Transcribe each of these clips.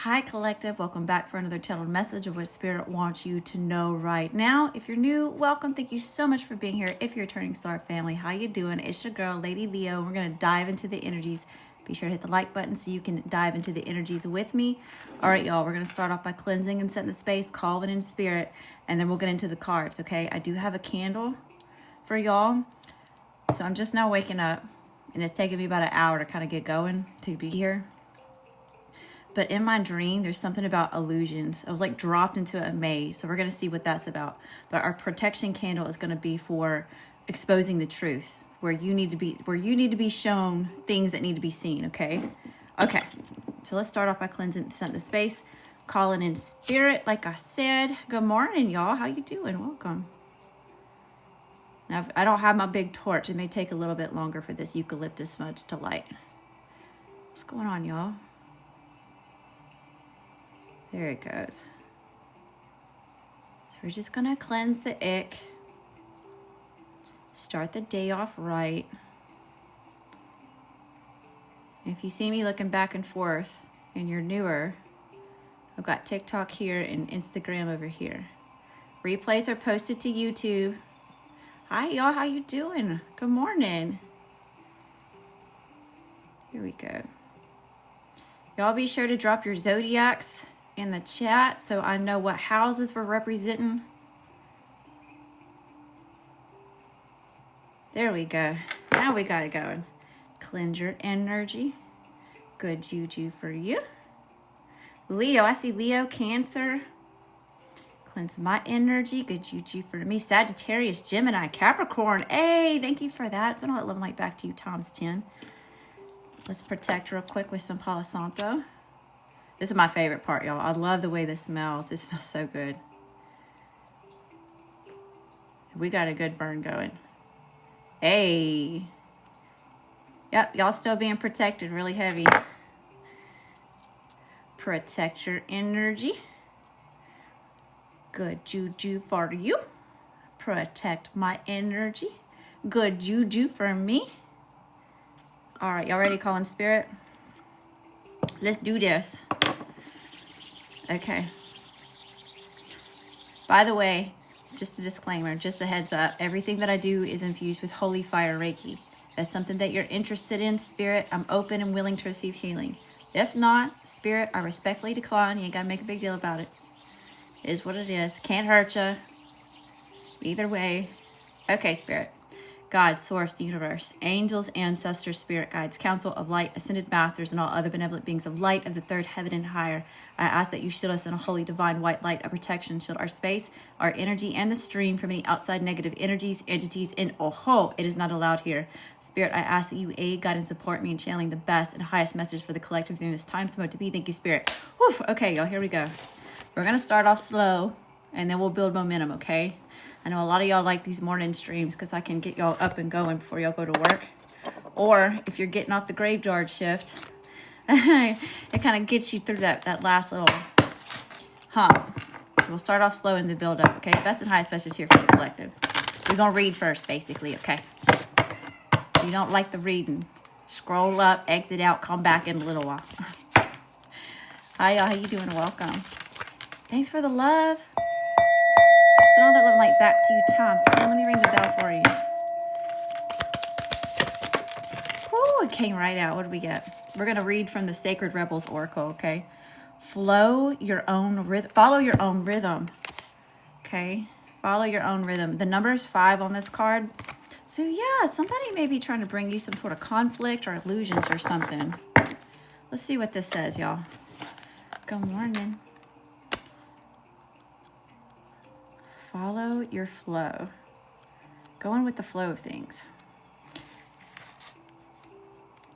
Hi collective, welcome back for another channeled message of what Spirit wants you to know right now. If you're new, welcome. Thank you so much for being here. If you're a returning star family, how you doing? It's your girl, Lady Leo. We're going to dive into the energies. Be sure to hit the like button so you can dive into the energies with me. All right, y'all, we're going to start off by cleansing and setting the space, calling in spirit, and then we'll get into the cards, okay? I do have a candle for y'all. So I'm just now waking up, and it's taken me about an hour to kind of get going to be here. But in my dream, there's something about illusions. I was like dropped into a maze. So we're going to see what that's about. But our protection candle is going to be for exposing the truth, where you need to be shown things that need to be seen. Okay. So let's start off by cleansing the space, calling in spirit. Like I said, good morning, y'all. How you doing? Welcome. Now, I don't have my big torch. It may take a little bit longer for this eucalyptus smudge to light. What's going on, y'all? There it goes. So we're just going to cleanse the ick. Start the day off right. If you see me looking back and forth and you're newer, I've got TikTok here and Instagram over here. Replays are posted to YouTube. Hi, y'all. How you doing? Good morning. Here we go. Y'all be sure to drop your zodiacs in the chat so I know what houses we're representing. There we go. Now we got it going. Cleanse your energy. Good juju for you. Leo, I see Leo, Cancer. Cleanse my energy. Good juju for me. Sagittarius, Gemini, Capricorn. Hey, thank you for that. So I'm gonna let love light back to you, times 10. Let's protect real quick with some Palo Santo. This is my favorite part, y'all. I love the way this smells. It smells so good. We got a good burn going. Hey. Yep, y'all still being protected really heavy. Protect your energy. Good juju for you. Protect my energy. Good juju for me. All right, y'all ready to call in spirit? Let's do this. Okay. By the way, just a disclaimer, just a heads up, everything that I do is infused with holy fire Reiki. That's something that you're interested in, spirit, I'm open and willing to receive healing. If not, spirit, I respectfully decline. You ain't gotta make a big deal about it. It is what it is. Can't hurt you. Either way. Okay, spirit. God, source, the universe, angels, ancestors, spirit guides, council of light, ascended masters, and all other benevolent beings of light of the third heaven and higher. I ask that you shield us in a holy divine white light of protection. Shield our space, our energy, and the stream from any outside negative energies, entities, and it is not allowed here. Spirit, I ask that you aid, guide, and support me in channeling the best and highest message for the collective during this time to be. Thank you, spirit. Whew. Okay, y'all, here we go. We're going to start off slow, and then we'll build momentum, okay? I know a lot of y'all like these morning streams because I can get y'all up and going before y'all go to work. Or if you're getting off the graveyard shift, it kind of gets you through that last little hump. So we'll start off slow in the build up, okay? Best and highest message here for the collective. We're going to read first, basically, okay? If you don't like the reading, scroll up, exit out, come back in a little while. Hi, y'all. How you doing? Welcome. Thanks for the love. Send all that love light back to you, times 10. Let me ring the bell for you. Woo, it came right out. What do we get? We're going to read from the Sacred Rebels Oracle, okay? Follow your own rhythm, okay? Follow your own rhythm. The number is 5 on this card. So, yeah, somebody may be trying to bring you some sort of conflict or illusions or something. Let's see what this says, y'all. Good morning. Follow your flow. Going with the flow of things.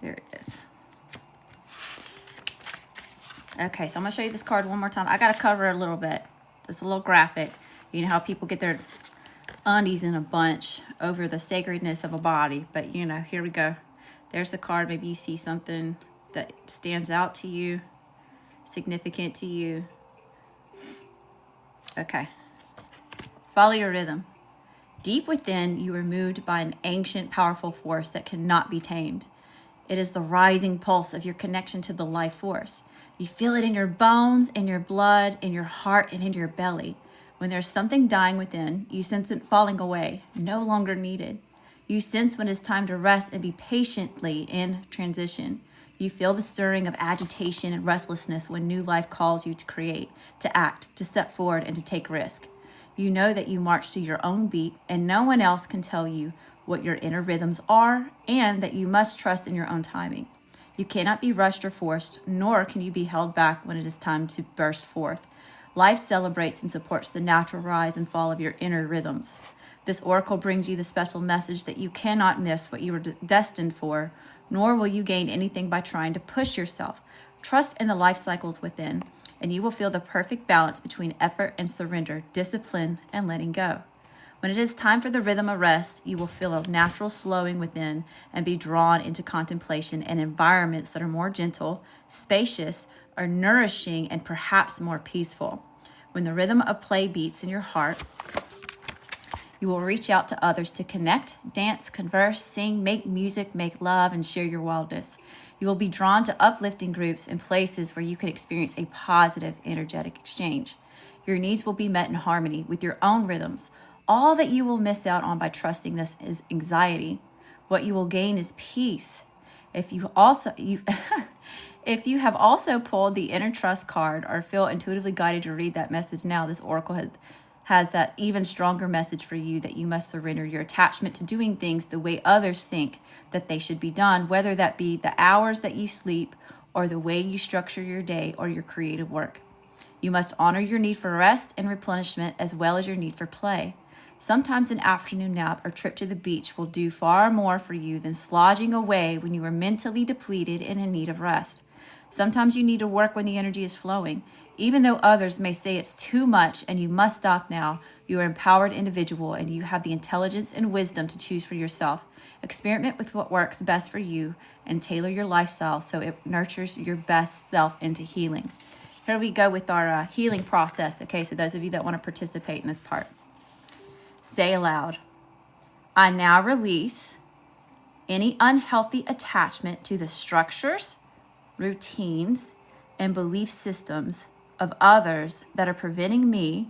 There it is. Okay, so I'm going to show you this card one more time. I got to cover it a little bit. It's a little graphic. You know how people get their undies in a bunch over the sacredness of a body. But, you know, here we go. There's the card. Maybe you see something that stands out to you, significant to you. Okay. Follow your rhythm. Deep within, you are moved by an ancient, powerful force that cannot be tamed. It is the rising pulse of your connection to the life force. You feel it in your bones, in your blood, in your heart, and in your belly. When there's something dying within, you sense it falling away, no longer needed. You sense when it's time to rest and be patiently in transition. You feel the stirring of agitation and restlessness when new life calls you to create, to act, to step forward, and to take risk. You know that you march to your own beat, and no one else can tell you what your inner rhythms are, and that you must trust in your own timing. You cannot be rushed or forced, nor can you be held back when it is time to burst forth. Life celebrates and supports the natural rise and fall of your inner rhythms. This oracle brings you the special message that you cannot miss what you were destined for, nor will you gain anything by trying to push yourself. Trust in the life cycles within, and you will feel the perfect balance between effort and surrender, discipline and letting go. When it is time for the rhythm of rest, you will feel a natural slowing within and be drawn into contemplation and environments that are more gentle, spacious, or nourishing, and perhaps more peaceful. When the rhythm of play beats in your heart, you will reach out to others to connect, dance, converse, sing, make music, make love, and share your wildness. You will be drawn to uplifting groups and places where you can experience a positive, energetic exchange. Your needs will be met in harmony with your own rhythms. All that you will miss out on by trusting this is anxiety. What you will gain is peace. If you have also pulled the inner trust card or feel intuitively guided to read that message now, this oracle has that even stronger message for you, that you must surrender your attachment to doing things the way others think that they should be done, whether that be the hours that you sleep or the way you structure your day or your creative work. You must honor your need for rest and replenishment as well as your need for play. Sometimes an afternoon nap or trip to the beach will do far more for you than slogging away when you are mentally depleted and in need of rest. Sometimes you need to work when the energy is flowing. Even though others may say it's too much and you must stop now, you are an empowered individual and you have the intelligence and wisdom to choose for yourself. Experiment with what works best for you and tailor your lifestyle so it nurtures your best self into healing. Here we go with our healing process. Okay, so those of you that want to participate in this part, say aloud, I now release any unhealthy attachment to the structures, routines, and belief systems of others that are preventing me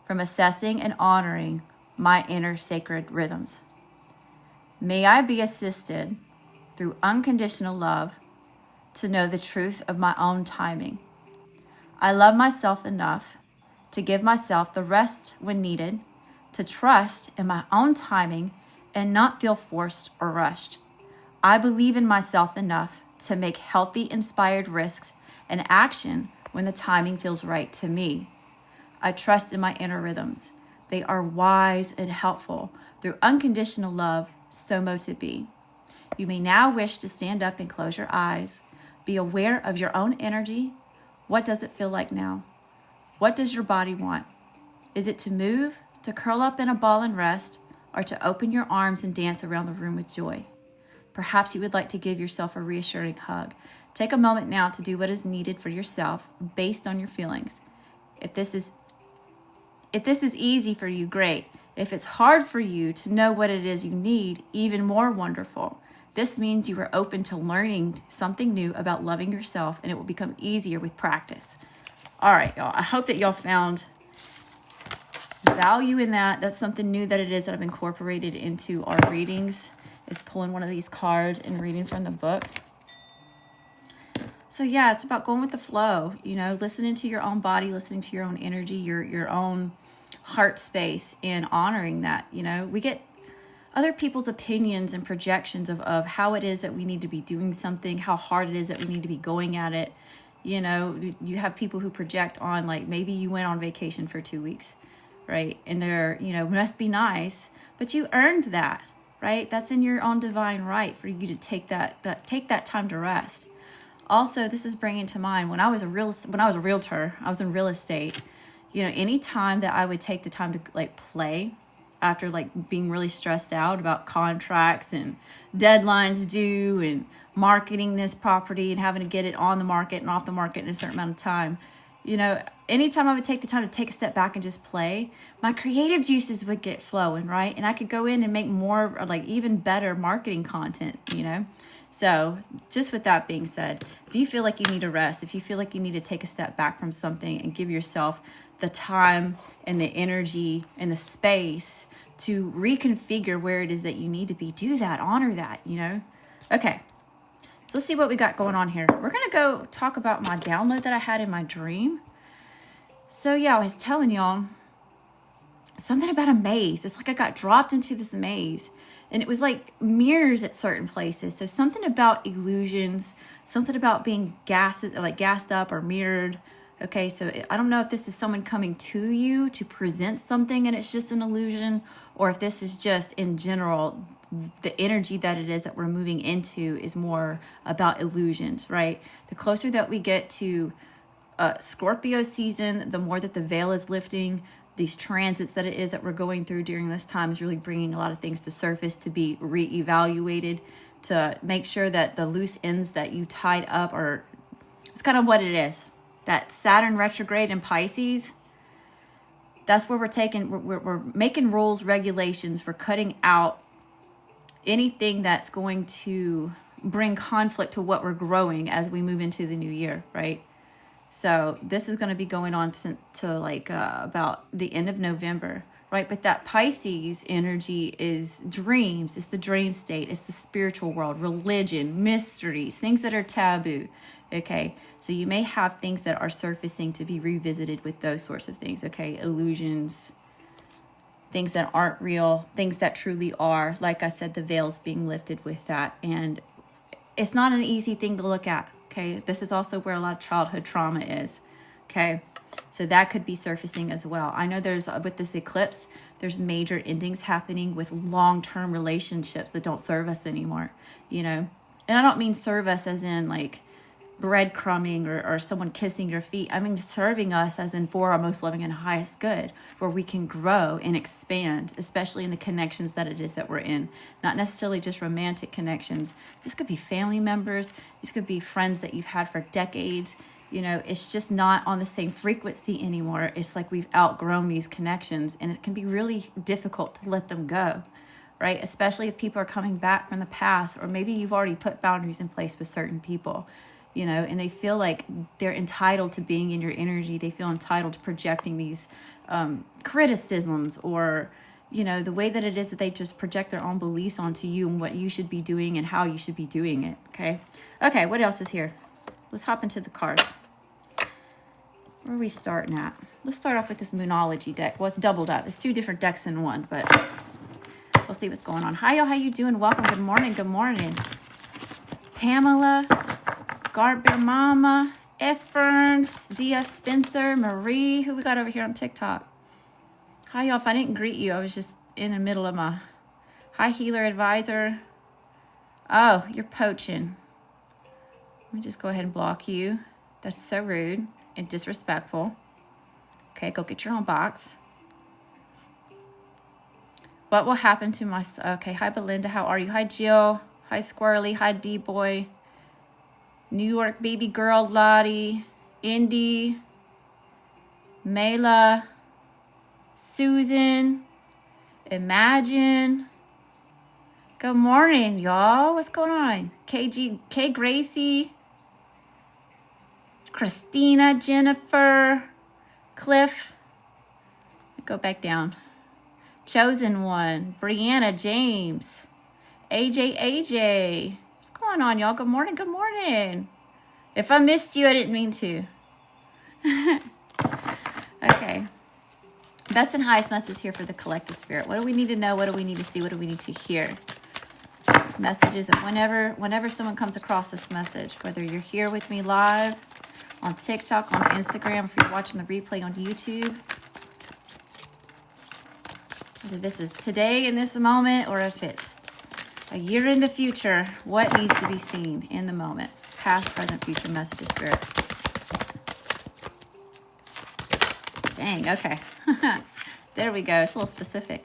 from assessing and honoring my inner sacred rhythms. May I be assisted through unconditional love to know the truth of my own timing. I love myself enough to give myself the rest when needed, to trust in my own timing and not feel forced or rushed. I believe in myself enough to make healthy, inspired risks and action when the timing feels right to me. I trust in my inner rhythms. They are wise and helpful. Through unconditional love, so mote it be. You may now wish to stand up and close your eyes. Be aware of your own energy. What does it feel like now? What does your body want? Is it to move, to curl up in a ball and rest, or to open your arms and dance around the room with joy? Perhaps you would like to give yourself a reassuring hug. Take a moment now to do what is needed for yourself based on your feelings. If this is easy for you, great. If it's hard for you to know what it is you need, even more wonderful. This means you are open to learning something new about loving yourself, and it will become easier with practice. All right, y'all. I hope that y'all found value in that. That's something new that it is that I've incorporated into our readings, is pulling one of these cards and reading from the book. So yeah, it's about going with the flow, listening to your own body, listening to your own energy, your own heart space, and honoring that. We get other people's opinions and projections of how it is that we need to be doing something, how hard it is that we need to be going at it. You have people who project on, like, maybe you went on vacation for 2 weeks, right? And they're, must be nice, but you earned that, right? That's in your own divine right for you to take that time to rest. Also, this is bringing to mind when I was a realtor, I was in real estate. Any time that I would take the time to play after being really stressed out about contracts and deadlines due and marketing this property and having to get it on the market and off the market in a certain amount of time. Anytime I would take the time to take a step back and just play, my creative juices would get flowing, right? And I could go in and make more, even better marketing content, So just with that being said, if you feel like you need a rest, if you feel like you need to take a step back from something and give yourself the time and the energy and the space to reconfigure where it is that you need to be, do that, honor that, you know? Okay, so let's see what we got going on here. We're gonna go talk about my download that I had in my dream. So yeah, I was telling y'all something about a maze. It's like I got dropped into this maze, and it was like mirrors at certain places. So something about illusions, something about being gassed up or mirrored. Okay, so I don't know if this is someone coming to you to present something and it's just an illusion, or if this is just in general, the energy that it is that we're moving into is more about illusions, right? The closer that we get to Scorpio season, the more that the veil is lifting. These transits that it is that we're going through during this time is really bringing a lot of things to surface to be reevaluated, to make sure that the loose ends that you tied up are, it's kind of what it is. That Saturn retrograde in Pisces, that's where we're making rules, regulations. We're cutting out anything that's going to bring conflict to what we're growing as we move into the new year, right? So this is going to be going on to like about the end of November, right? But that Pisces energy is dreams. It's the dream state. It's the spiritual world, religion, mysteries, things that are taboo. Okay, so you may have things that are surfacing to be revisited with those sorts of things. Okay, illusions, things that aren't real, things that truly are. Like I said, the veil's being lifted with that, and it's not an easy thing to look at. Okay, this is also where a lot of childhood trauma is. Okay, so that could be surfacing as well. I know there's, with this eclipse, there's major endings happening with long-term relationships that don't serve us anymore, you know? And I don't mean serve us as in like breadcrumbing or someone kissing your feet. I mean serving us as in for our most loving and highest good, where we can grow and expand, especially in the connections that it is that we're in. Not necessarily just romantic connections. This could be family members. These could be friends that you've had for decades. You know, it's just not on the same frequency anymore. It's like we've outgrown these connections, and it can be really difficult to let them go, right? Especially if people are coming back from the past, or maybe you've already put boundaries in place with certain people, you know, and they feel like they're entitled to being in your energy. They feel entitled to projecting these criticisms, or, you know, the way that it is that they just project their own beliefs onto you and what you should be doing and how you should be doing it. Okay, what else is here? Let's hop into the cards. Where are we starting at? Let's start off with this Moonology deck. Well, it's doubled up. It's two different decks in one, but we'll see what's going on. Hi, y'all. How you doing? Welcome. Good morning. Good morning. Pamela, Garber Mama, S. Ferns, DF Spencer, Marie. Who we got over here on TikTok? Hi, y'all. If I didn't greet you, I was just in the middle of my... Hi, Healer Advisor. Oh, you're poaching. Let me just go ahead and block you. That's so rude and disrespectful. Okay, go get your own box. What will happen to my... Okay, hi, Belinda. How are you? Hi, Jill. Hi, Squirrely. Hi, D-Boy. New York baby girl, Lottie. Indy. Mayla. Susan. Imagine. Good morning, y'all. What's going on? K Gracie. Christina, Jennifer, Cliff. Go back down. Chosen One, Brianna, James, AJ. What's going on, y'all? Good morning, good morning. If I missed you, I didn't mean to. Okay. Best and highest message here for the collective spirit. What do we need to know? What do we need to see? What do we need to hear? This message is whenever someone comes across this message, whether you're here with me live, on TikTok, on Instagram, if you're watching the replay on YouTube. Whether this is today in this moment, or if it's a year in the future, what needs to be seen in the moment? Past, present, future messages, Spirit. Dang, okay. There we go. It's a little specific.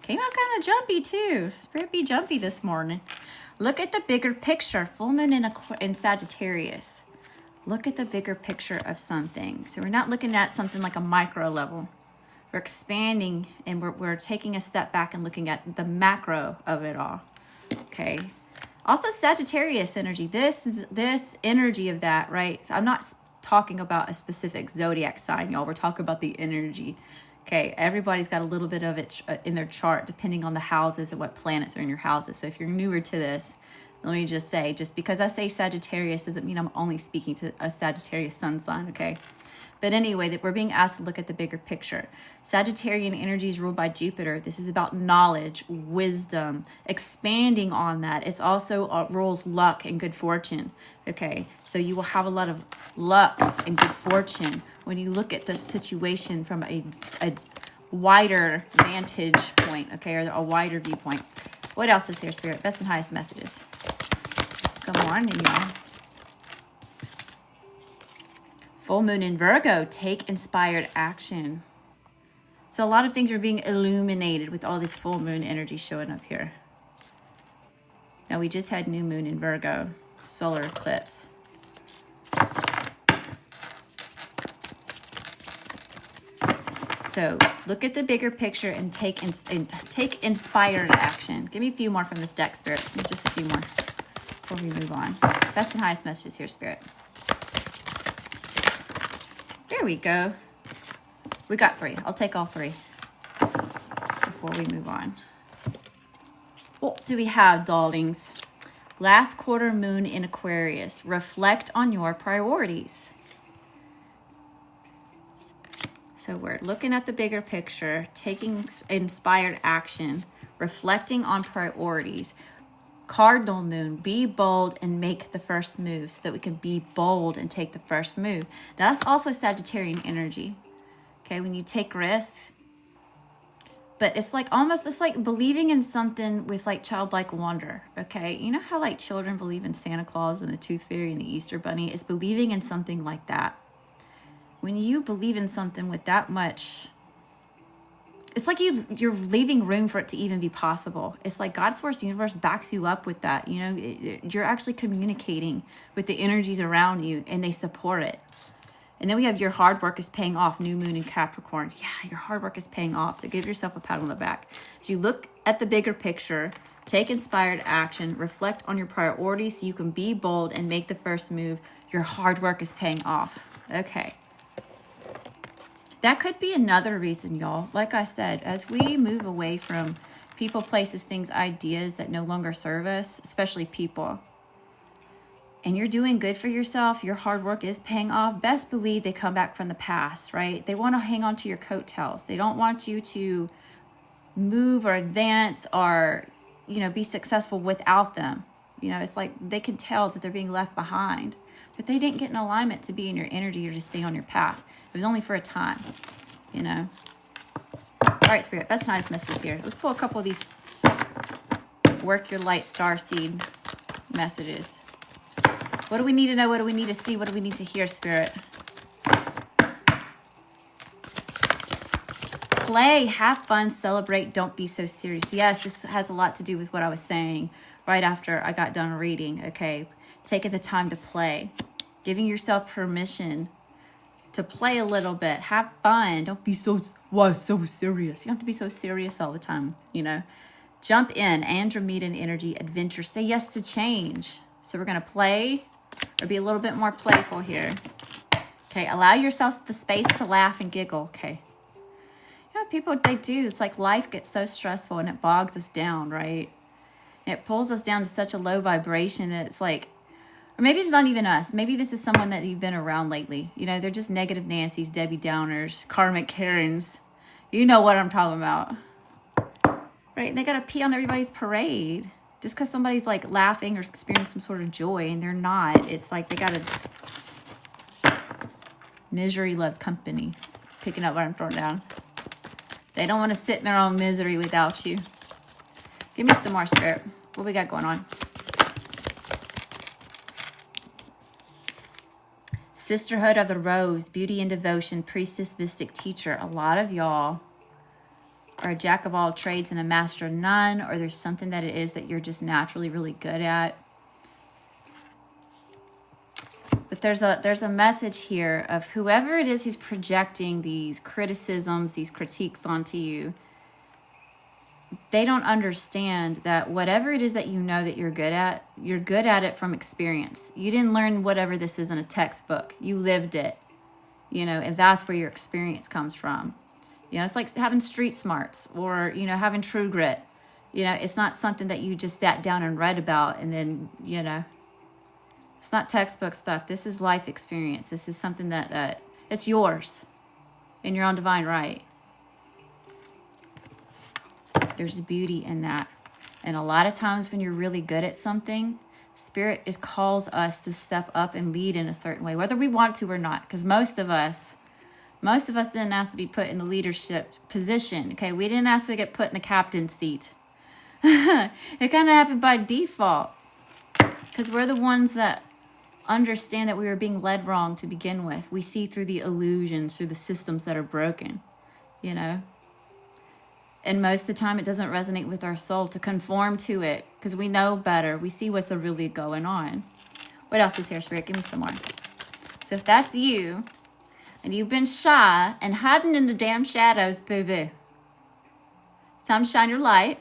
Came out kind of jumpy too. Spirit be jumpy this morning. Look at the bigger picture. Full moon in Sagittarius. Look at the bigger picture of something. So we're not looking at something like a micro level. We're expanding, and we're taking a step back and looking at the macro of it all. Okay. Also Sagittarius energy. This energy of that, right? So I'm not talking about a specific zodiac sign, y'all. We're talking about the energy. Okay, everybody's got a little bit of it in their chart depending on the houses and what planets are in your houses. So if you're newer to this, let me just say, just because I say Sagittarius doesn't mean I'm only speaking to a Sagittarius sun sign, okay? But anyway, that we're being asked to look at the bigger picture. Sagittarian energy is ruled by Jupiter. This is about knowledge, wisdom, expanding on that. It's also rules luck and good fortune. Okay, so you will have a lot of luck and good fortune when you look at the situation from a wider vantage point, okay, or a wider viewpoint. What else is here, Spirit? Best and highest messages. Good morning, y'all. Full moon in Virgo, take inspired action. So a lot of things are being illuminated with all this full moon energy showing up here. Now we just had new moon in Virgo, solar eclipse. So look at the bigger picture and take inspired action. Give me a few more from this deck, Spirit. Just a few more before we move on. Best and highest messages here, Spirit. There we go. We got 3. I'll take all 3 before we move on. What do we have, darlings? Last quarter moon in Aquarius. Reflect on your priorities. So we're looking at the bigger picture, taking inspired action, reflecting on priorities. Cardinal moon, be bold and make the first move, so that we can be bold and take the first move. That's also Sagittarian energy. Okay, when you take risks, but it's like it's like believing in something with like childlike wonder. Okay, you know how like children believe in Santa Claus and the Tooth Fairy and the Easter Bunny? It's believing in something like that. When you believe in something with that much, it's like you're leaving room for it to even be possible. It's like God's force universe backs you up with that. You know, you're actually communicating with the energies around you and they support it. And then we have your hard work is paying off, new moon in Capricorn. Yeah, your hard work is paying off. So give yourself a pat on the back. As you look at the bigger picture, take inspired action, reflect on your priorities so you can be bold and make the first move. Your hard work is paying off. Okay. That could be another reason, y'all. Like I said, as we move away from people, places, things, ideas that no longer serve us, especially people, and you're doing good for yourself, your hard work is paying off, best believe they come back from the past, right? They want to hang on to your coattails. They don't want you to move or advance or, you know, be successful without them. You know, it's like they can tell that they're being left behind. But they didn't get in alignment to be in your energy or to stay on your path. It was only for a time, you know. All right, Spirit, best and highest messages here. Let's pull a couple of these work your light starseed messages. What do we need to know? What do we need to see? What do we need to hear, Spirit? Play, have fun, celebrate, don't be so serious. Yes, this has a lot to do with what I was saying right after I got done reading, okay? Taking the time to play, giving yourself permission to play a little bit, have fun. Don't be so serious. You don't have to be so serious all the time, you know. Jump in, Andromedan energy, adventure. Say yes to change. So we're going to play or be a little bit more playful here. Okay, allow yourself the space to laugh and giggle, okay. You know, people, they do. It's like life gets so stressful and it bogs us down, right? It pulls us down to such a low vibration that it's like, or maybe it's not even us. Maybe this is someone that you've been around lately. You know, they're just negative Nancy's, Debbie Downers, karmic Karens. You know what I'm talking about. Right? And they got to pee on everybody's parade. Just because somebody's like laughing or experiencing some sort of joy and they're not. It's like they got to... Misery loves company. Picking up what I'm throwing down. They don't want to sit in their own misery without you. Give me some more, Spirit. What we got going on? Sisterhood of the Rose, beauty and devotion, priestess, mystic, teacher. A lot of y'all are a jack of all trades and a master of none, or there's something that it is that you're just naturally really good at. But there's a message here of whoever it is who's projecting these criticisms, these critiques onto you. they don't understand that whatever it is that you know that you're good at it from experience. You didn't learn whatever this is in a textbook. You lived it, you know, and that's where your experience comes from. You know, it's like having street smarts or, you know, having true grit. You know, it's not something that you just sat down and read about and then, you know, it's not textbook stuff. This is life experience. This is something that it's yours in your own divine right. There's beauty in that. And a lot of times when you're really good at something, Spirit calls us to step up and lead in a certain way, whether we want to or not. Because most of us didn't ask to be put in the leadership position. Okay, we didn't ask to get put in the captain's seat. It kind of happened by default. Because we're the ones that understand that we were being led wrong to begin with. We see through the illusions, through the systems that are broken, you know. And most of the time it doesn't resonate with our soul to conform to it because we know better. We see what's really going on. What else is here, Spirit? Give me some more. So if that's you and you've been shy and hiding in the damn shadows, boo-boo, it's time to shine your light.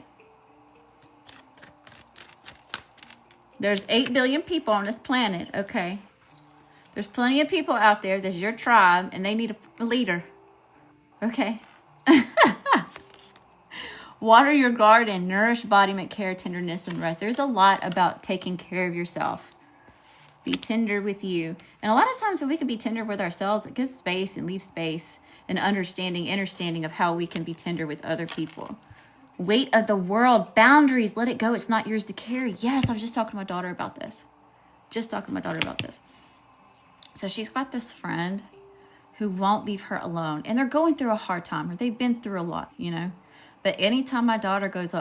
There's 8 billion people on this planet, okay? There's plenty of people out there that's your tribe and they need a leader, okay? Water your garden, nourish embodiment, care, tenderness, and rest. There's a lot about taking care of yourself. Be tender with you. And a lot of times when we can be tender with ourselves, it gives space and leaves space and understanding of how we can be tender with other people. Weight of the world, boundaries, let it go. It's not yours to carry. Yes, I was just talking to my daughter about this. So she's got this friend who won't leave her alone. And they're going through a hard time, or they've been through a lot, you know. But anytime my daughter goes,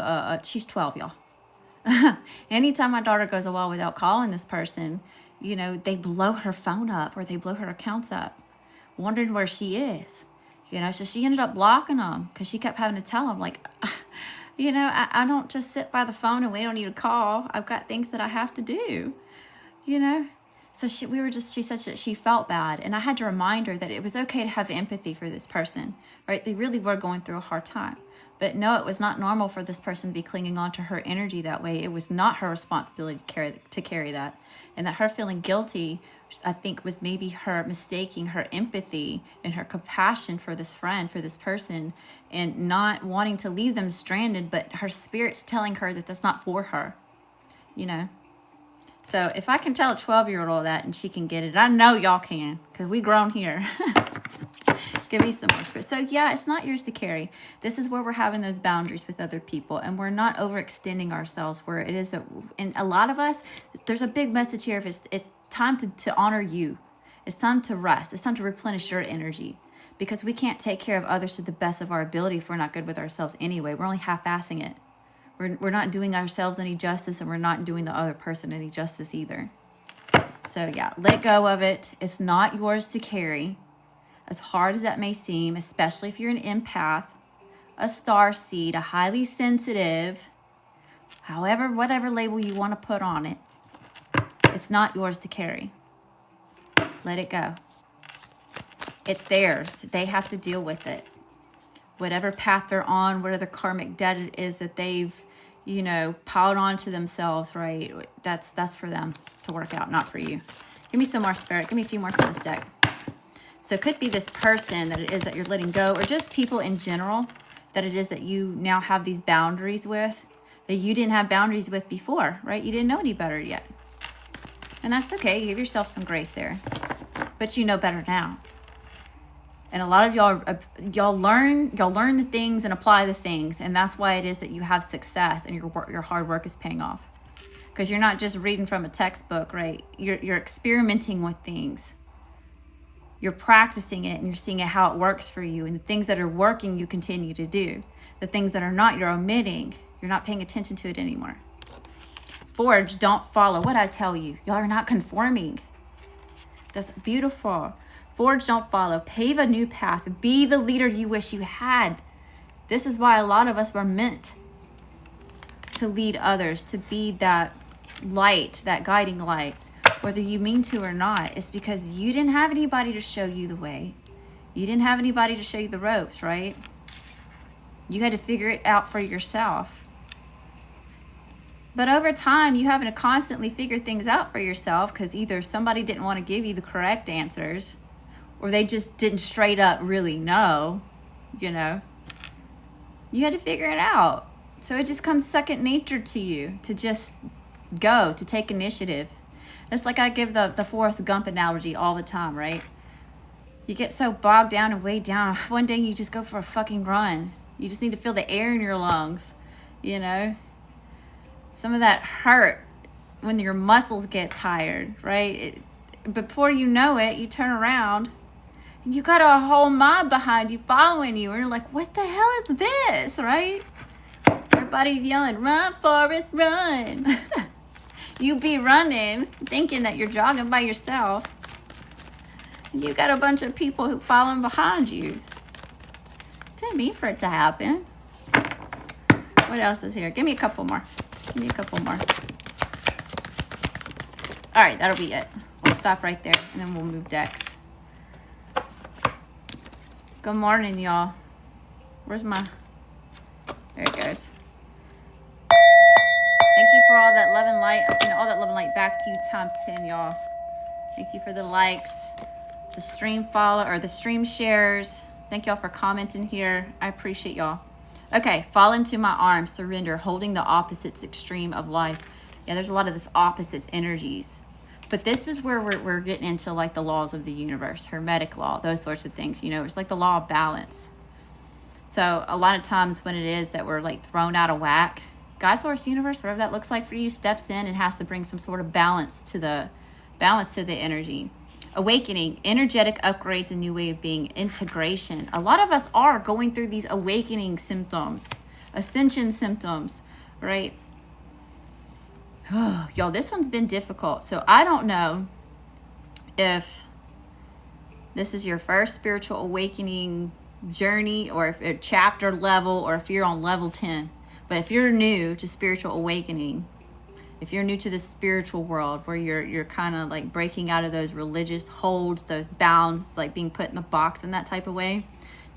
she's 12, y'all. Anytime my daughter goes a while without calling this person, you know, they blow her phone up or they blow her accounts up, wondering where she is. You know, so she ended up blocking them because she kept having to tell them, like, you know, I don't just sit by the phone and wait on you to call. I've got things that I have to do, you know. So she said that she felt bad. And I had to remind her that it was okay to have empathy for this person, right? They really were going through a hard time. But no, it was not normal for this person to be clinging on to her energy that way. It was not her responsibility to carry that. And that her feeling guilty, I think, was maybe her mistaking her empathy and her compassion for this friend, for this person, and not wanting to leave them stranded, but her spirit's telling her that that's not for her, you know? So if I can tell a 12-year-old that and she can get it, I know y'all can, because we grown here. Give me some more spirit. So yeah, it's not yours to carry. This is where we're having those boundaries with other people, and we're not overextending ourselves where it is. And a lot of us, there's a big message here. If it's time to honor you. It's time to rest. It's time to replenish your energy, because we can't take care of others to the best of our ability if we're not good with ourselves anyway. We're only half-assing it. We're not doing ourselves any justice, and we're not doing the other person any justice either. So yeah, let go of it. It's not yours to carry. As hard as that may seem, especially if you're an empath, a starseed, a highly sensitive, however, whatever label you want to put on it, it's not yours to carry. Let it go. It's theirs. They have to deal with it. Whatever path they're on, whatever karmic debt it is that they've, you know, piled onto themselves, right? That's for them to work out, not for you. Give me some more, Spirit. Give me a few more for this deck. So it could be this person that it is that you're letting go, or just people in general that it is that you now have these boundaries with, that you didn't have boundaries with before, right? You didn't know any better yet. And that's okay. Give yourself some grace there. But you know better now. And a lot of y'all learn the things and apply the things, and that's why it is that you have success and your hard work is paying off. Because you're not just reading from a textbook, right? You're experimenting with things. You're practicing it and you're seeing how it works for you. And the things that are working, you continue to do. The things that are not, you're omitting. You're not paying attention to it anymore. Forge, don't follow. What I tell you, y'all are not conforming. That's beautiful. Forge, don't follow. Pave a new path. Be the leader you wish you had. This is why a lot of us were meant to lead others, to be that light, that guiding light. Whether you mean to or not, it's because you didn't have anybody to show you the way. You didn't have anybody to show you the ropes, right? You had to figure it out for yourself. But over time, you having to constantly figure things out for yourself because either somebody didn't want to give you the correct answers or they just didn't straight up really know, you know. You had to figure it out. So it just comes second nature to you to just go, to take initiative. It's like I give the Forrest Gump analogy all the time, right? You get so bogged down and weighed down. One day you just go for a fucking run. You just need to feel the air in your lungs, you know? Some of that hurt when your muscles get tired, right? Before you know it, you turn around and you got a whole mob behind you following you. And you're like, what the hell is this, right? Everybody yelling, run, Forrest, run. You be running, thinking that you're jogging by yourself. And you got a bunch of people who following behind you. Didn't mean for it to happen. What else is here? Give me a couple more. Give me a couple more. All right, that'll be it. We'll stop right there, and then we'll move decks. Good morning, y'all. Where's my... There it goes. Thank you for all that love and light. I've seen all that love and light back to you times 10, y'all. Thank you for the likes, the stream follow, or the stream shares. Thank y'all for commenting here. I appreciate y'all. Okay, fall into my arms, surrender, holding the opposites extreme of life. Yeah, there's a lot of this opposites energies. But this is where we're getting into like the laws of the universe, hermetic law, those sorts of things. You know, it's like the law of balance. So a lot of times when it is that we're like thrown out of whack, God, source, universe, whatever that looks like for you, steps in and has to bring some sort of balance to the energy. Awakening, energetic upgrades, a new way of being, integration. A lot of us are going through these awakening symptoms, ascension symptoms, right? Oh, y'all, this one's been difficult. So I don't know if this is your first spiritual awakening journey or if it's chapter level or if you're on level 10. But if you're new to spiritual awakening, if you're new to the spiritual world where you're kind of like breaking out of those religious holds, those bounds, like being put in the box in that type of way,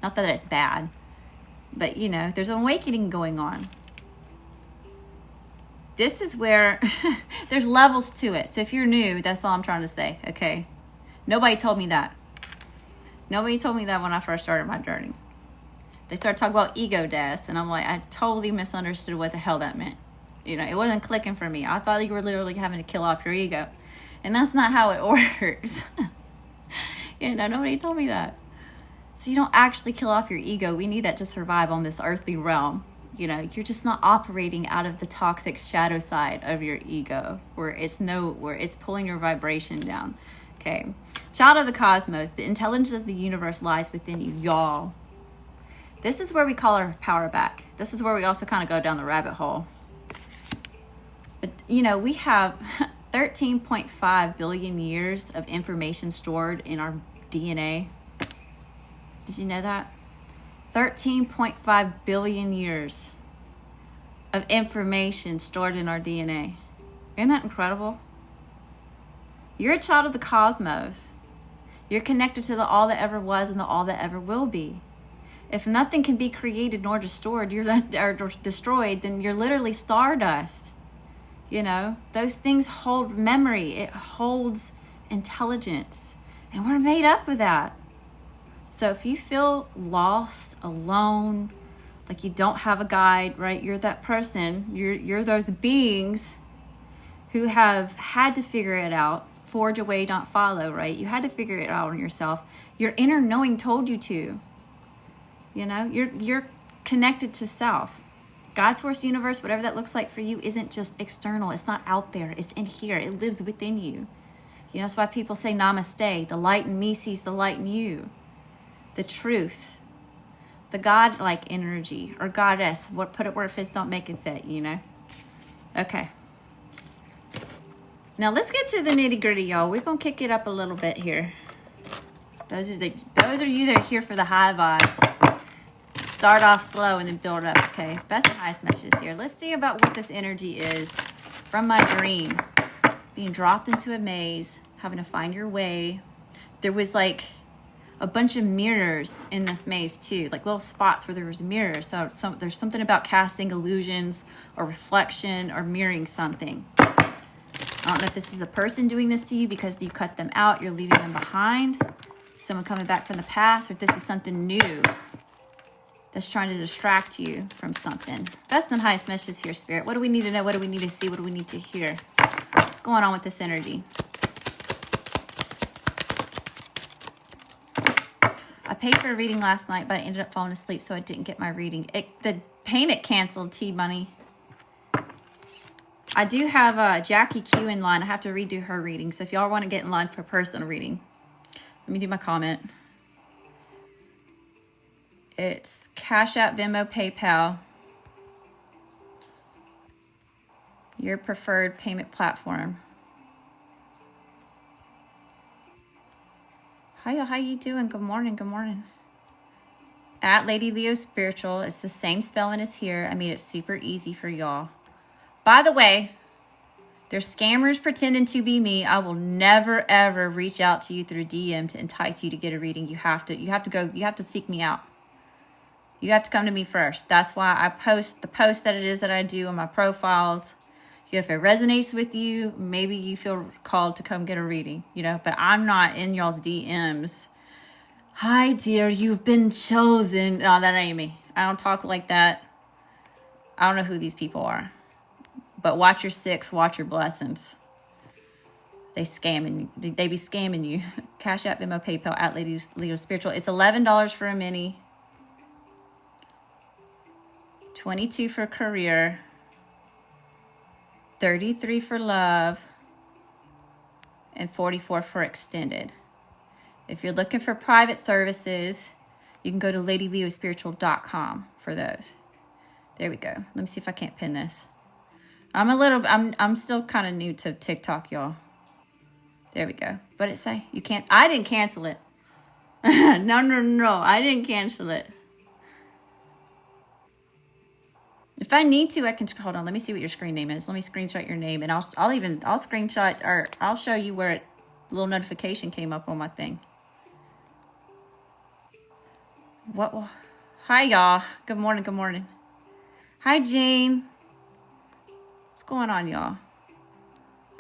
not that it's bad, but you know, there's an awakening going on. This is where there's levels to it. So if you're new, that's all I'm trying to say, okay? Nobody told me that. Nobody told me that when I first started my journey. They started talking about ego deaths, and I'm like, I totally misunderstood what the hell that meant. You know, it wasn't clicking for me. I thought you were literally having to kill off your ego. And that's not how it works. You know, nobody told me that. So you don't actually kill off your ego. We need that to survive on this earthly realm. You know, you're just not operating out of the toxic shadow side of your ego where it's pulling your vibration down. Okay. Child of the cosmos, the intelligence of the universe lies within you, y'all. This is where we call our power back. This is where we also kind of go down the rabbit hole. But, you know, we have 13.5 billion years of information stored in our DNA. Did you know that? 13.5 billion years of information stored in our DNA. Isn't that incredible? You're a child of the cosmos. You're connected to the all that ever was and the all that ever will be. If nothing can be created nor destroyed, then you're literally stardust. You know, those things hold memory. It holds intelligence. And we're made up of that. So if you feel lost, alone, like you don't have a guide, right? You're that person. You're those beings who have had to figure it out. Forge away, not follow, right? You had to figure it out on yourself. Your inner knowing told you to. You know, you're connected to self. God's source universe, whatever that looks like for you, isn't just external. It's not out there. It's in here. It lives within you. You know, that's why people say namaste. The light in me sees the light in you. The truth. The God-like energy or goddess. Put it where it fits, don't make it fit, you know? Okay. Now let's get to the nitty-gritty, y'all. We're going to kick it up a little bit here. Those are you that are here for the high vibes. Start off slow and then build up, okay? Best and highest messages here. Let's see about what this energy is from my dream. Being dropped into a maze, having to find your way. There was like a bunch of mirrors in this maze too, like little spots where there was mirrors. So there's something about casting illusions or reflection or mirroring something. I don't know if this is a person doing this to you because you cut them out, you're leaving them behind, someone coming back from the past, or if this is something new that's trying to distract you from something. Best and highest messages here, Spirit. What do we need to know? What do we need to see? What do we need to hear? What's going on with this energy? I paid for a reading last night, but I ended up falling asleep, so I didn't get my reading. The payment canceled, T-Money. I do have Jackie Q in line. I have to redo her reading. So if y'all want to get in line for a personal reading, let me do my comment. It's CashApp, Venmo, PayPal. Your preferred payment platform. Hi, how you doing? Good morning, good morning. At ladyleospiritual. It's the same spelling as here. I made it super easy for y'all. By the way, there's scammers pretending to be me. I will never ever reach out to you through DM to entice you to get a reading. You have to seek me out. You have to come to me first. That's why I post the post that it is that I do on my profiles. If it resonates with you, maybe you feel called to come get a reading, you know, but I'm not in y'all's DMs. Hi dear, you've been chosen. No, that ain't me. I don't talk like that. I don't know who these people are. But watch your six, watch your blessings. They scamming you. They be scamming you. Cash App, Venmo, PayPal, at ladyleospiritual. It's $11 for a mini. $22 for career. $33 for love. And $44 for extended. If you're looking for private services, you can go to ladyleospiritual.com for those. There we go. Let me see if I can't pin this. I'm still kind of new to TikTok, y'all. There we go. What did it say? You can't, I didn't cancel it. No. I didn't cancel it. If I need to, I can, hold on. Let me see what your screen name is. Let me screenshot your name and I'll screenshot, or I'll show you where a little notification came up on my thing. What? Hi, y'all. Good morning. Good morning. Hi, Jane. What's going on, y'all?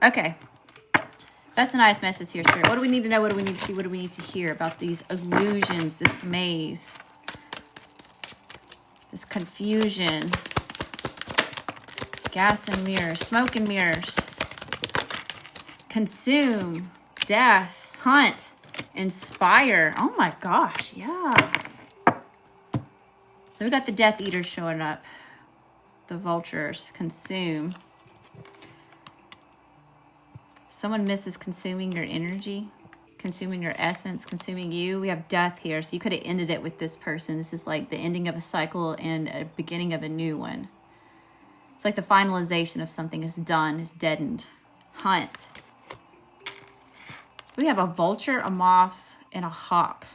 Okay. Best and highest message here, Spirit. What do we need to know? What do we need to see? What do we need to hear about these illusions, this maze, this confusion, gas and mirrors, smoke and mirrors, consume, death, hunt, inspire. Oh my gosh, yeah. So we got the Death Eaters showing up. The vultures, consume. Someone misses consuming your energy, consuming your essence, consuming you. We have death here, so you could have ended it with this person. This is like the ending of a cycle and a beginning of a new one. It's like the finalization of something is done, is deadened. Hunt. We have a vulture, a moth, and a hawk.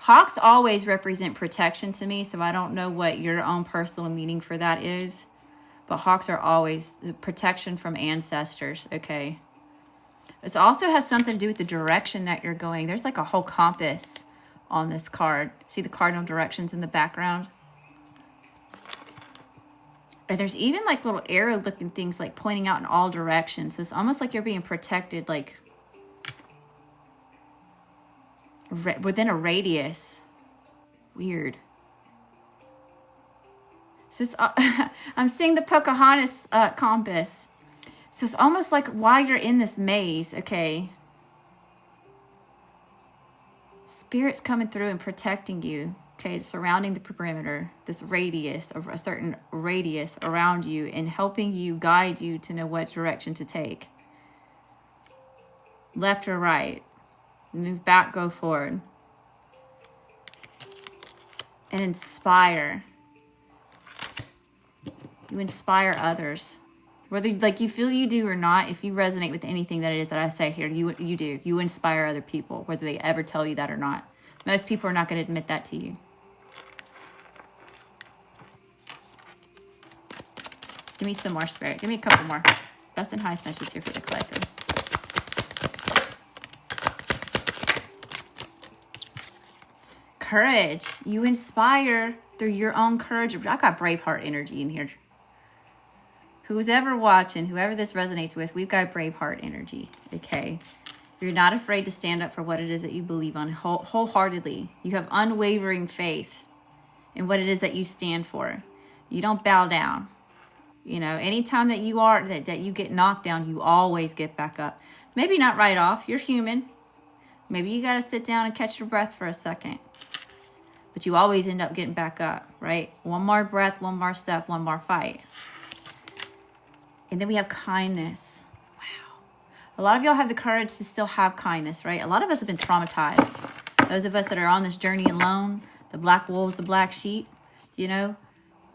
Hawks always represent protection to me, so I don't know what your own personal meaning for that is. But hawks are always protection from ancestors, okay? This also has something to do with the direction that you're going. There's like a whole compass on this card. See the cardinal directions in the background? And there's even like little arrow-looking things like pointing out in all directions. So it's almost like you're being protected, like within a radius. Weird. So it's, I'm seeing the Pocahontas compass. So it's almost like while you're in this maze, okay, Spirit's coming through and protecting you, okay, surrounding the perimeter, this radius, of a certain radius around you, and helping you, guide you to know what direction to take. Left or right. Move back, go forward. And inspire. You inspire others. Whether like you feel you do or not, if you resonate with anything that it is that I say here, you do. You inspire other people, whether they ever tell you that or not. Most people are not going to admit that to you. Give me some more, Spirit. Give me a couple more. Best and highest messages here for the collective. courage. You inspire through your own courage. I got Braveheart energy in here. Who's ever watching, whoever this resonates with, we've got Braveheart energy, okay? You're not afraid to stand up for what it is that you believe on wholeheartedly. You have unwavering faith in what it is that you stand for. You don't bow down. You know, anytime that you get knocked down, you always get back up. Maybe not right off. You're human. Maybe you got to sit down and catch your breath for a second. But you always end up getting back up, right? One more breath, one more step, one more fight. And then we have kindness. Wow. A lot of y'all have the courage to still have kindness, right? A lot of us have been traumatized. Those of us that are on this journey alone, the black wolves, the black sheep, you know,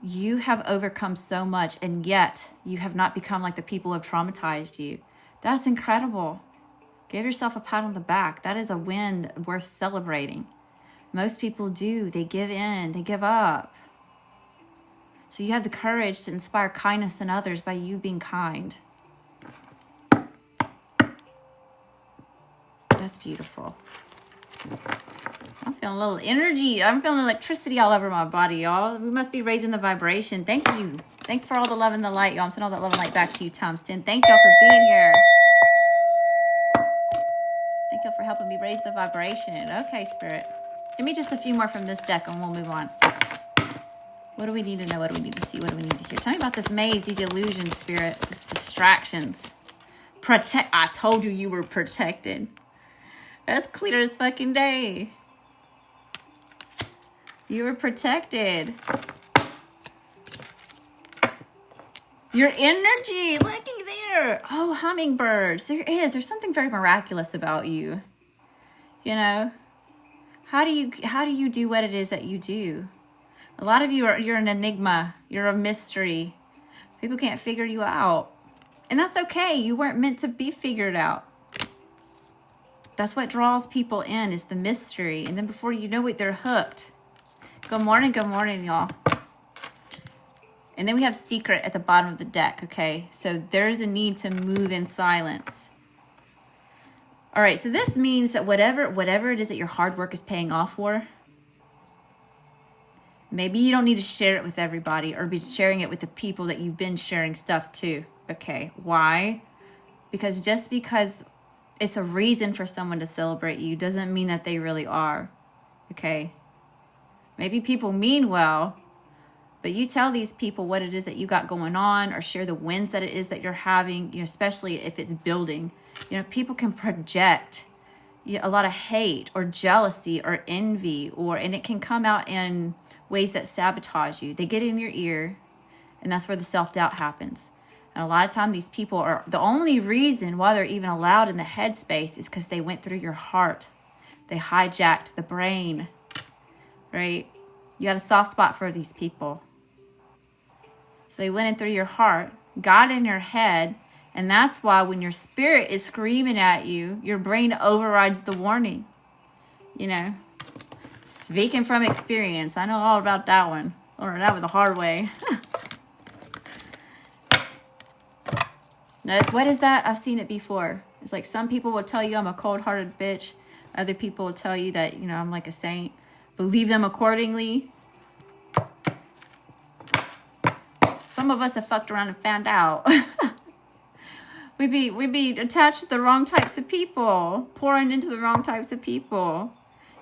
you have overcome so much, and yet you have not become like the people who have traumatized you. That's incredible. Give yourself a pat on the back. That is a win worth celebrating. Most people do. They give in. They give up. So you have the courage to inspire kindness in others by you being kind. That's beautiful. I'm feeling a little energy. I'm feeling electricity all over my body, y'all. We must be raising the vibration. Thank you. Thanks for all the love and the light, y'all. I'm sending all that love and light back to you, times 10. Thank y'all for being here. Thank y'all for helping me raise the vibration. Okay, Spirit. Give me just a few more from this deck and we'll move on. What do we need to know? What do we need to see? What do we need to hear? Tell me about this maze, these illusions, Spirit, these distractions. I told you you were protected. That's clear as fucking day. You were protected. Your energy, looky there. Oh, hummingbirds. There's something very miraculous about you. You know? How do you do what it is that you do? A lot of you're an enigma. You're a mystery. People can't figure you out. And that's okay. You weren't meant to be figured out. That's what draws people in, is the mystery. And then before you know it, they're hooked. Good morning, y'all. And then we have secret at the bottom of the deck, okay? So there's a need to move in silence. All right, so this means that whatever it is that your hard work is paying off for, maybe you don't need to share it with everybody or be sharing it with the people that you've been sharing stuff to. Okay, why? Because just because it's a reason for someone to celebrate you doesn't mean that they really are. Okay? Maybe people mean well, but you tell these people what it is that you got going on or share the wins that it is that you're having, you know, especially if it's building. You know, people can project a lot of hate or jealousy or envy, and it can come out in ways that sabotage you. They get in your ear, and that's where the self-doubt happens. And a lot of times these people are, the only reason why they're even allowed in the headspace is because they went through your heart. They hijacked the brain, right? You got a soft spot for these people. So they went in through your heart, got in your head, and that's why when your spirit is screaming at you, your brain overrides the warning. You know, speaking from experience, I know all about that one. Or that was the hard way. Now, what is that? I've seen it before. It's like some people will tell you I'm a cold-hearted bitch. Other people will tell you that, you know, I'm like a saint. Believe them accordingly. Some of us have fucked around and found out. we be attached to the wrong types of people, pouring into the wrong types of people.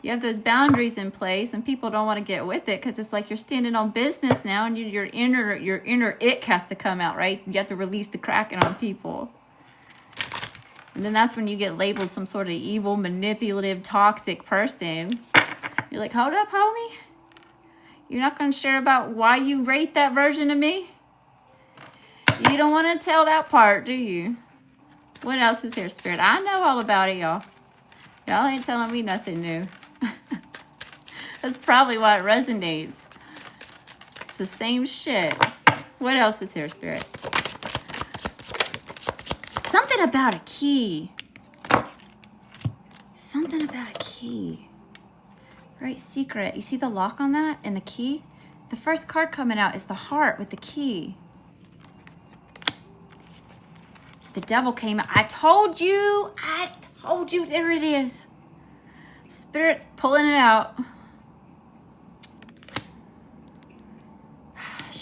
You have those boundaries in place, and people don't want to get with it because it's like you're standing on business now, and your inner ick has to come out, right? You have to release the Kraken on people, and then that's when you get labeled some sort of evil, manipulative, toxic person. You're like, hold up, homie. You're not going to share about why you rate that version of me? You don't want to tell that part, do you? What else is here, Spirit? I know all about it, y'all. Y'all ain't telling me nothing new. That's probably why it resonates. It's the same shit. What else is here, Spirit? Something about a key. Something about a key. Right, secret. You see the lock on that and the key? The first card coming out is the heart with the key. The devil came out. I told you. There it is. Spirit's pulling it out.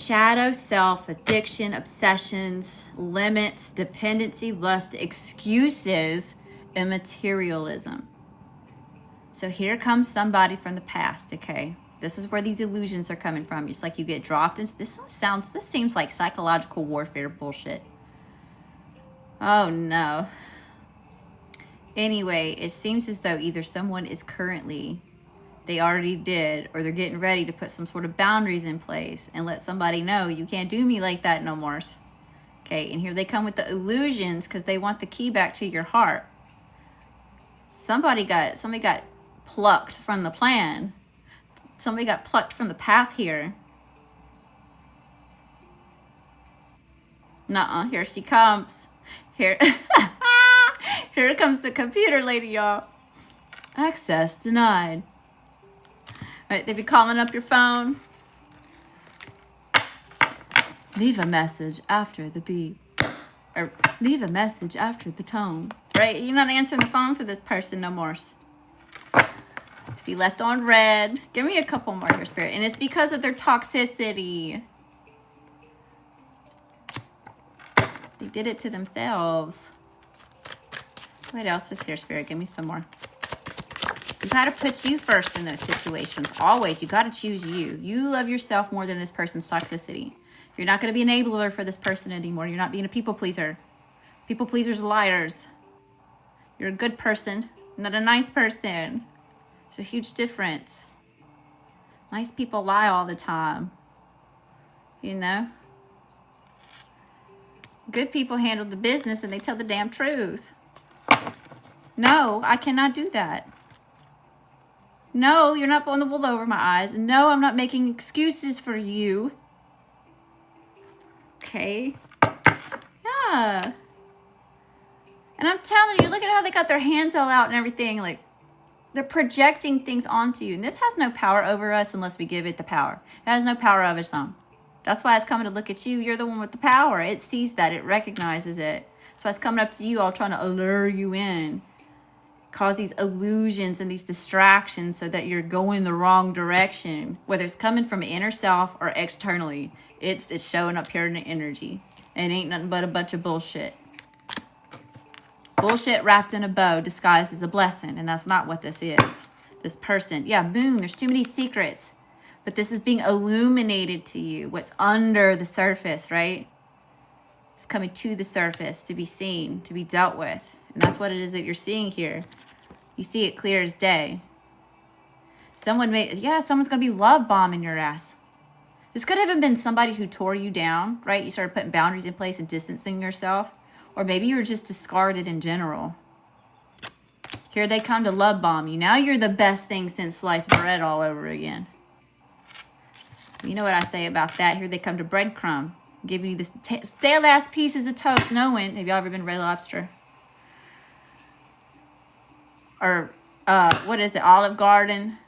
shadow self, addiction, obsessions, limits, dependency, lust, excuses, and materialism. So here comes somebody from the past, okay? This is where these illusions are coming from. It's like you get dropped into this seems like psychological warfare bullshit. Oh no. Anyway, it seems as though either someone is currently, they already did, or they're getting ready to put some sort of boundaries in place and let somebody know you can't do me like that no more. Okay, and here they come with the illusions because they want the key back to your heart. Somebody got plucked from the plan. Somebody got plucked from the path here. Nuh-uh, here she comes. Here, here comes the computer lady, y'all. Access denied. Right, they be calling up your phone. Leave a message after the beep. Or leave a message after the tone. Right, you're not answering the phone for this person no more. To be left on red. Give me a couple more here, Spirit. And it's because of their toxicity. They did it to themselves. What else is here, Spirit? Give me some more. You got to put you first in those situations. Always. You got to choose you. You love yourself more than this person's toxicity. You're not going to be an enabler for this person anymore. You're not being a people pleaser. People pleasers are liars. You're a good person, not a nice person. It's a huge difference. Nice people lie all the time. You know? Good people handle the business and they tell the damn truth. No, I cannot do that. No, you're not pulling the wool over my eyes. No, I'm not making excuses for you. Okay? Yeah. And I'm telling you, look at how they got their hands all out and everything. Like, they're projecting things onto you. And this has no power over us unless we give it the power. It has no power of its own. That's why it's coming to look at you. You're the one with the power. It sees that. It recognizes it. That's why it's coming up to you, all trying to allure you in. Cause these illusions and these distractions so that you're going the wrong direction. Whether it's coming from inner self or externally. It's showing up here in the energy. And it ain't nothing but a bunch of bullshit. Bullshit wrapped in a bow disguised as a blessing. And that's not what this is. This person. Yeah, boom. There's too many secrets. But this is being illuminated to you. What's under the surface, right? It's coming to the surface to be seen, to be dealt with. And that's what it is that you're seeing here. You see it clear as day. Someone's going to be love bombing your ass. This could have even been somebody who tore you down, right? You started putting boundaries in place and distancing yourself. Or maybe you were just discarded in general. Here they come to love bomb you. Now you're the best thing since sliced bread all over again. You know what I say about that. Here they come to breadcrumb. Giving you this stale ass pieces of toast. Knowing, have y'all ever been Red Lobster? Or, what is it? Olive Garden.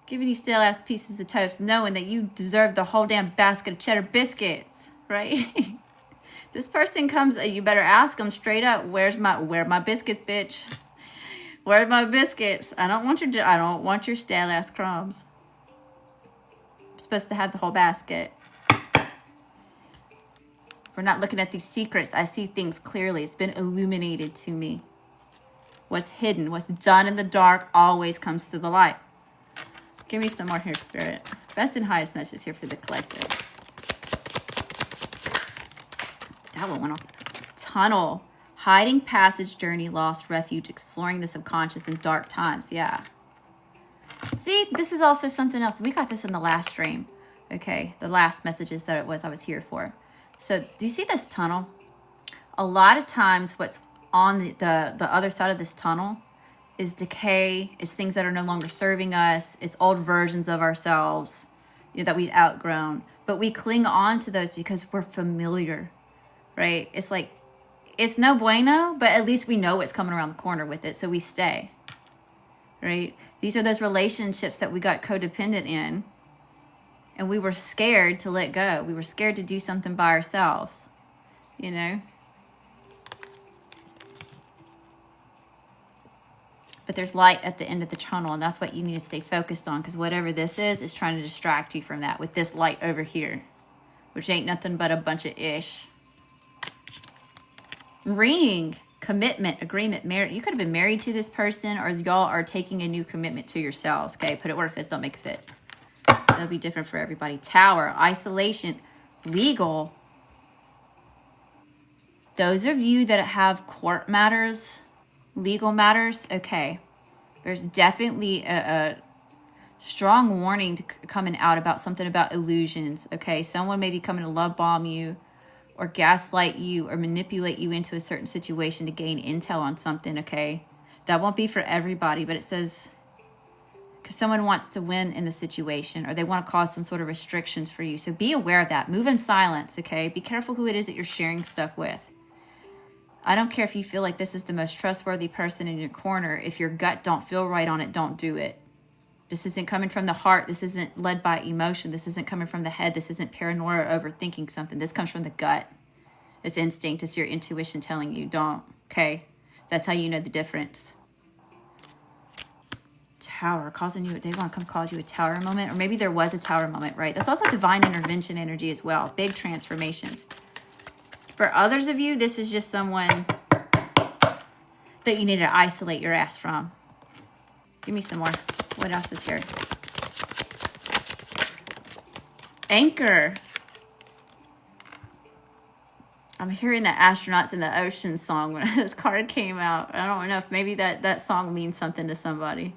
Giving you stale ass pieces of toast. Knowing that you deserve the whole damn basket of cheddar biscuits. Right? This person comes, you better ask them straight up, where are my biscuits, bitch? Where's my biscuits? I don't want your stale ass crumbs. I'm supposed to have the whole basket. We're not looking at these secrets. I see things clearly. It's been illuminated to me. What's hidden, what's done in the dark always comes to the light. Give me some more here, Spirit. Best and highest message here for the collective. That one went off. Tunnel. Hiding passage, journey, lost refuge, exploring the subconscious in dark times. Yeah. See, this is also something else. We got this in the last stream. Okay, the last messages that I was here for. So, do you see this tunnel? A lot of times what's on the other side of this tunnel is decay. It's things that are no longer serving us. It's old versions of ourselves, that we've outgrown. But we cling on to those because we're familiar, right? It's like, it's no bueno, but at least we know what's coming around the corner with it, so we stay, right? These are those relationships that we got codependent in, and we were scared to let go. We were scared to do something by ourselves, but there's light at the end of the tunnel, and that's what you need to stay focused on, because whatever this is trying to distract you from that with this light over here, which ain't nothing but a bunch of ish. Ring, commitment, agreement, marriage. You could have been married to this person, or y'all are taking a new commitment to yourselves. Okay, put it where it fits, don't make it fit. That'll be different for everybody. Tower, isolation, legal. Those of you that have court matters, legal matters, okay. There's definitely a strong warning coming out about something about illusions, okay? Someone may be coming to love bomb you or gaslight you or manipulate you into a certain situation to gain intel on something, okay? That won't be for everybody, but it says because someone wants to win in the situation, or they want to cause some sort of restrictions for you. So be aware of that. Move in silence, okay? Be careful who it is that you're sharing stuff with. I don't care if you feel like this is the most trustworthy person in your corner. If your gut don't feel right on it, don't do it. This isn't coming from the heart. This isn't led by emotion. This isn't coming from the head. This isn't paranoia or overthinking something. This comes from the gut. It's instinct. It's your intuition telling you don't, okay? That's how you know the difference. Tower, causing you, they want to come cause you a tower moment, or maybe there was a tower moment, right? That's also divine intervention energy as well. Big transformations. For others of you, this is just someone that you need to isolate your ass from. Give me some more. What else is here? Anchor. I'm hearing the Astronauts in the Ocean song when this card came out. I don't know if maybe that song means something to somebody.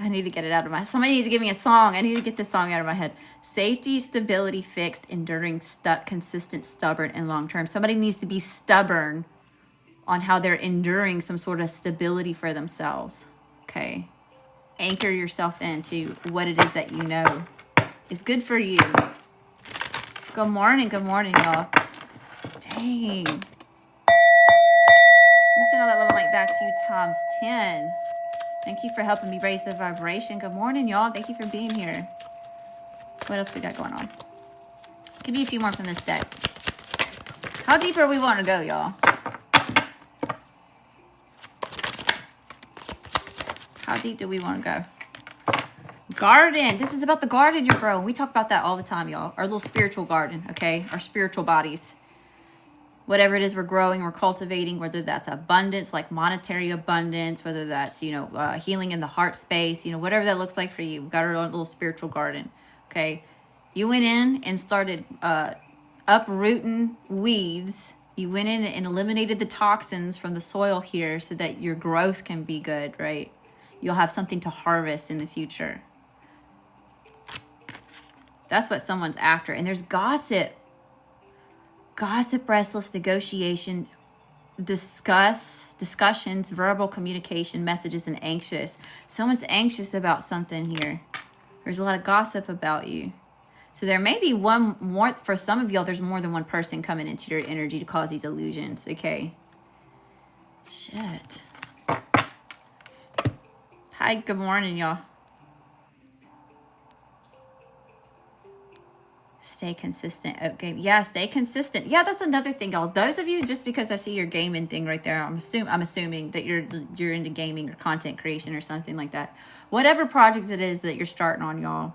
I need to get it out of my... Somebody needs to give me a song. I need to get this song out of my head. Safety, stability, fixed, enduring, stuck, consistent, stubborn, and long-term. Somebody needs to be stubborn on how they're enduring some sort of stability for themselves. Okay? Anchor yourself into what it is that you know is good for you. Good morning, y'all. Dang. Let me send all that love and light back to you times 10. Thank you for helping me raise the vibration. Good morning, y'all. Thank you for being here. What else we got going on? Give me a few more from this deck. How deep are we wanting to go, y'all? How deep do we want to go? Garden. This is about the garden you're growing. We talk about that all the time, y'all. Our little spiritual garden, okay? Our spiritual bodies. Whatever it is we're growing, we're cultivating, whether that's abundance, like monetary abundance, whether that's, healing in the heart space, whatever that looks like for you. We've got our own little spiritual garden, okay? You went in and started uprooting weeds. You went in and eliminated the toxins from the soil here so that your growth can be good, right? You'll have something to harvest in the future. That's what someone's after. And there's gossip. Gossip, restless, negotiation, discussions, verbal communication, messages, and anxious. Someone's anxious about something here. There's a lot of gossip about you. So there may be one more, for some of y'all, there's more than one person coming into your energy to cause these illusions, okay? Shit. Hi, good morning, y'all. Stay consistent. Okay. Yeah, stay consistent. Yeah, that's another thing, y'all. Those of you, just because I see your gaming thing right there, I'm assuming that you're into gaming or content creation or something like that. Whatever project it is that you're starting on, y'all,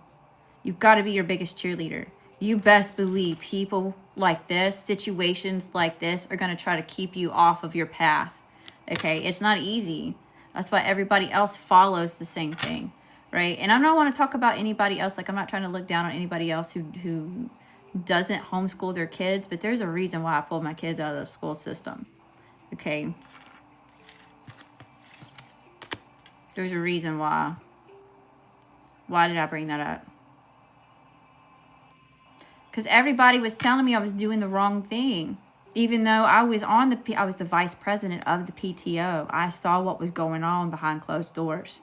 you've got to be your biggest cheerleader. You best believe people like this, situations like this, are going to try to keep you off of your path. Okay, it's not easy. That's why everybody else follows the same thing. Right? And I don't want to talk about anybody else. Like, I'm not trying to look down on anybody else who doesn't homeschool their kids. But there's a reason why I pulled my kids out of the school system. Okay? There's a reason why. Why did I bring that up? Because everybody was telling me I was doing the wrong thing. Even though I was the vice president of the PTO. I saw what was going on behind closed doors.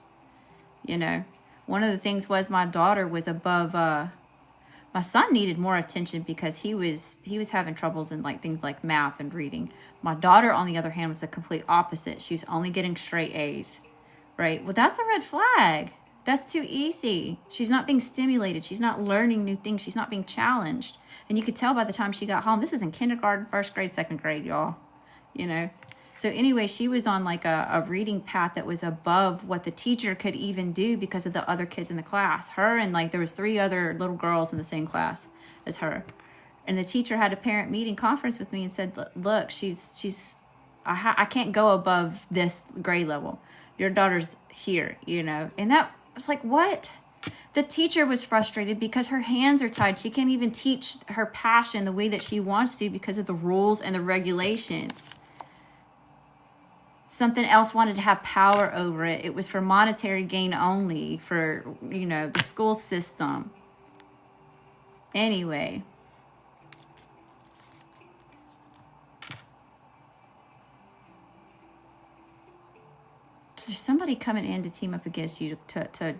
One of the things was my daughter was above, my son needed more attention because he was having troubles in things like math and reading. My daughter, on the other hand, was the complete opposite. She was only getting straight A's, right? Well, that's a red flag. That's too easy. She's not being stimulated. She's not learning new things. She's not being challenged. And you could tell by the time she got home, this is in kindergarten, first grade, second grade, y'all, So anyway, she was on like a reading path that was above what the teacher could even do because of the other kids in the class. Her and like there was 3 other little girls in the same class as her. And the teacher had a parent meeting conference with me and said, look, I can't go above this grade level. Your daughter's here, you know. And that was like, what? The teacher was frustrated because her hands are tied. She can't even teach her passion the way that she wants to because of the rules and the regulations. Something else wanted to have power over it. It was for monetary gain only, for, you know, the school system. Anyway. So there's somebody coming in to team up against you to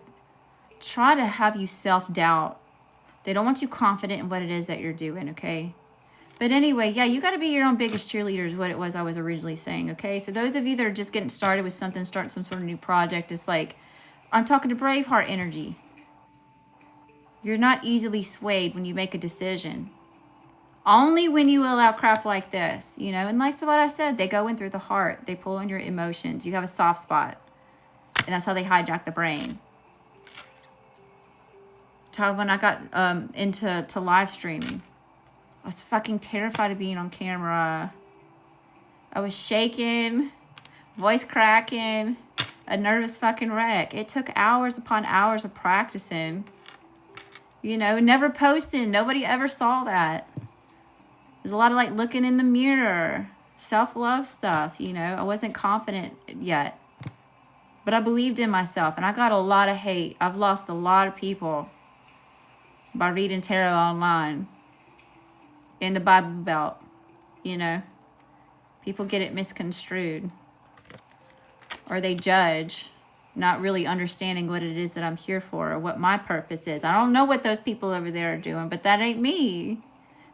try to have you self-doubt. They don't want you confident in what it is that you're doing, okay? But anyway, yeah, you got to be your own biggest cheerleader is what it was I was originally saying, okay? So those of you that are just getting started with something, starting some sort of new project, it's like, I'm talking to Braveheart energy. You're not easily swayed when you make a decision. Only when you allow crap like this, you know? And like what I said, they go in through the heart. They pull on your emotions. You have a soft spot. And that's how they hijack the brain. So when I got into live streaming, I was fucking terrified of being on camera. I was shaking, voice cracking, a nervous fucking wreck. It took hours upon hours of practicing. You know, never posting. Nobody ever saw that. There's a lot of like looking in the mirror, self-love stuff, you know. I wasn't confident yet. But I believed in myself and I got a lot of hate. I've lost a lot of people by reading tarot online. In the Bible Belt, you know. People get it misconstrued. Or they judge, not really understanding what it is that I'm here for or what my purpose is. I don't know what those people over there are doing, but that ain't me.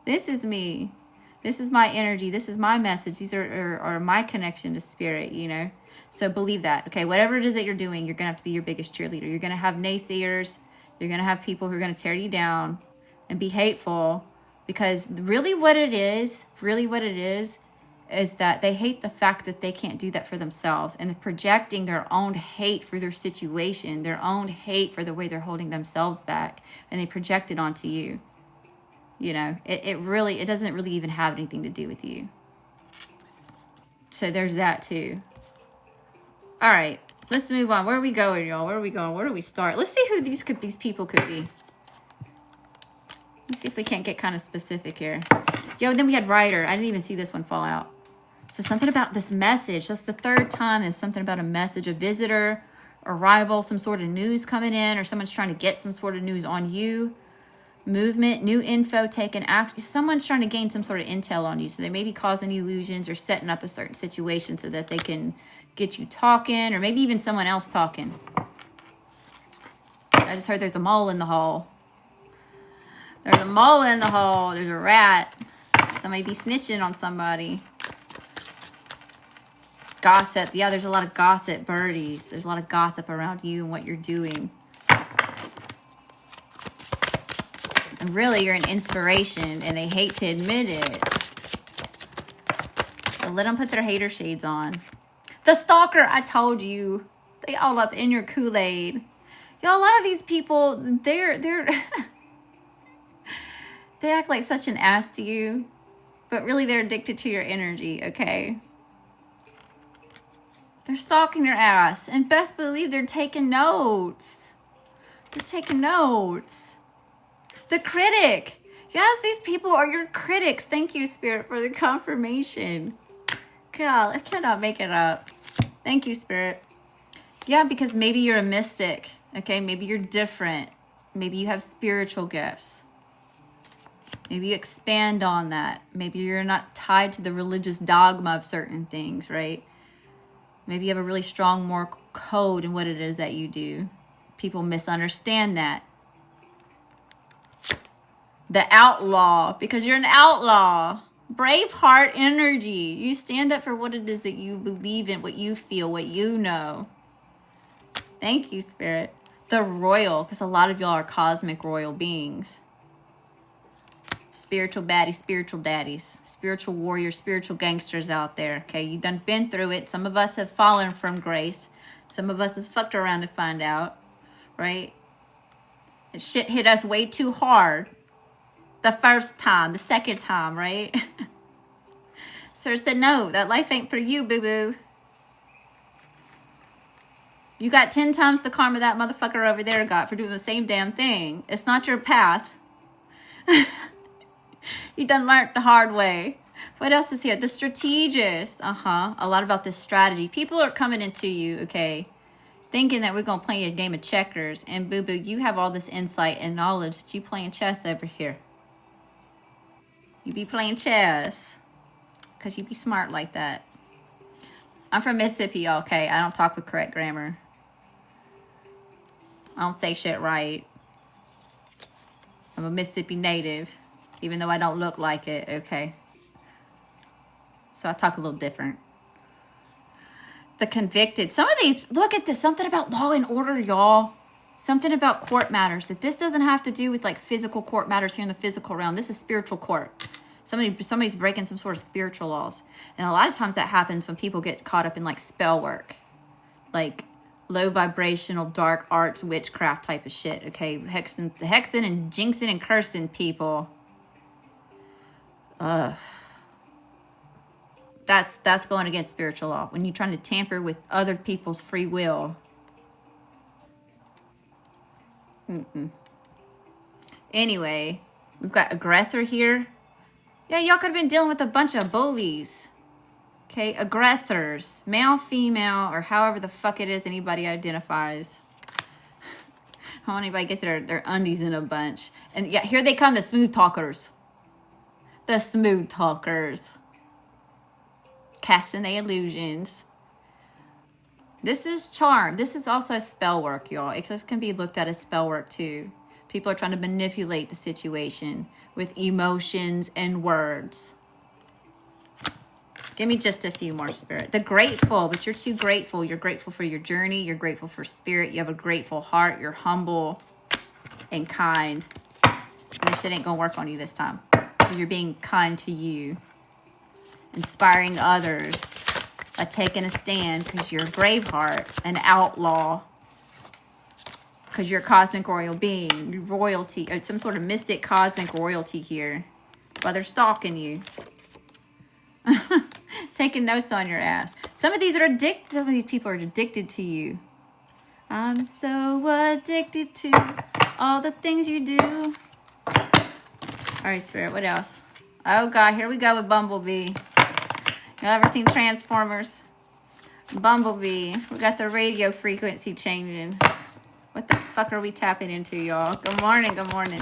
This is me. This is my energy. This is my message. These are my connection to spirit, you know. So believe that, okay? Whatever it is that you're doing, you're going to have to be your biggest cheerleader. You're going to have naysayers. You're going to have people who are going to tear you down and be hateful. Because really what it is that they hate the fact that they can't do that for themselves. And they're projecting their own hate for their situation, their own hate for the way they're holding themselves back. And they project it onto you. You know, it doesn't really even have anything to do with you. So there's that too. All right, let's move on. Where are we going, y'all? Where are we going? Where do we start? Let's see who these people could be. Let's see if we can't get kind of specific here. Yo, then we had Ryder. I didn't even see this one fall out. So something about this message. That's the 3rd time there's something about a message, a visitor, arrival, some sort of news coming in, or someone's trying to get some sort of news on you. Movement, new info taken. Someone's trying to gain some sort of intel on you. So they may be causing illusions or setting up a certain situation so that they can get you talking, or maybe even someone else talking. I just heard there's a mole in the hole. There's a mole in the hole. There's a rat. Somebody be snitching on somebody. Gossip. Yeah, there's a lot of gossip, birdies. There's a lot of gossip around you and what you're doing. And really, you're an inspiration, and they hate to admit it. So let them put their hater shades on. The stalker, I told you. They all up in your Kool-Aid. Y'all, a lot of these people, they're they act like such an ass to you, but really they're addicted to your energy, okay? They're stalking your ass, and best believe they're taking notes. They're taking notes. The critic. Yes, these people are your critics. Thank you, Spirit, for the confirmation. God, I cannot make it up. Thank you, Spirit. Yeah, because maybe you're a mystic, okay? Maybe you're different. Maybe you have spiritual gifts. Maybe you expand on that. Maybe you're not tied to the religious dogma of certain things, right? Maybe you have a really strong moral code in what it is that you do. People misunderstand that. The outlaw, because you're an outlaw. Braveheart energy. You stand up for what it is that you believe in, what you feel, what you know. Thank you, Spirit. The royal, because a lot of y'all are cosmic royal beings. Spiritual baddies, spiritual daddies, spiritual warriors, spiritual gangsters out there. Okay, you done been through it. Some of us have fallen from grace. Some of us have fucked around to find out, right? And shit hit us way too hard. The first time, the second time, right? So I said, no, that life ain't for you, boo-boo. You got 10 times the karma that motherfucker over there got for doing the same damn thing. It's not your path. You done learned the hard way. What else is here? The strategist. A lot about this strategy. People are coming into you, okay, thinking that we're going to play a game of checkers. And boo-boo, you have all this insight and knowledge that you playing chess over here. You be playing chess. Because you be smart like that. I'm from Mississippi, okay? I don't talk with correct grammar. I don't say shit right. I'm a Mississippi native. Even though I don't look like it, okay? So I talk a little different. The convicted. Some of these, look at this. Something about law and order, y'all. Something about court matters. That this doesn't have to do with like physical court matters here in the physical realm. This is spiritual court. Somebody's breaking some sort of spiritual laws. And a lot of times that happens when people get caught up in like spell work. Like low vibrational, dark arts, witchcraft type of shit. Okay, hexing and jinxing and cursing people. That's going against spiritual law. When you're trying to tamper with other people's free will. Anyway, we've got aggressor here. Yeah, y'all could have been dealing with a bunch of bullies. Okay, aggressors. Male, female, or however the fuck it is anybody identifies. I don't want anybody to get their undies in a bunch. And yeah, here they come, the smooth talkers. The smooth talkers. Casting their illusions. This is charm. This is also spell work, y'all. This can be looked at as spell work too. People are trying to manipulate the situation with emotions and words. Give me just a few more, Spirit. The grateful, but you're too grateful. You're grateful for your journey. You're grateful for Spirit. You have a grateful heart. You're humble and kind. And this shit ain't gonna work on you this time. You're being kind to you. Inspiring others by taking a stand because you're a brave heart, an outlaw. Because you're a cosmic royal being, you're royalty, or some sort of mystic cosmic royalty here. While they're stalking you. Taking notes on your ass. Some of these people are addicted to you. I'm so addicted to all the things you do. Alright, Spirit, what else? Oh God, here we go with Bumblebee. Y'all ever seen Transformers? Bumblebee. We got the radio frequency changing. What the fuck are we tapping into, y'all? Good morning, good morning.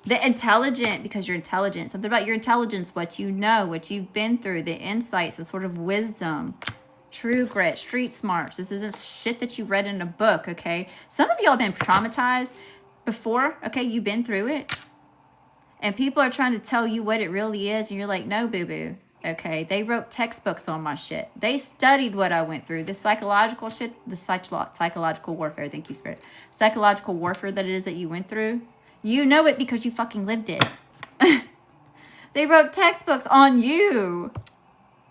The intelligent, because you're intelligent. Something about your intelligence, what you know, what you've been through, the insights, some sort of wisdom. True grit, street smarts. This isn't shit that you read in a book, okay? Some of y'all have been traumatized before, okay? You've been through it. And people are trying to tell you what it really is, and you're like, no, boo-boo. Okay, they wrote textbooks on my shit. They studied what I went through. The psychological shit, the psychological warfare, thank you, Spirit. Psychological warfare that it is that you went through. You know it because you fucking lived it. They wrote textbooks on you.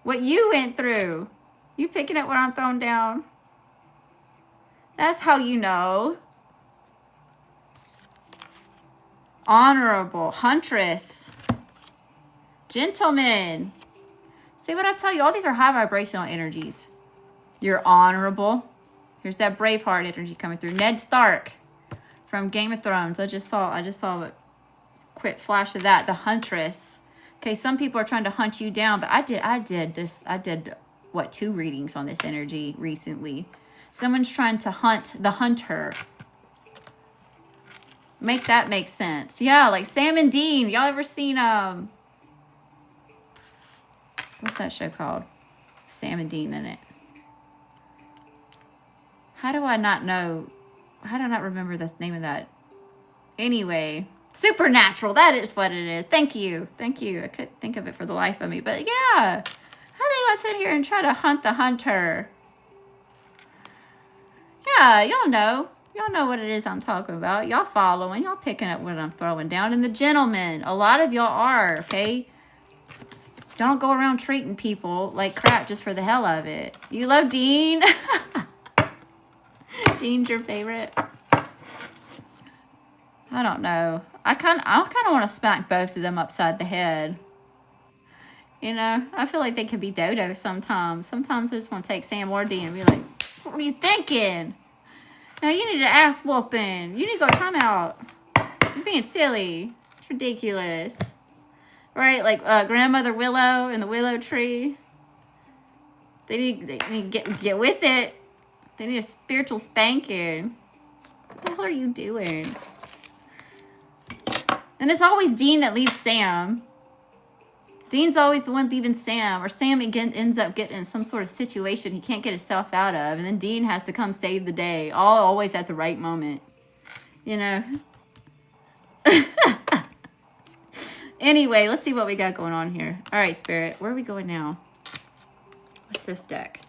What you went through. You picking up what I'm throwing down? That's how you know. Honorable, huntress, gentleman. See what I tell you? All these are high vibrational energies. You're honorable. Here's that Braveheart energy coming through. Ned Stark from Game of Thrones. I just saw a quick flash of that. The huntress. Okay, some people are trying to hunt you down, but I did what, 2 readings on this energy recently. Someone's trying to hunt the hunter. Make that make sense. Yeah, like Sam and Dean. Y'all ever seen what's that show called? Sam and Dean in it. How do I not remember the name of that? Anyway, Supernatural. That is what it is. Thank you. Thank you. I couldn't think of it for the life of me. But yeah. How do you sit here and try to hunt the hunter? Yeah, y'all know. Y'all know what it is I'm talking about. Y'all following. Y'all picking up what I'm throwing down. And the gentlemen, a lot of y'all are, okay? Don't go around treating people like crap just for the hell of it. You love Dean? Dean's your favorite? I don't know. I kind of want to smack both of them upside the head. You know, I feel like they could be dodo sometimes. Sometimes I just want to take Sam or Dean and be like, what are you thinking? No, you need an ass whooping. You need to go time out. You're being silly. It's ridiculous. Right? Like Grandmother Willow and the willow tree. They need to get with it. They need a spiritual spanking. What the hell are you doing? And it's always Dean that leaves Sam. Dean's always the one leaving Sam. Or Sam again ends up getting in some sort of situation he can't get himself out of. And then Dean has to come save the day. Always at the right moment. You know? Anyway, let's see what we got going on here. All right, Spirit. Where are we going now? What's this deck?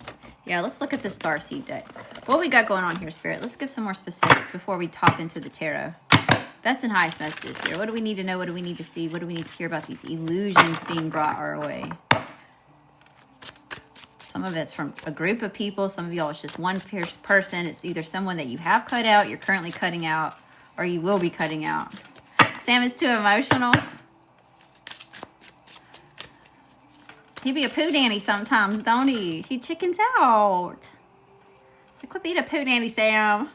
Yeah, let's look at the Starseed deck. What we got going on here, Spirit? Let's give some more specifics before we top into the tarot. Best and highest messages here. What do we need to know? What do we need to see? What do we need to hear about these illusions being brought our way? Some of it's from a group of people. Some of y'all it's just one person. It's either someone that you have cut out, you're currently cutting out, or you will be cutting out. Sam is too emotional. He be a poo nanny sometimes, don't he? He chickens out. So quit being a poo nanny, Sam.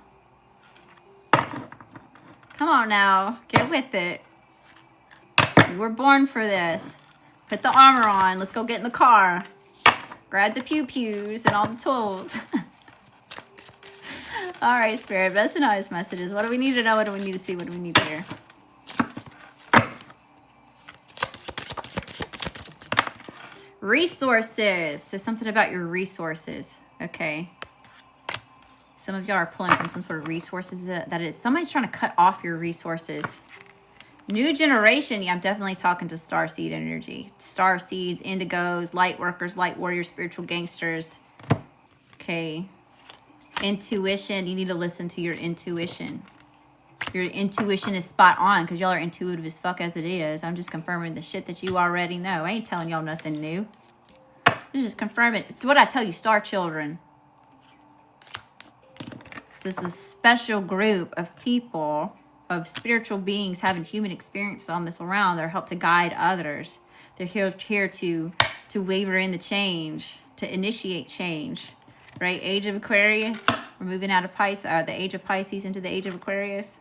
Come on now. Get with it. You were born for this. Put the armor on. Let's go get in the car. Grab the pew-pews and all the tools. All right, Spirit. Best and highest messages. What do we need to know? What do we need to see? What do we need to hear? Resources. So something about your resources. Okay. Some of y'all are pulling from some sort of resources that is somebody's trying to cut off your resources. New generation. Yeah, I'm definitely talking to starseed energy. Starseeds, indigos, light workers, light warriors, spiritual gangsters. Okay. Intuition. You need to listen to your intuition. Your intuition is spot on because y'all are intuitive as fuck as it is. I'm just confirming the shit that you already know. I ain't telling y'all nothing new. This is confirming. It's what I tell you, star children. This is a special group of people, of spiritual beings having human experience on this around. They're helped to guide others. They're here to waver in the change, to initiate change. Right? Age of Aquarius. We're moving out of Pisces, the age of Pisces into the age of Aquarius.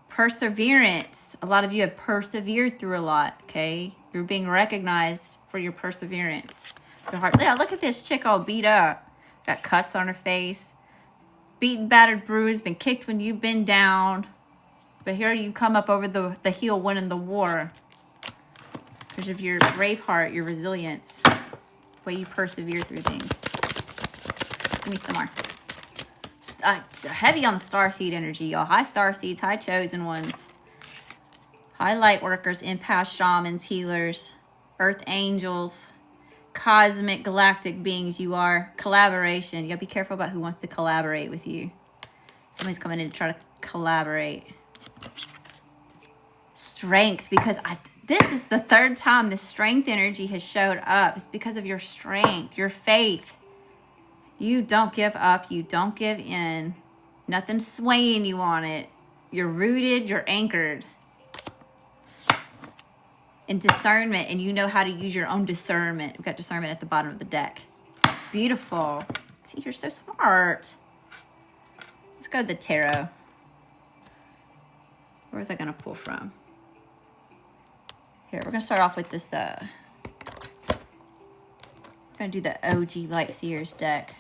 Perseverance. A lot of you have persevered through a lot, okay? You're being recognized for your perseverance. Your heart. Yeah, look at this chick all beat up. Got cuts on her face. Beaten, battered, bruised, been kicked when you've been down. But here you come up over the hill winning the war. Because of your brave heart, your resilience. The way you persevere through things. Give me some more. Heavy on the starseed energy, y'all. High starseeds, high chosen ones. High light workers, empaths, shamans, healers, earth angels, cosmic galactic beings you are. Collaboration. You gotta be careful about who wants to collaborate with you. Somebody's coming in to try to collaborate. Strength, because this is the third time this strength energy has showed up. It's because of your strength, your faith. You don't give up. You don't give in. Nothing's swaying you on it. You're rooted. You're anchored. And discernment. And you know how to use your own discernment. We've got discernment at the bottom of the deck. Beautiful. See, you're so smart. Let's go to the tarot. Where was I going to pull from? Here, we're going to start off with this. We're going to do the OG Light Seers deck.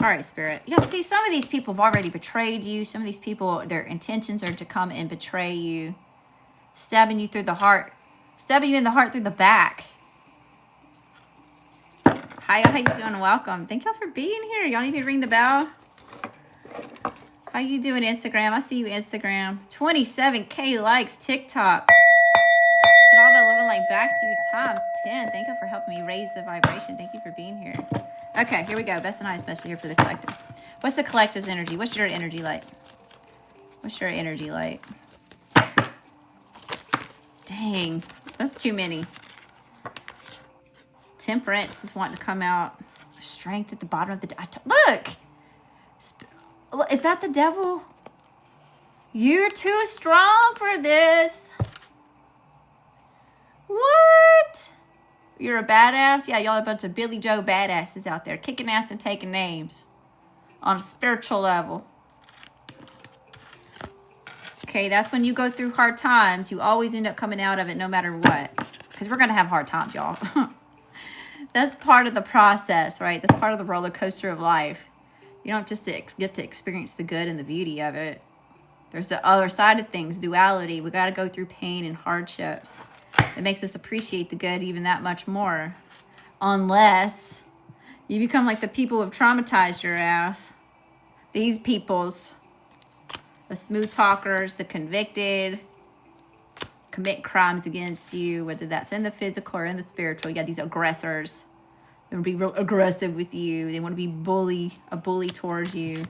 All right, Spirit. You see, some of these people have already betrayed you. Some of these people, their intentions are to come and betray you. Stabbing you through the heart. Stabbing you in the heart through the back. Hi, how you doing? Welcome. Thank y'all for being here. Y'all need me to ring the bell? How you doing, Instagram? I see you, Instagram. 27K likes, TikTok. Is it all the going like back to you times 10. Thank you for helping me raise the vibration. Thank you for being here. Okay, here we go. Best and I, especially here for the collective. What's the collective's energy? What's your energy like? What's your energy like? Dang, that's too many. Temperance is wanting to come out. Strength at the bottom of the... Look! Is that the devil? You're too strong for this. What? You're a badass? Yeah, y'all a bunch of Billy Joe badasses out there. Kicking ass and taking names. On a spiritual level. Okay, that's when you go through hard times. You always end up coming out of it no matter what. Because we're going to have hard times, y'all. That's part of the process, right? That's part of the roller coaster of life. You don't just get to experience the good and the beauty of it. There's the other side of things, duality. We got to go through pain and hardships. It makes us appreciate the good even that much more. Unless you become like the people who have traumatized your ass. These peoples. The smooth talkers, the convicted, commit crimes against you, whether that's in the physical or in the spiritual. You got these aggressors. They want to be real aggressive with you. They want to be a bully towards you.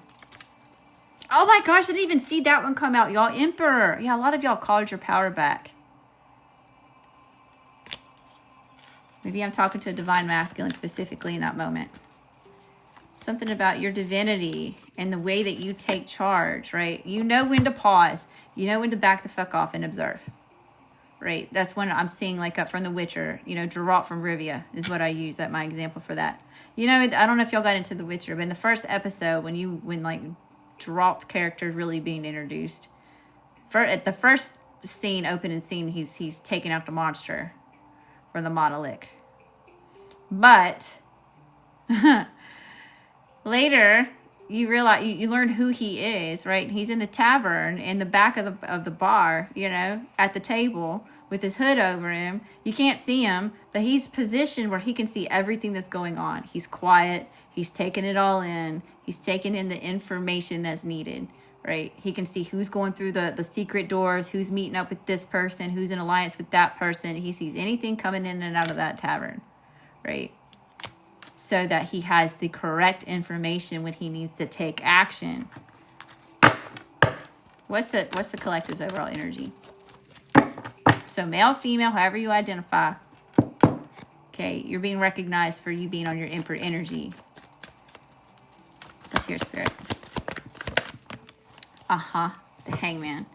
Oh my gosh, I didn't even see that one come out, y'all. Emperor. Yeah, a lot of y'all called your power back. Maybe I'm talking to a divine masculine specifically in that moment. Something about your divinity and the way that you take charge, right? You know when to pause. You know when to back the fuck off and observe, right? That's when I'm seeing like up from The Witcher, you know, Geralt from Rivia is what I use. That's my example for that. You know, I don't know if y'all got into The Witcher, but in the first episode, when like Geralt's character is really being introduced, at the first scene, opening scene, he's taking out the monster from the monolith. But later, you realize you learn who he is, right? He's in the tavern in the back of the bar, you know, at the table with his hood over him. You can't see him, but he's positioned where he can see everything that's going on. He's quiet. He's taking it all in. He's taking in the information that's needed, right? He can see who's going through the secret doors, who's meeting up with this person, who's in alliance with that person. He sees anything coming in and out of that tavern, right? So that he has the correct information when he needs to take action. What's the collective's overall energy? So male, female, however you identify. Okay, you're being recognized for you being on your emperor energy. Let's hear spirit. The hangman.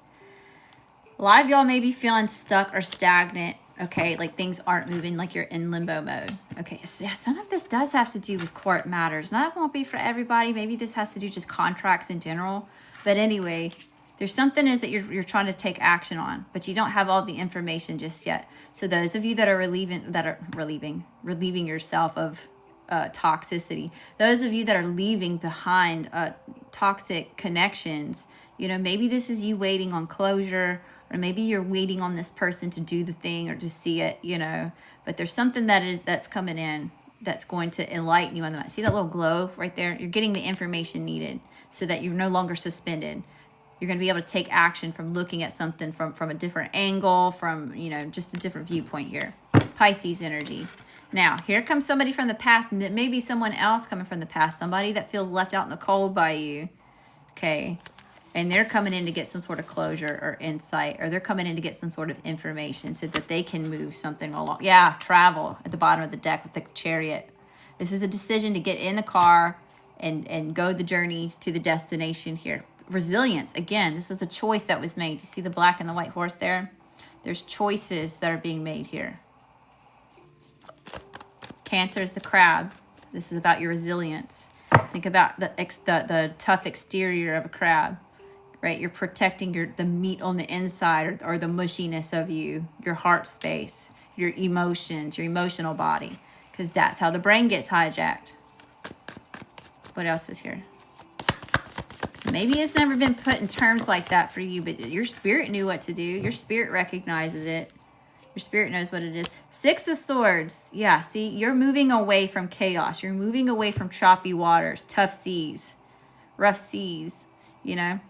A lot of y'all may be feeling stuck or stagnant. Okay, like things aren't moving, like you're in limbo mode. Okay, so yeah, some of this does have to do with court matters. Now, that won't be for everybody. Maybe this has to do just contracts in general. But anyway, there's something is that you're trying to take action on, but you don't have all the information just yet. So those of you that are relieving yourself of toxicity, those of you that are leaving behind toxic connections, you know, maybe this is you waiting on closure, or maybe you're waiting on this person to do the thing or to see it, you know. But there's something that's coming in that's going to enlighten you on the mind. See that little glow right there? You're getting the information needed so that you're no longer suspended. You're going to be able to take action from looking at something from a different angle, from, you know, just a different viewpoint here. Pisces energy. Now, here comes somebody from the past, and it may be someone else coming from the past, somebody that feels left out in the cold by you. Okay. And they're coming in to get some sort of closure or insight, or they're coming in to get some sort of information so that they can move something along. Yeah, travel at the bottom of the deck with the chariot. This is a decision to get in the car and go the journey to the destination here. Resilience. Again, this was a choice that was made. You see the black and the white horse there? There's choices that are being made here. Cancer is the crab. This is about your resilience. Think about the tough exterior of a crab. Right, you're protecting the meat on the inside, or the mushiness of you, your heart space, your emotions, your emotional body, because that's how the brain gets hijacked. What else is here? Maybe it's never been put in terms like that for you, but your spirit knew what to do. Your spirit recognizes it. Your spirit knows what it is. Six of Swords. Yeah, see, you're moving away from chaos. You're moving away from choppy waters, tough seas, rough seas, you know.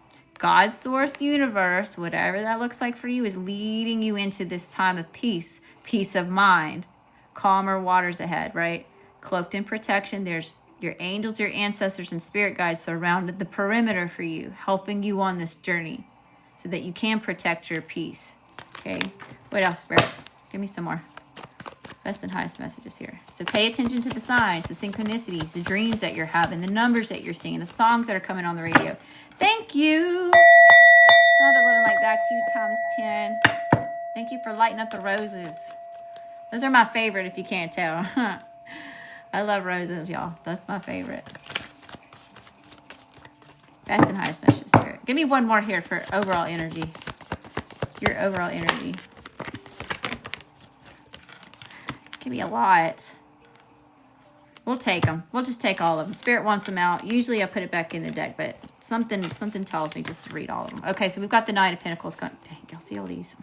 God, source, universe, whatever that looks like for you, is leading you into this time of peace, peace of mind, calmer waters ahead, right? Cloaked in protection, there's your angels, your ancestors, and spirit guides surrounded the perimeter for you, helping you on this journey so that you can protect your peace. Okay, what else, Spirit? Give me some more. Best and highest messages here. So pay attention to the signs, the synchronicities, the dreams that you're having, the numbers that you're seeing, the songs that are coming on the radio. Thank you. Sound of living like that 2 times 10. Thank you for lighting up the roses. Those are my favorite, if you can't tell. I love roses, y'all. That's my favorite. Best and highest messages, Spirit. Give me one more here for overall energy. Your overall energy. Give me a lot. We'll take them. We'll just take all of them. Spirit wants them out. Usually I put it back in the deck, but something tells me just to read all of them. Okay, so we've got the Knight of Pentacles going. Dang, y'all see all these?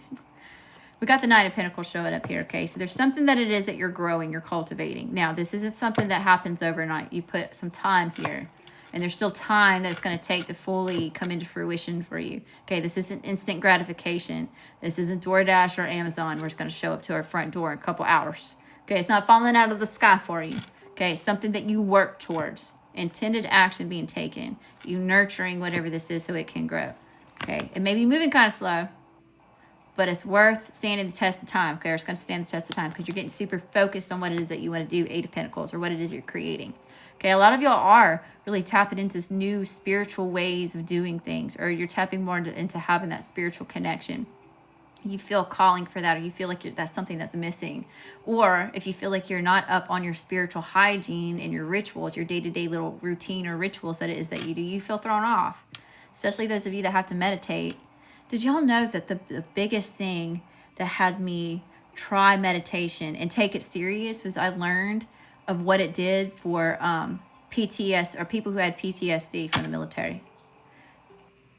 We got the Knight of Pentacles showing up here, okay? So there's something that it is that you're growing, you're cultivating. Now, this isn't something that happens overnight. You put some time here, and there's still time that it's going to take to fully come into fruition for you. Okay, this isn't instant gratification. This isn't DoorDash or Amazon where it's going to show up to our front door in a couple hours. Okay, it's not falling out of the sky for you. Okay, it's something that you work towards. Intended action being taken. You nurturing whatever this is so it can grow. Okay, it may be moving kind of slow, but it's worth standing the test of time. Okay, it's going to stand the test of time because you're getting super focused on what it is that you want to do, 8 of Pentacles, or what it is you're creating. Okay, a lot of y'all are really tapping into this new spiritual ways of doing things, or you're tapping more into having that spiritual connection. You feel calling for that, or you feel like that's something that's missing. Or if you feel like you're not up on your spiritual hygiene and your rituals, your day-to-day little routine or rituals that it is that you do, you feel thrown off. Especially those of you that have to meditate. Did y'all know that the biggest thing that had me try meditation and take it serious was I learned of what it did for PTS, or people who had PTSD from the military.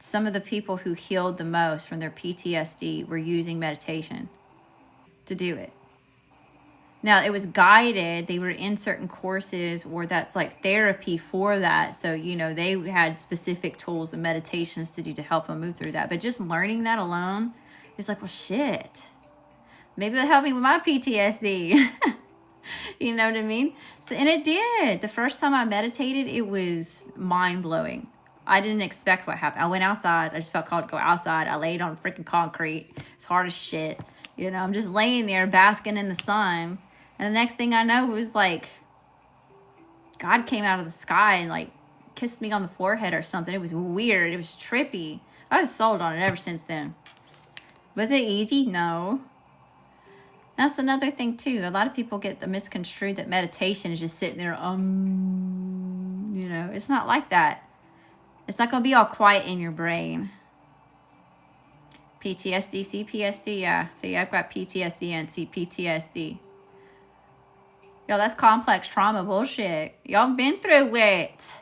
Some of the people who healed the most from their PTSD were using meditation to do it. Now, it was guided. They were in certain courses, or that's like therapy for that. So, you know, they had specific tools and meditations to do to help them move through that. But just learning that alone is like, well, shit. Maybe it'll help me with my PTSD. You know what I mean? So, and it did. The first time I meditated, it was mind-blowing. I didn't expect what happened. I went outside. I just felt called to go outside. I laid on freaking concrete. It's hard as shit. You know, I'm just laying there basking in the sun. And the next thing I know, it was like God came out of the sky and like kissed me on the forehead or something. It was weird. It was trippy. I was sold on it ever since then. Was it easy? No. That's another thing too. A lot of people get the misconstrued that meditation is just sitting there, you know, it's not like that. It's not going to be all quiet in your brain. PTSD, CPSD, yeah. See, I've got PTSD and CPTSD. Yo, that's complex trauma bullshit. Y'all been through it.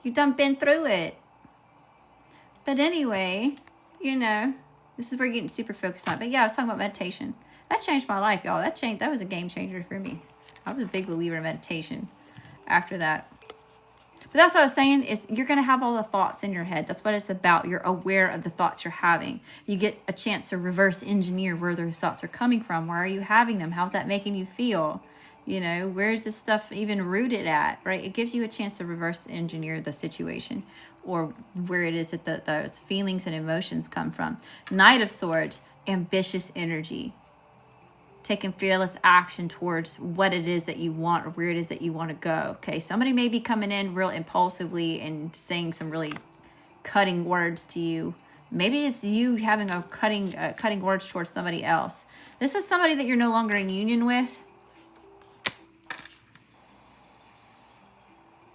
You done been through it. But anyway, you know, this is where you're getting super focused on it. But yeah, I was talking about meditation. That changed my life, y'all. That was a game changer for me. I was a big believer in meditation after that. But that's what I was saying, is you're going to have all the thoughts in your head. That's what it's about. You're aware of the thoughts you're having. You get a chance to reverse engineer where those thoughts are coming from. Why are you having them? How's that making you feel? You know, where's this stuff even rooted at, right? It gives you a chance to reverse engineer the situation, or where it is that those feelings and emotions come from. Knight of Swords, ambitious energy. Taking fearless action towards what it is that you want, or where it is that you want to go. Okay, somebody may be coming in real impulsively and saying some really cutting words to you. Maybe it's you having a cutting words towards somebody else. This is somebody that you're no longer in union with.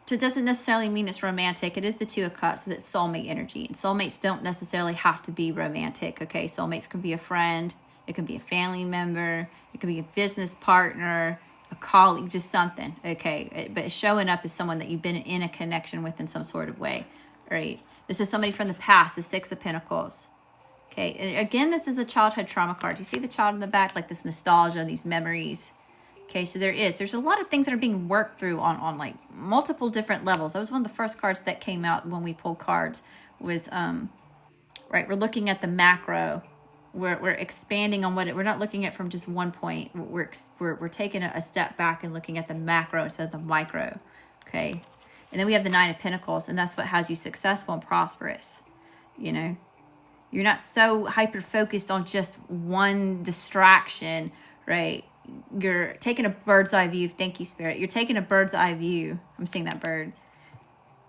So it doesn't necessarily mean it's romantic. It is the 2 of Cups. So it's soulmate energy. And soulmates don't necessarily have to be romantic. Okay, soulmates can be a friend. It can be a family member. It could be a business partner, a colleague, just something. Okay, but showing up as someone that you've been in a connection with in some sort of way, right? This is somebody from the past, the 6 of Pentacles. Okay, and again, this is a childhood trauma card. You see the child in the back, like this nostalgia, these memories. Okay, so there's a lot of things that are being worked through on like multiple different levels. That was one of the first cards that came out when we pulled cards, was, right, we're looking at the macro. We're expanding on we're not looking at from just one point. We're taking a step back and looking at the macro instead of the micro. Okay. And then we have the Nine of Pentacles, and that's what has you successful and prosperous. You know, you're not so hyper focused on just one distraction, right? You're taking a bird's eye view. Thank you, Spirit. You're taking a bird's eye view. I'm seeing that bird,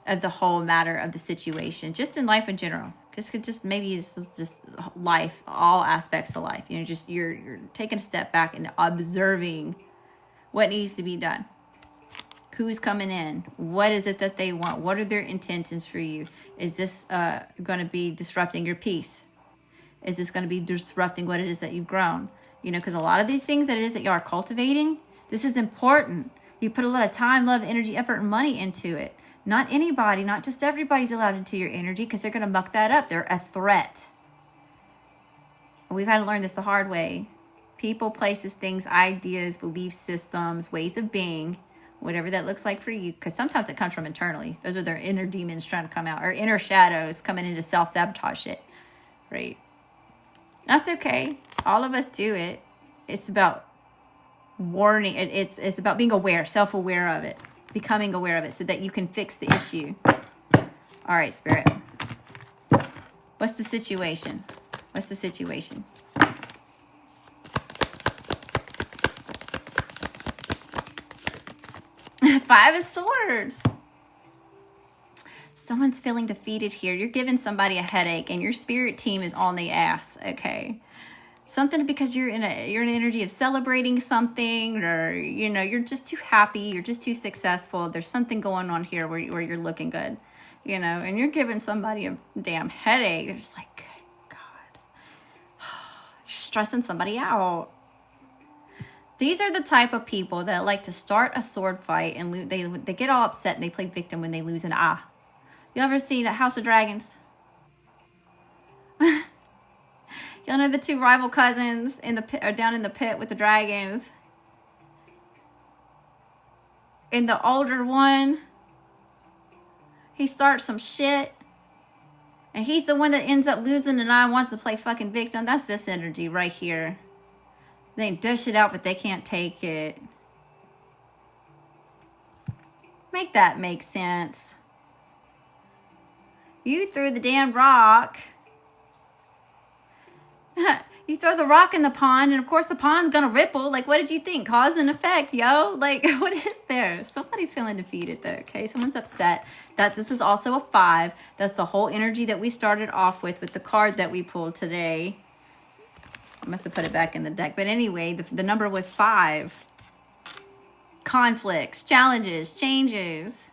of the whole matter of the situation, just in life in general. Just maybe it's just life, all aspects of life. You know, just you're taking a step back and observing what needs to be done. Who's coming in? What is it that they want? What are their intentions for you? Is this going to be disrupting your peace? Is this going to be disrupting what it is that you've grown? You know, because a lot of these things that it is that you are cultivating, this is important. You put a lot of time, love, energy, effort, and money into it. Not anybody, not just everybody's allowed into your energy, because they're going to muck that up. They're a threat. We've had to learn this the hard way. People, places, things, ideas, belief systems, ways of being, whatever that looks like for you, because sometimes it comes from internally. Those are their inner demons trying to come out, or inner shadows coming in to self-sabotage it, right? That's okay. All of us do it. It's about warning. It's about being aware, self-aware of it, becoming aware of it so that you can fix the issue. All right, Spirit. What's the situation? What's the situation? Five of Swords. Someone's feeling defeated here. You're giving somebody a headache, and your spirit team is on the ass, okay? Something because you're in an energy of celebrating something, or, you know, you're just too happy. You're just too successful. There's something going on here where you're looking good, you know, and you're giving somebody a damn headache. They're just like, good God. You're stressing somebody out. These are the type of people that like to start a sword fight and they get all upset and they play victim when they lose an eye. You ever seen a House of Dragons? Y'all know the two rival cousins in the pit, or down in the pit with the dragons? And the older one, he starts some shit. And he's the one that ends up losing an eye and wants to play fucking victim. That's this energy right here. They dish it out, but they can't take it. Make that make sense. You threw the damn rock. You throw the rock in the pond, and of course the pond's gonna ripple. Like, what did you think? Cause and effect, yo. Like, what is there? Somebody's feeling defeated, though, okay? Someone's upset. That this is also a 5. That's the whole energy that we started off with the card that we pulled today. I must have put it back in the deck. But anyway, the number was 5. Conflicts, challenges, changes.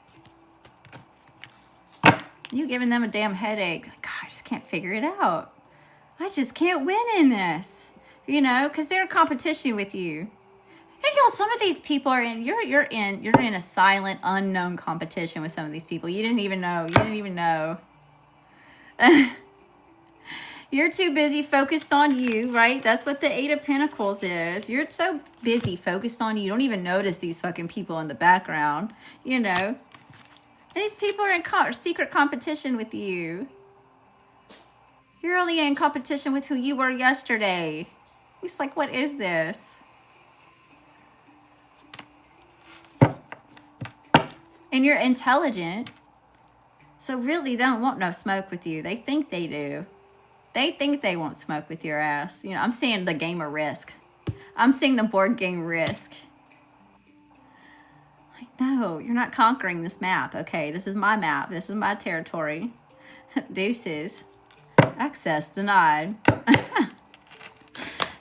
You giving them a damn headache. Like, God, I just can't figure it out. I just can't win in this. You know, because they're in competition with you. And you know, some of these people are in, you're in a silent, unknown competition with some of these people. You didn't even know. You didn't even know. You're too busy focused on you, right? That's what the 8 of Pentacles is. You're so busy focused on you. You don't even notice these fucking people in the background, you know. These people are in secret competition with you. You're only in competition with who you were yesterday. It's like, what is this? And you're intelligent. So really, they don't want no smoke with you. They think they do. They think they won't smoke with your ass. You know, I'm seeing the game of Risk. I'm seeing the board game Risk. Like, no, you're not conquering this map. Okay, this is my map. This is my territory. Deuces. Access denied.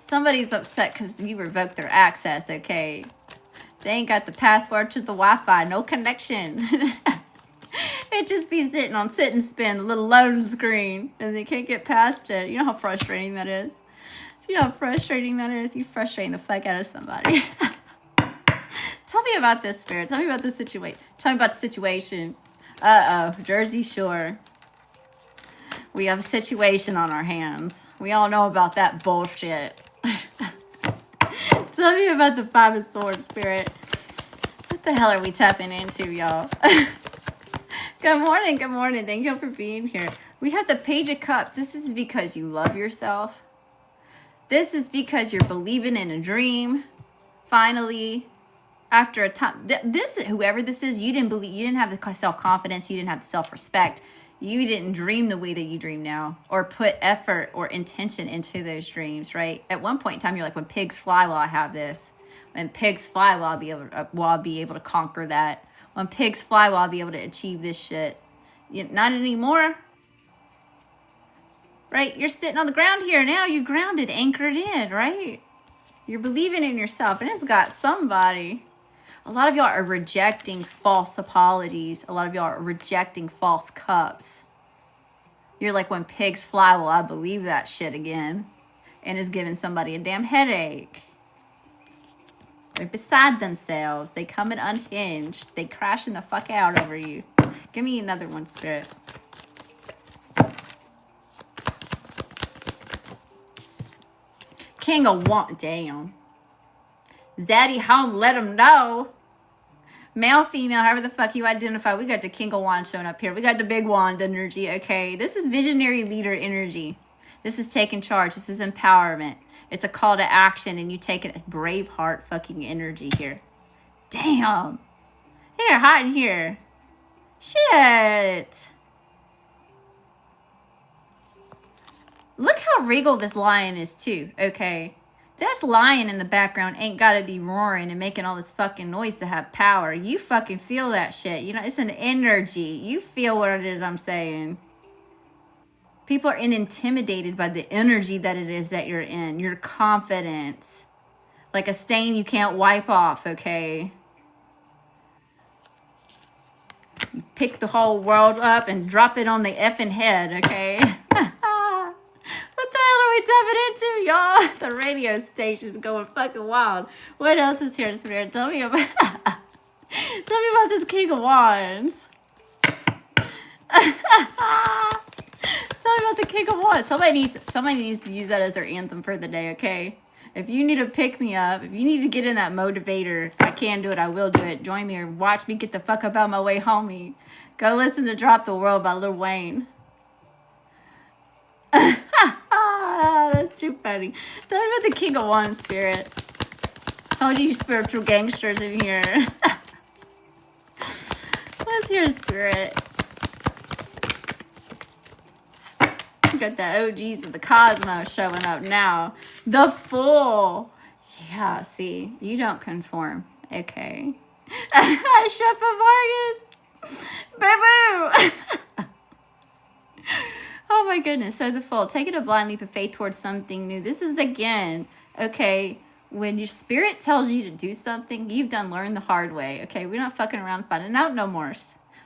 Somebody's upset because you revoked their access, okay? They ain't got the password to the Wi-Fi. No connection. It just be sitting on sit and spin, the little loading screen, and they can't get past it. You know how frustrating that is? You know how frustrating that is? You're frustrating the fuck out of somebody. Tell me about this, Spirit. Tell me about this situation. Tell me about the situation. Uh-oh. Jersey Shore. We have a situation on our hands. We all know about that bullshit. Tell me about the 5 of Swords, Spirit. What the hell are we tapping into, y'all? Good morning, good morning. Thank you for being here. We have the Page of Cups. This is because you love yourself. This is because you're believing in a dream. Finally, after a time, whoever this is, you didn't believe, you didn't have the self-confidence, you didn't have the self-respect. You didn't dream the way that you dream now, or put effort or intention into those dreams, right? At one point in time, you're like, when pigs fly, will I have this? When pigs fly, will I be able to conquer that? When pigs fly, will I be able to achieve this shit? Not anymore. Right? You're sitting on the ground here now. You're grounded, anchored in, right? You're believing in yourself, and it's got somebody. A lot of y'all are rejecting false apologies. A lot of y'all are rejecting false cups. You're like, when pigs fly, will I believe that shit again? And it's giving somebody a damn headache. They're beside themselves. They come in unhinged. They crashing the fuck out over you. Give me another one, Spirit. King of Wands. Damn. Zaddy home, let them know. Male, female, however the fuck you identify. We got the King of Wands showing up here. We got the big wand energy, okay? This is visionary leader energy. This is taking charge. This is empowerment. It's a call to action, and you take a Braveheart fucking energy here. Damn. You're hot in here. Shit. Look how regal this lion is, too, okay? This lion in the background ain't gotta be roaring and making all this fucking noise to have power. You fucking feel that shit. You know, it's an energy. You feel what it is I'm saying. People are intimidated by the energy that it is that you're in. Your confidence. Like a stain you can't wipe off, okay? You pick the whole world up and drop it on the effing head, okay? What the hell are we tapping into, y'all? The radio station's going fucking wild. What else is here, Spirit? Tell me about tell me about this King of Wands. Tell me about the King of Wands. Somebody needs to use that as their anthem for the day, okay? If you need to pick me up, if you need to get in that motivator, I can do it, I will do it. Join me or watch me get the fuck up out my way, homie. Go listen to Drop the World by Lil Wayne. That's too funny. Tell me about the King of Wands, Spirit. All you spiritual gangsters in here. What's here, Spirit? We got the OGs of the cosmos showing up now. The Fool. Yeah, see, you don't conform. Okay. Chef of Vargas. Boo-boo. Oh my goodness. So the Fool. Taking a blind leap of faith towards something new. This is again, okay, when your spirit tells you to do something, you've done learn the hard way. Okay, we're not fucking around finding out no more.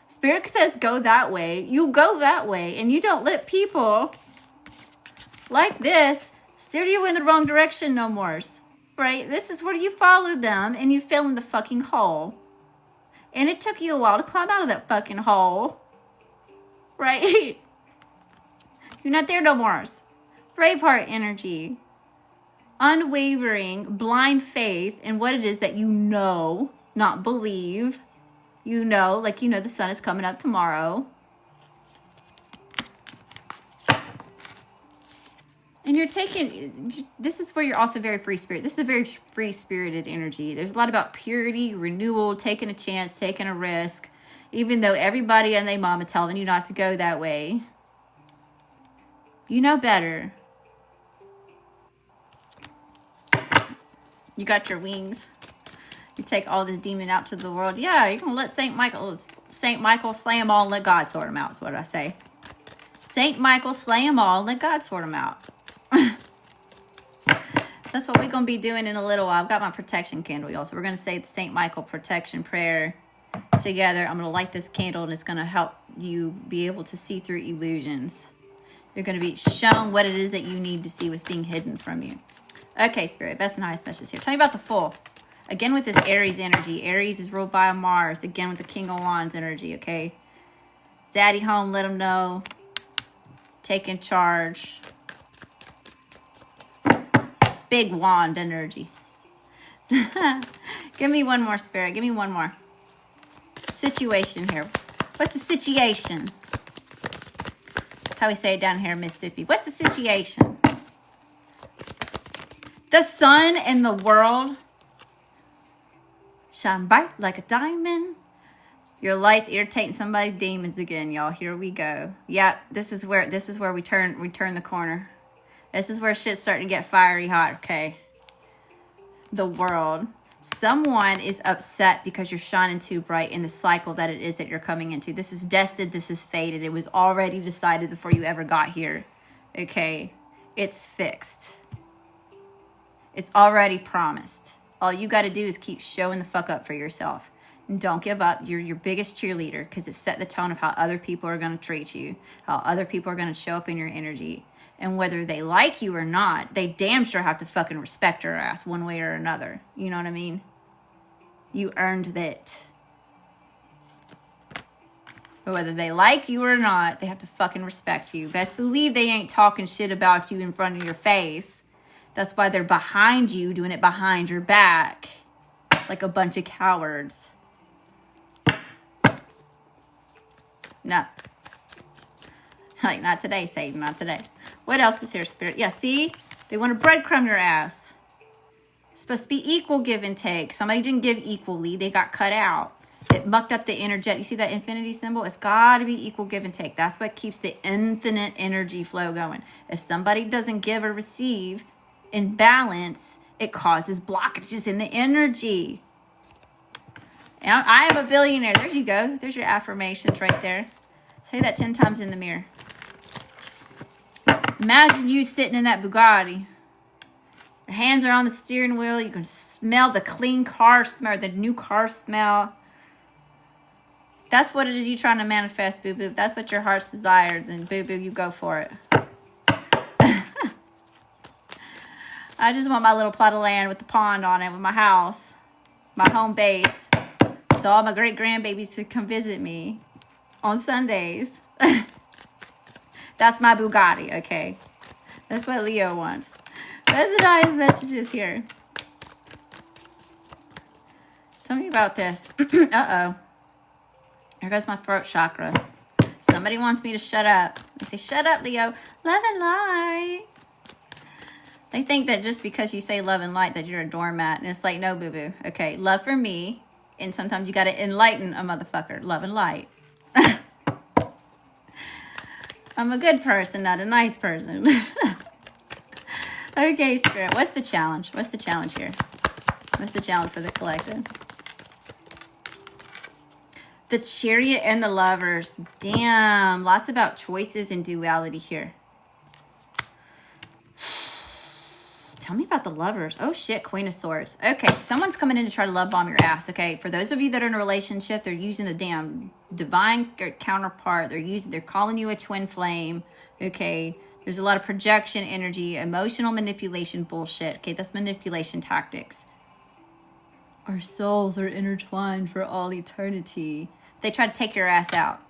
Spirit says go that way. You go that way, and you don't let people like this steer you in the wrong direction no more. Right? This is where you follow them and you fell in the fucking hole. And it took you a while to climb out of that fucking hole. Right? You're not there no more. Braveheart energy. Unwavering, blind faith in what it is that you know, not believe. You know, like you know the sun is coming up tomorrow. And you're taking, this is where you're also very free spirit. This is a very free-spirited energy. There's a lot about purity, renewal, taking a chance, taking a risk. Even though everybody and their mama telling you not to go that way. You know better. You got your wings. You take all this demon out to the world. Yeah, you're going to let Saint Michael slay them all and let God sort them out. Is what I say. Saint Michael slay them all and let God sort them out. That's what we're going to be doing in a little while. I've got my protection candle, y'all. So we're going to say the Saint Michael protection prayer together. I'm going to light this candle and it's going to help you be able to see through illusions. You're going to be shown what it is that you need to see, what's being hidden from you. Okay, Spirit, best and highest messages here. Tell me about the Fool. Again with this Aries energy. Aries is ruled by Mars. Again with the King of Wands energy, okay? Zaddy home, let them know. Taking charge. Big wand energy. Give me one more, Spirit. Give me one more. Situation here. What's the situation? how we say it down here in Mississippi. What's the situation? The sun and the world shine bright like a diamond. Your light's irritating somebody's demons again, y'all. Here we go. Yep, this is where we turn the corner. This is where shit's starting to get fiery hot, okay? The world. Someone is upset because you're shining too bright in the cycle that it is that you're coming into. This is destined. This is fated. It was already decided before you ever got here. Okay? It's fixed. It's already promised. All you got to do is keep showing the fuck up for yourself. And don't give up. You're your biggest cheerleader because it set the tone of how other people are going to treat you, how other people are going to show up in your energy. And whether they like you or not, they damn sure have to fucking respect your ass one way or another. You know what I mean? You earned that. But whether they like you or not, they have to fucking respect you. Best believe they ain't talking shit about you in front of your face. That's why they're behind you, doing it behind your back. Like a bunch of cowards. No. Like, not today, Satan, not today. What else is here, Spirit? Yeah, see? They want to breadcrumb your ass. It's supposed to be equal give and take. Somebody didn't give equally. They got cut out. It mucked up the energetic. You see that infinity symbol? It's got to be equal give and take. That's what keeps the infinite energy flow going. If somebody doesn't give or receive in balance, it causes blockages in the energy. And I am a billionaire. There you go. There's your affirmations right there. Say that 10 times in the mirror. Imagine you sitting in that Bugatti. Your hands are on the steering wheel. You can smell the clean car smell, the new car smell. That's what it is you trying to manifest, boo-boo. If that's what your heart's desires, then boo-boo, you go for it. I just want my little plot of land with the pond on it, with my house, my home base. So all my great-grandbabies could come visit me on Sundays. That's my Bugatti, okay? That's what Leo wants. What's the nice messages here? Tell me about this. Uh-oh. Here goes my throat chakra. Somebody wants me to shut up. They say, shut up, Leo. Love and light. They think that just because you say love and light that you're a doormat. And it's like, no, boo-boo. Okay, love for me. And sometimes you got to enlighten a motherfucker. Love and light. I'm a good person, not a nice person. Okay, Spirit. What's the challenge? What's the challenge here? What's the challenge for the collective? The Chariot and the Lovers. Damn. Lots about choices and duality here. Tell me about the Lovers. Oh, shit. Queen of Swords. Okay. Someone's coming in to try to love bomb your ass. Okay. For those of you that are in a relationship, they're using the damn divine counterpart. They're calling you a twin flame. Okay. There's a lot of projection energy, emotional manipulation bullshit. Okay. That's manipulation tactics. Our souls are intertwined for all eternity. They try to take your ass out.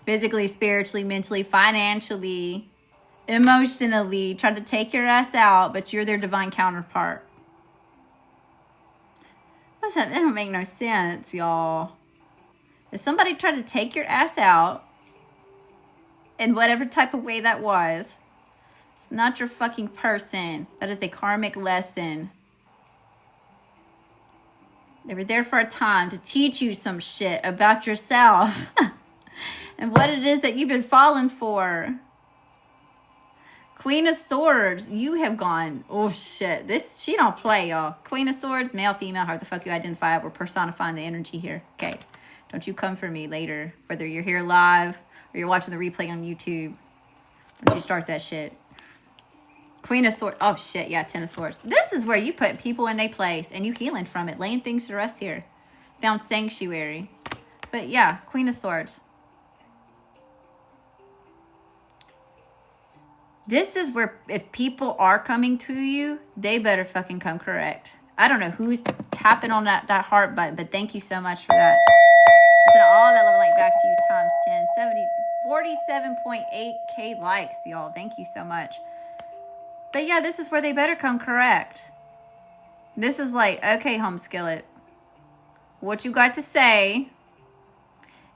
Physically, spiritually, mentally, financially, emotionally. Try to take your ass out, but you're their divine counterpart. What's that? That don't make no sense, y'all. If somebody tried to take your ass out, in whatever type of way that was, it's not your fucking person. That is a karmic lesson. They were there for a time to teach you some shit about yourself and what it is that you've been falling for. Queen of Swords, you have gone, oh shit, she don't play, y'all. Queen of Swords, male, female, however the fuck you identify, we're personifying the energy here. Okay, don't you come for me later, whether you're here live or you're watching the replay on YouTube. Don't you start that shit. Queen of Swords. Oh, shit. Yeah, Ten of Swords. This is where you put people in their place and you healing from it. Laying things to rest here. Found sanctuary. But yeah, Queen of Swords. This is where if people are coming to you, they better fucking come correct. I don't know who's tapping on that heart button, but thank you so much for that. Send all that love and light back to you times 10. 47.8K likes, y'all. Thank you so much. But yeah, this is where they better come correct. This is like, okay, home skillet. What you got to say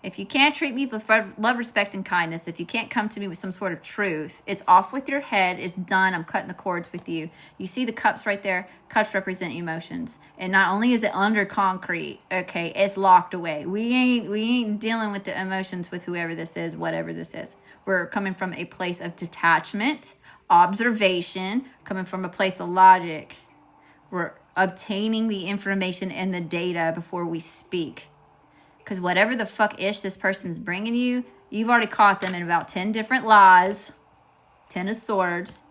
If you can't treat me with love, respect, and kindness, if you can't come to me with some sort of truth, it's off with your head. It's done. I'm cutting the cords with you. You see the cups right there? Cups represent emotions. And not only is it under concrete, okay, it's locked away. We ain't dealing with the emotions with whoever this is, whatever this is. We're coming from a place of detachment, observation, coming from a place of logic. We're obtaining the information and the data before we speak. Because whatever the fuck ish this person's bringing you, you've already caught them in about 10 different lies, 10 of swords,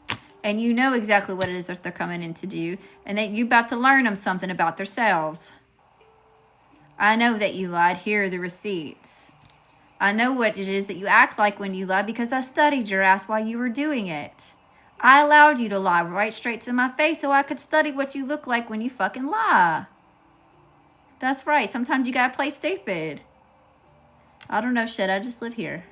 and you know exactly what it is that they're coming in to do, and that you're about to learn them something about themselves. I know that you lied. Here are the receipts. I know what it is that you act like when you lie because I studied your ass while you were doing it. I allowed you to lie right straight to my face so I could study what you look like when you fucking lie. That's right. Sometimes you gotta play stupid. I don't know shit. I just live here.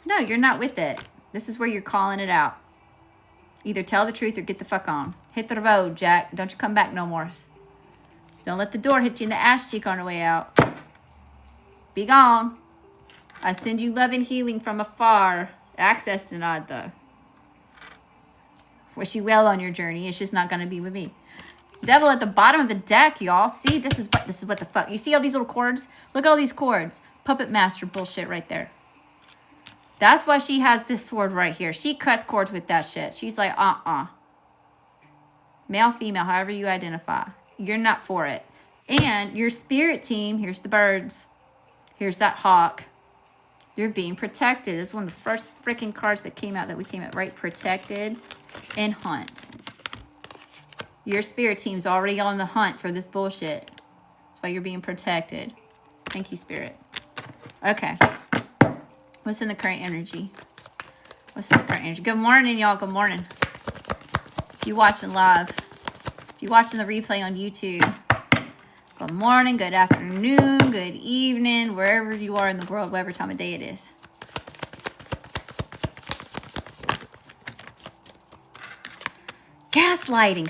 No, you're not with it. This is where you're calling it out. Either tell the truth or get the fuck on. Hit the road, Jack. Don't you come back no more. Don't let the door hit you in the ass cheek on the way out. Be gone. I send you love and healing from afar. Access denied, though. Wish you well on your journey. It's just not going to be with me. Devil at the bottom of the deck, y'all. See, this is what the fuck. You see all these little cords? Look at all these cords. Puppet master bullshit right there. That's why she has this sword right here. She cuts cords with that shit. She's like, Male, female, however you identify. You're not for it. And your spirit team, here's the birds. Here's that hawk. You're being protected. It's one of the first freaking cards that came out that we came out, right? Protected and hunt. Your spirit team's already on the hunt for this bullshit. That's why you're being protected. Thank you, spirit. Okay. What's in the current energy? What's in the current energy? Good morning, y'all. Good morning. If you're watching live, if you're watching the replay on YouTube, good morning, good afternoon, good evening, wherever you are in the world, whatever time of day it is. Gaslighting.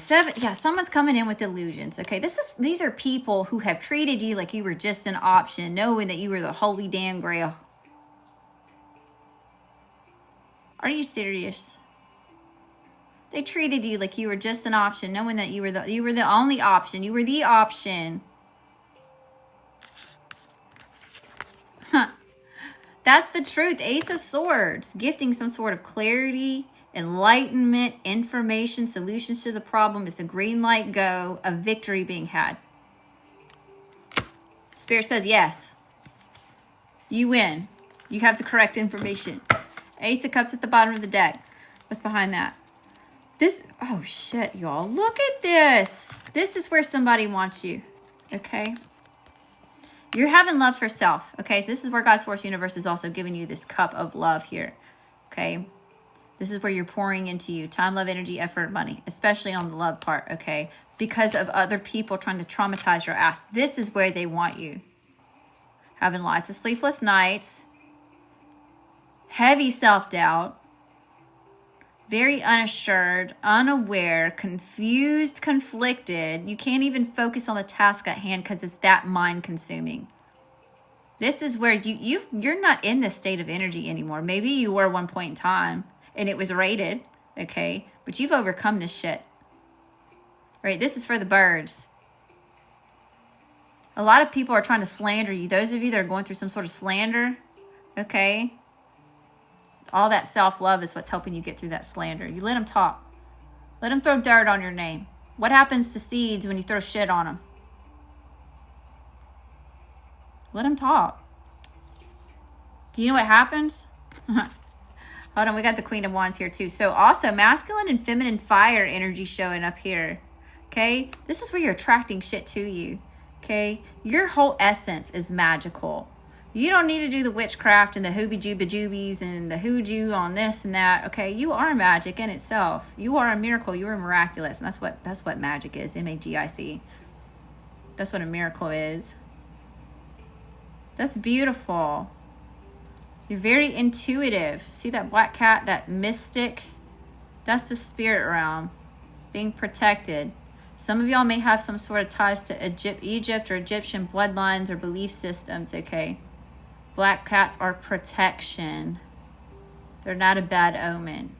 Someone's coming in with illusions. Okay, these are people who have treated you like you were just an option, knowing that you were the holy damn grail. Are you serious? They treated you like you were just an option, knowing that you were the only option. You were the option. Huh. That's the truth. Ace of Swords, gifting some sort of clarity, enlightenment, information, solutions to the problem. It's a green light go, a victory being had. Spirit says yes. You win. You have the correct information. Ace of Cups at the bottom of the deck. What's behind that? Oh shit, y'all. Look at this. This is where somebody wants you. Okay? You're having love for self. Okay? So this is where God's Force Universe is also giving you this cup of love here. Okay? This is where you're pouring into you. Time, love, energy, effort, money. Especially on the love part. Okay? Because of other people trying to traumatize your ass. This is where they want you. Having lots of sleepless nights. Heavy self-doubt. Very unassured, unaware, confused, conflicted. You can't even focus on the task at hand because it's that mind-consuming. This is where you're not in this state of energy anymore. Maybe you were at one point in time and it was rated, okay? But you've overcome this shit. Right? This is for the birds. A lot of people are trying to slander you. Those of you that are going through some sort of slander, okay? All that self-love is what's helping you get through that slander. You let them talk. Let them throw dirt on your name. What happens to seeds when you throw shit on them? Let them talk. You know what happens? Hold on, we got the Queen of Wands here too. So also masculine and feminine fire energy showing up here. Okay? This is where you're attracting shit to you. Okay? Your whole essence is magical. You don't need to do the witchcraft and the hoobie-jooba-joobies and the hoodoo on this and that. Okay, you are magic in itself. You are a miracle. You are miraculous, and that's what magic is. M-A-G-I-C. That's what a miracle is. That's beautiful. You're very intuitive. See that black cat, that mystic? That's the spirit realm, being protected. Some of y'all may have some sort of ties to Egypt or Egyptian bloodlines or belief systems, okay? Black cats are protection. They're not a bad omen.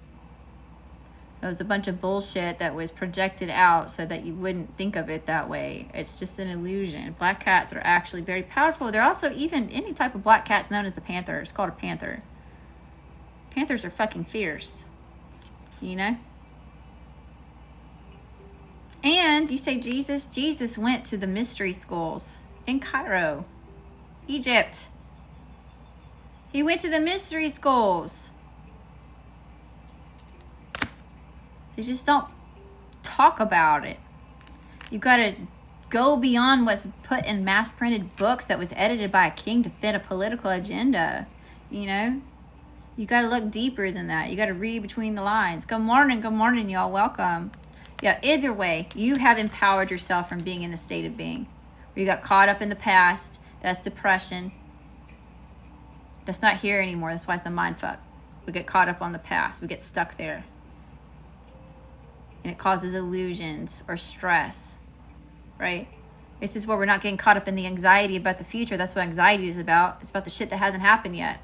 It was a bunch of bullshit that was projected out so that you wouldn't think of it that way. It's just an illusion. Black cats are actually very powerful. They're also even any type of black cat's known as a panther. It's called a panther. Panthers are fucking fierce. You know? And you say Jesus went to the mystery schools in Cairo, Egypt. He went to the mystery schools. So just don't talk about it. You got to go beyond what's put in mass printed books that was edited by a king to fit a political agenda. You know? You got to look deeper than that. You got to read between the lines. Good morning, y'all. Welcome. Yeah, either way, you have empowered yourself from being in the state of being. Where you got caught up in the past. That's depression. That's not here anymore. That's why it's a mind fuck. We get caught up on the past. We get stuck there. And it causes illusions or stress. Right? This is where we're not getting caught up in the anxiety about the future. That's what anxiety is about. It's about the shit that hasn't happened yet.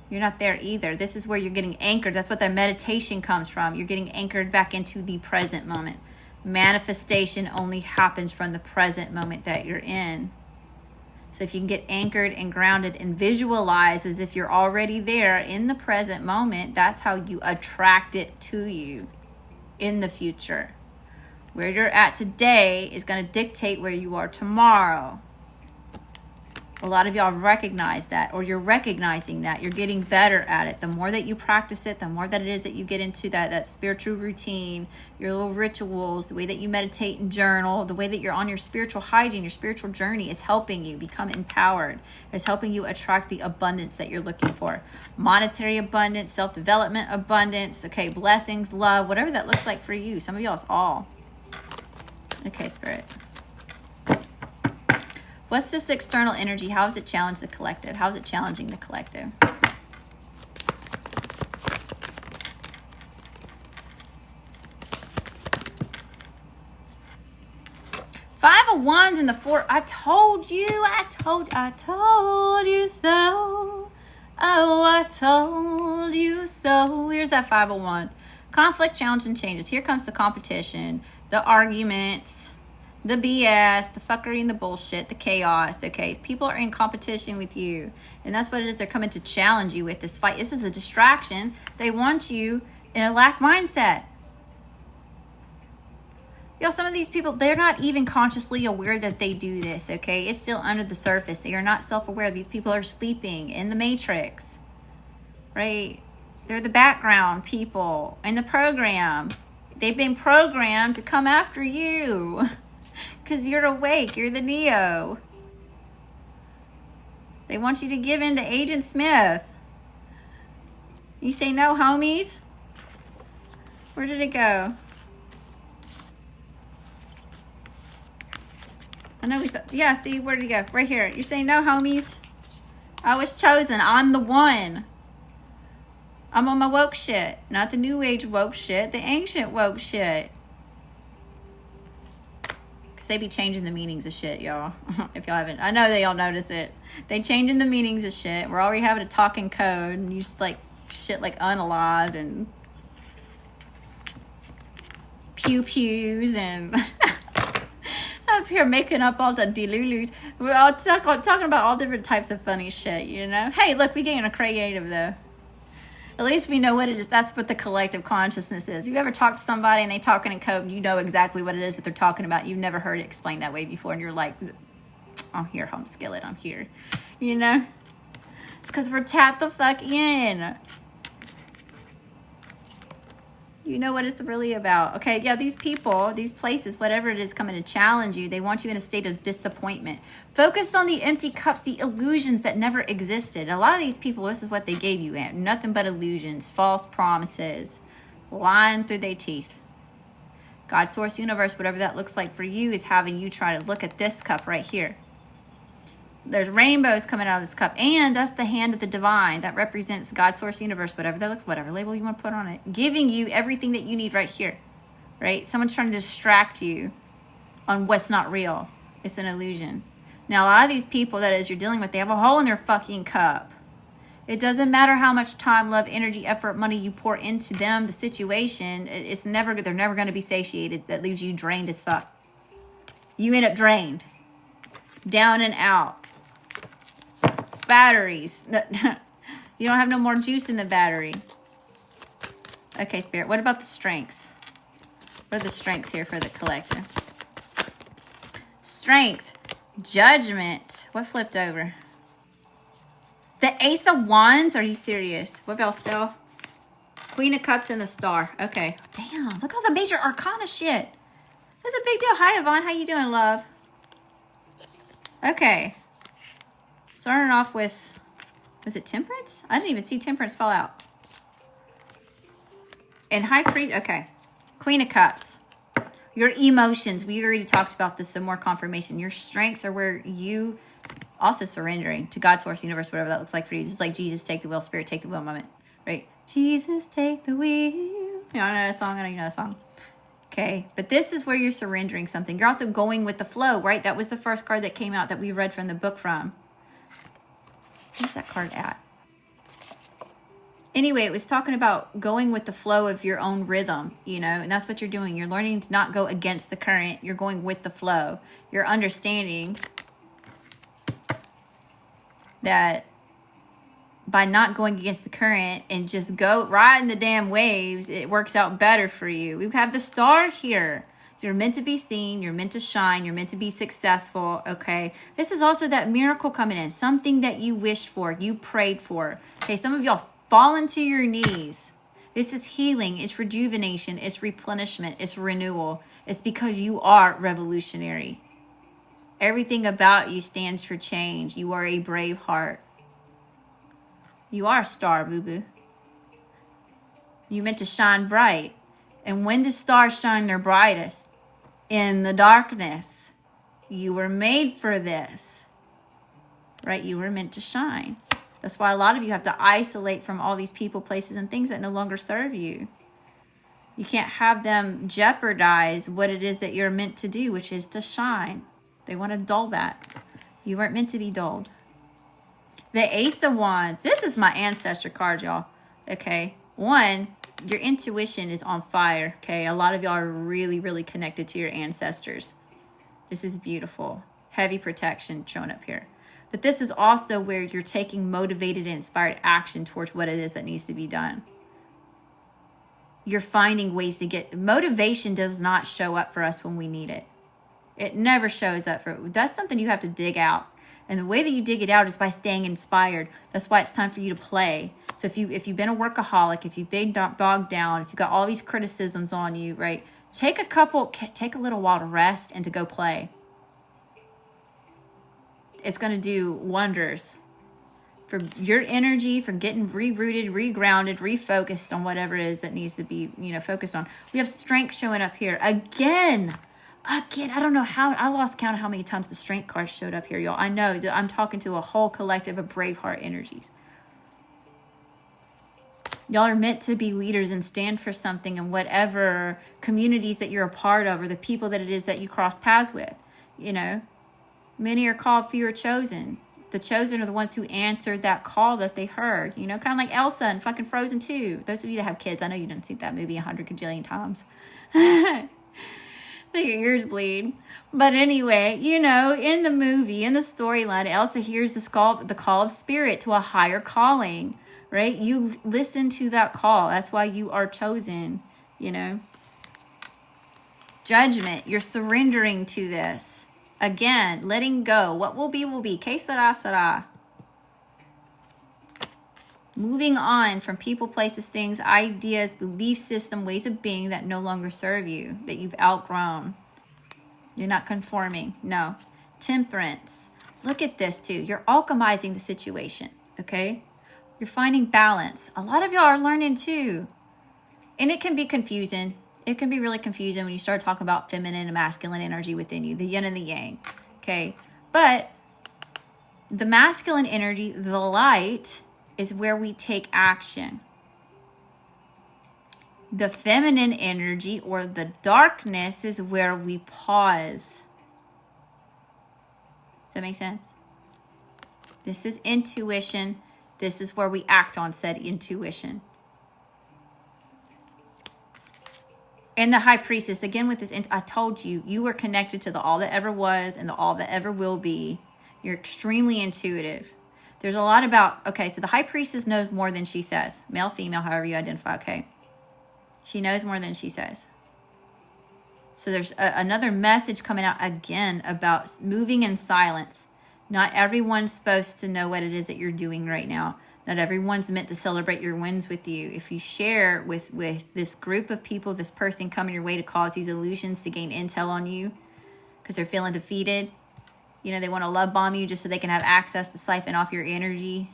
You're not there either. This is where you're getting anchored. That's what that meditation comes from. You're getting anchored back into the present moment. Manifestation only happens from the present moment that you're in. So if you can get anchored and grounded and visualize as if you're already there in the present moment, that's how you attract it to you in the future. Where you're at today is going to dictate where you are tomorrow. A lot of y'all recognize that, or you're recognizing that. You're getting better at it. The more that you practice it, the more that it is that you get into that spiritual routine, your little rituals, the way that you meditate and journal, the way that you're on your spiritual hygiene, your spiritual journey is helping you become empowered. It's helping you attract the abundance that you're looking for. Monetary abundance, self-development abundance, okay, blessings, love, whatever that looks like for you. Some of y'all, it's all. Okay, Spirit. What's this external energy? How does it challenge the collective? How is it challenging the collective? Five of Wands in the four. I told you so. Oh, I told you so. Here's that 5 of Wands. Conflict, challenge, and changes. Here comes the competition, the arguments, the BS, the fuckery and the bullshit, the chaos, okay? People are in competition with you. And that's what it is. They're coming to challenge you with this fight. This is a distraction. They want you in a lack mindset. Yo, some of these people, they're not even consciously aware that they do this, okay? It's still under the surface. They are not self-aware. These people are sleeping in the matrix, right? They're the background people in the program. They've been programmed to come after you. Because you're awake. You're the Neo. They want you to give in to Agent Smith. You say no, homies? Where did it go? I know we saw. Yeah, see, where did it go? Right here. You're saying no, homies? I was chosen. I'm the one. I'm on my woke shit. Not the new age woke shit. The ancient woke shit. They be changing the meanings of shit, y'all. If y'all haven't, I know they all notice it. They changing the meanings of shit. We're already having a talking code and use like shit like unalive and pew pews and up here making up all the delulus. We're all talking about all different types of funny shit, you know. Hey, look, we getting creative though. At least we know what it is. That's what the collective consciousness is. You ever talk to somebody and they talking in code and you know exactly what it is that they're talking about. You've never heard it explained that way before. And you're like, I'm here, home skillet. I'm here. You know? It's because we're tapped the fuck in. You know what it's really about. Okay, yeah, these people, these places, whatever it is coming to challenge you, they want you in a state of disappointment. Focused on the empty cups, the illusions that never existed. A lot of these people, this is what they gave you. Nothing but illusions, false promises, lying through their teeth. God, source, universe, whatever that looks like for you is having you try to look at this cup right here. There's rainbows coming out of this cup, and that's the hand of the divine that represents God, source, universe, whatever that looks, whatever label you want to put on it, giving you everything that you need right here, right? Someone's trying to distract you on what's not real. It's an illusion. Now, a lot of these people that is you're dealing with, they have a hole in their fucking cup. It doesn't matter how much time, love, energy, effort, money you pour into them, the situation, they're never going to be satiated. That leaves you drained as fuck. You end up drained. Down and out. Batteries. You don't have no more juice in the battery. Okay, Spirit, what about the strengths? What are the strengths here for the collective? Strength. Judgment. What flipped over? The Ace of Wands? Are you serious? What else fell? Queen of Cups and the Star. Okay. Damn, look at all the major arcana shit. That's a big deal. Hi, Yvonne. How you doing, love? Okay. Starting off with, was it Temperance? I didn't even see Temperance fall out. And High Priest, okay. Queen of Cups. Your emotions. We already talked about this, some more confirmation. Your strengths are where you also surrendering to God, source, universe, whatever that looks like for you. Just like Jesus, take the wheel, Spirit, take the wheel moment. Right? Jesus, take the wheel. You know that song? I know you know that song. Okay, but this is where you're surrendering something. You're also going with the flow, right? That was the first card that came out that we read from the book from. Where's that card at? Anyway, it was talking about going with the flow of your own rhythm, you know, and that's what you're doing. You're learning to not go against the current. You're going with the flow. You're understanding that by not going against the current and just go riding the damn waves, it works out better for you. We have the Star here. You're meant to be seen. You're meant to shine. You're meant to be successful. Okay. This is also that miracle coming in. Something that you wished for. You prayed for. Okay. Some of y'all fallen to your knees. This is healing. It's rejuvenation. It's replenishment. It's renewal. It's because you are revolutionary. Everything about you stands for change. You are a brave heart. You are a star, boo-boo. You're meant to shine bright. And when do stars shine their brightest? In the darkness. You were made for this. Right? You were meant to shine. That's why a lot of you have to isolate from all these people, places, and things that no longer serve you. You can't have them jeopardize what it is that you're meant to do, which is to shine. They want to dull that. You weren't meant to be dulled. The Ace of Wands. This is my ancestor card, y'all. Okay. One, your intuition is on fire. Okay. A lot of y'all are really, really connected to your ancestors. This is beautiful. Heavy protection shown up here. But this is also where you're taking motivated and inspired action towards what it is that needs to be done. You're finding ways to get... Motivation does not show up for us when we need it. It never shows up for... That's something you have to dig out. And the way that you dig it out is by staying inspired. That's why it's time for you to play. So if you've been a workaholic, if you've been bogged down, if you've got all these criticisms on you, right? Take a little while to rest and to go play. It's going to do wonders for your energy, for getting rerouted, regrounded, refocused on whatever it is that needs to be, focused on. We have strength showing up here again. I don't know how, I lost count of how many times the strength card showed up here, y'all. I know that I'm talking to a whole collective of Braveheart energies. Y'all are meant to be leaders and stand for something in whatever communities that you're a part of or the people that it is that you cross paths with, Many are called, few are chosen. The chosen are the ones who answered that call that they heard, kind of like Elsa and fucking Frozen 2. Those of you that have kids, I know you didn't see that movie 100 gajillion times. Your ears bleed. But anyway, in the movie, in the storyline, Elsa hears the call of spirit to a higher calling, right? You listen to that call. That's why you are chosen, Judgment. You're surrendering to this. Again, letting go. What will be, will be. Que sera, sera. Moving on from people, places, things, ideas, belief system, ways of being that no longer serve you, that you've outgrown. You're not conforming. No. Temperance. Look at this too. You're alchemizing the situation, okay? You're finding balance. A lot of y'all are learning too. And it can be confusing. It can be really confusing when you start talking about feminine and masculine energy within you, the yin and the yang, okay? But the masculine energy, the light, is where we take action. The feminine energy or the darkness is where we pause. Does that make sense? This is intuition. This is where we act on said intuition. And the high priestess, again with this, I told you, you are connected to the all that ever was and the all that ever will be. You're extremely intuitive. There's a lot about, okay, so the high priestess knows more than she says. Male, female, however you identify, okay? She knows more than she says. So there's another message coming out again about moving in silence. Not everyone's supposed to know what it is that you're doing right now. Not everyone's meant to celebrate your wins with you. If you share with this group of people, this person coming your way to cause these illusions to gain intel on you because they're feeling defeated. You know, they want to love bomb you just so they can have access to siphon off your energy.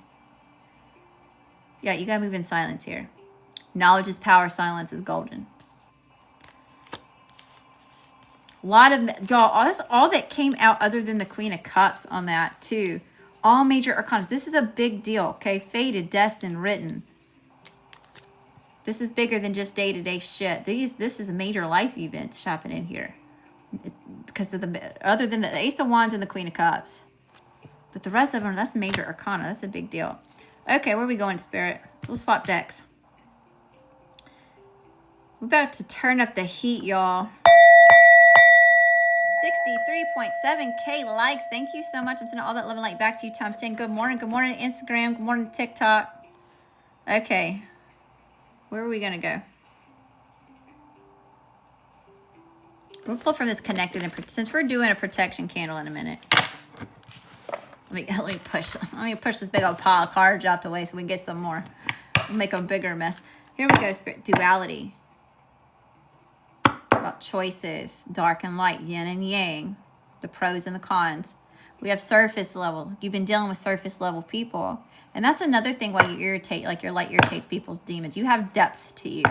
Yeah, you got to move in silence here. Knowledge is power. Silence is golden. A lot of, y'all, that's all that came out other than the Queen of Cups on that too. All major arcana. This is a big deal, okay? Fated, destined, written. This is bigger than just day-to-day shit. This is a major life event happening here. Because of other than the Ace of Wands and the Queen of Cups. But the rest of them, that's major arcana. That's a big deal. Okay, where are we going, Spirit? We'll swap decks. We're about to turn up the heat, y'all. 63.7K likes. Thank you so much. I'm sending all that love and light back to you, Tom. Saying good morning. Good morning to Instagram. Good morning to TikTok. Okay. Where are we going to go? We'll pull from this connected, and since we're doing a protection candle in a minute, let me push this big old pile of cards out the way so we can get some more. We'll make a bigger mess. Here we go, Spirit. Duality. About choices, dark and light, yin and yang, the pros and the cons. We have surface level. You've been dealing with surface level people, and that's another thing why you irritate, like your light irritates people's demons. You have depth to you.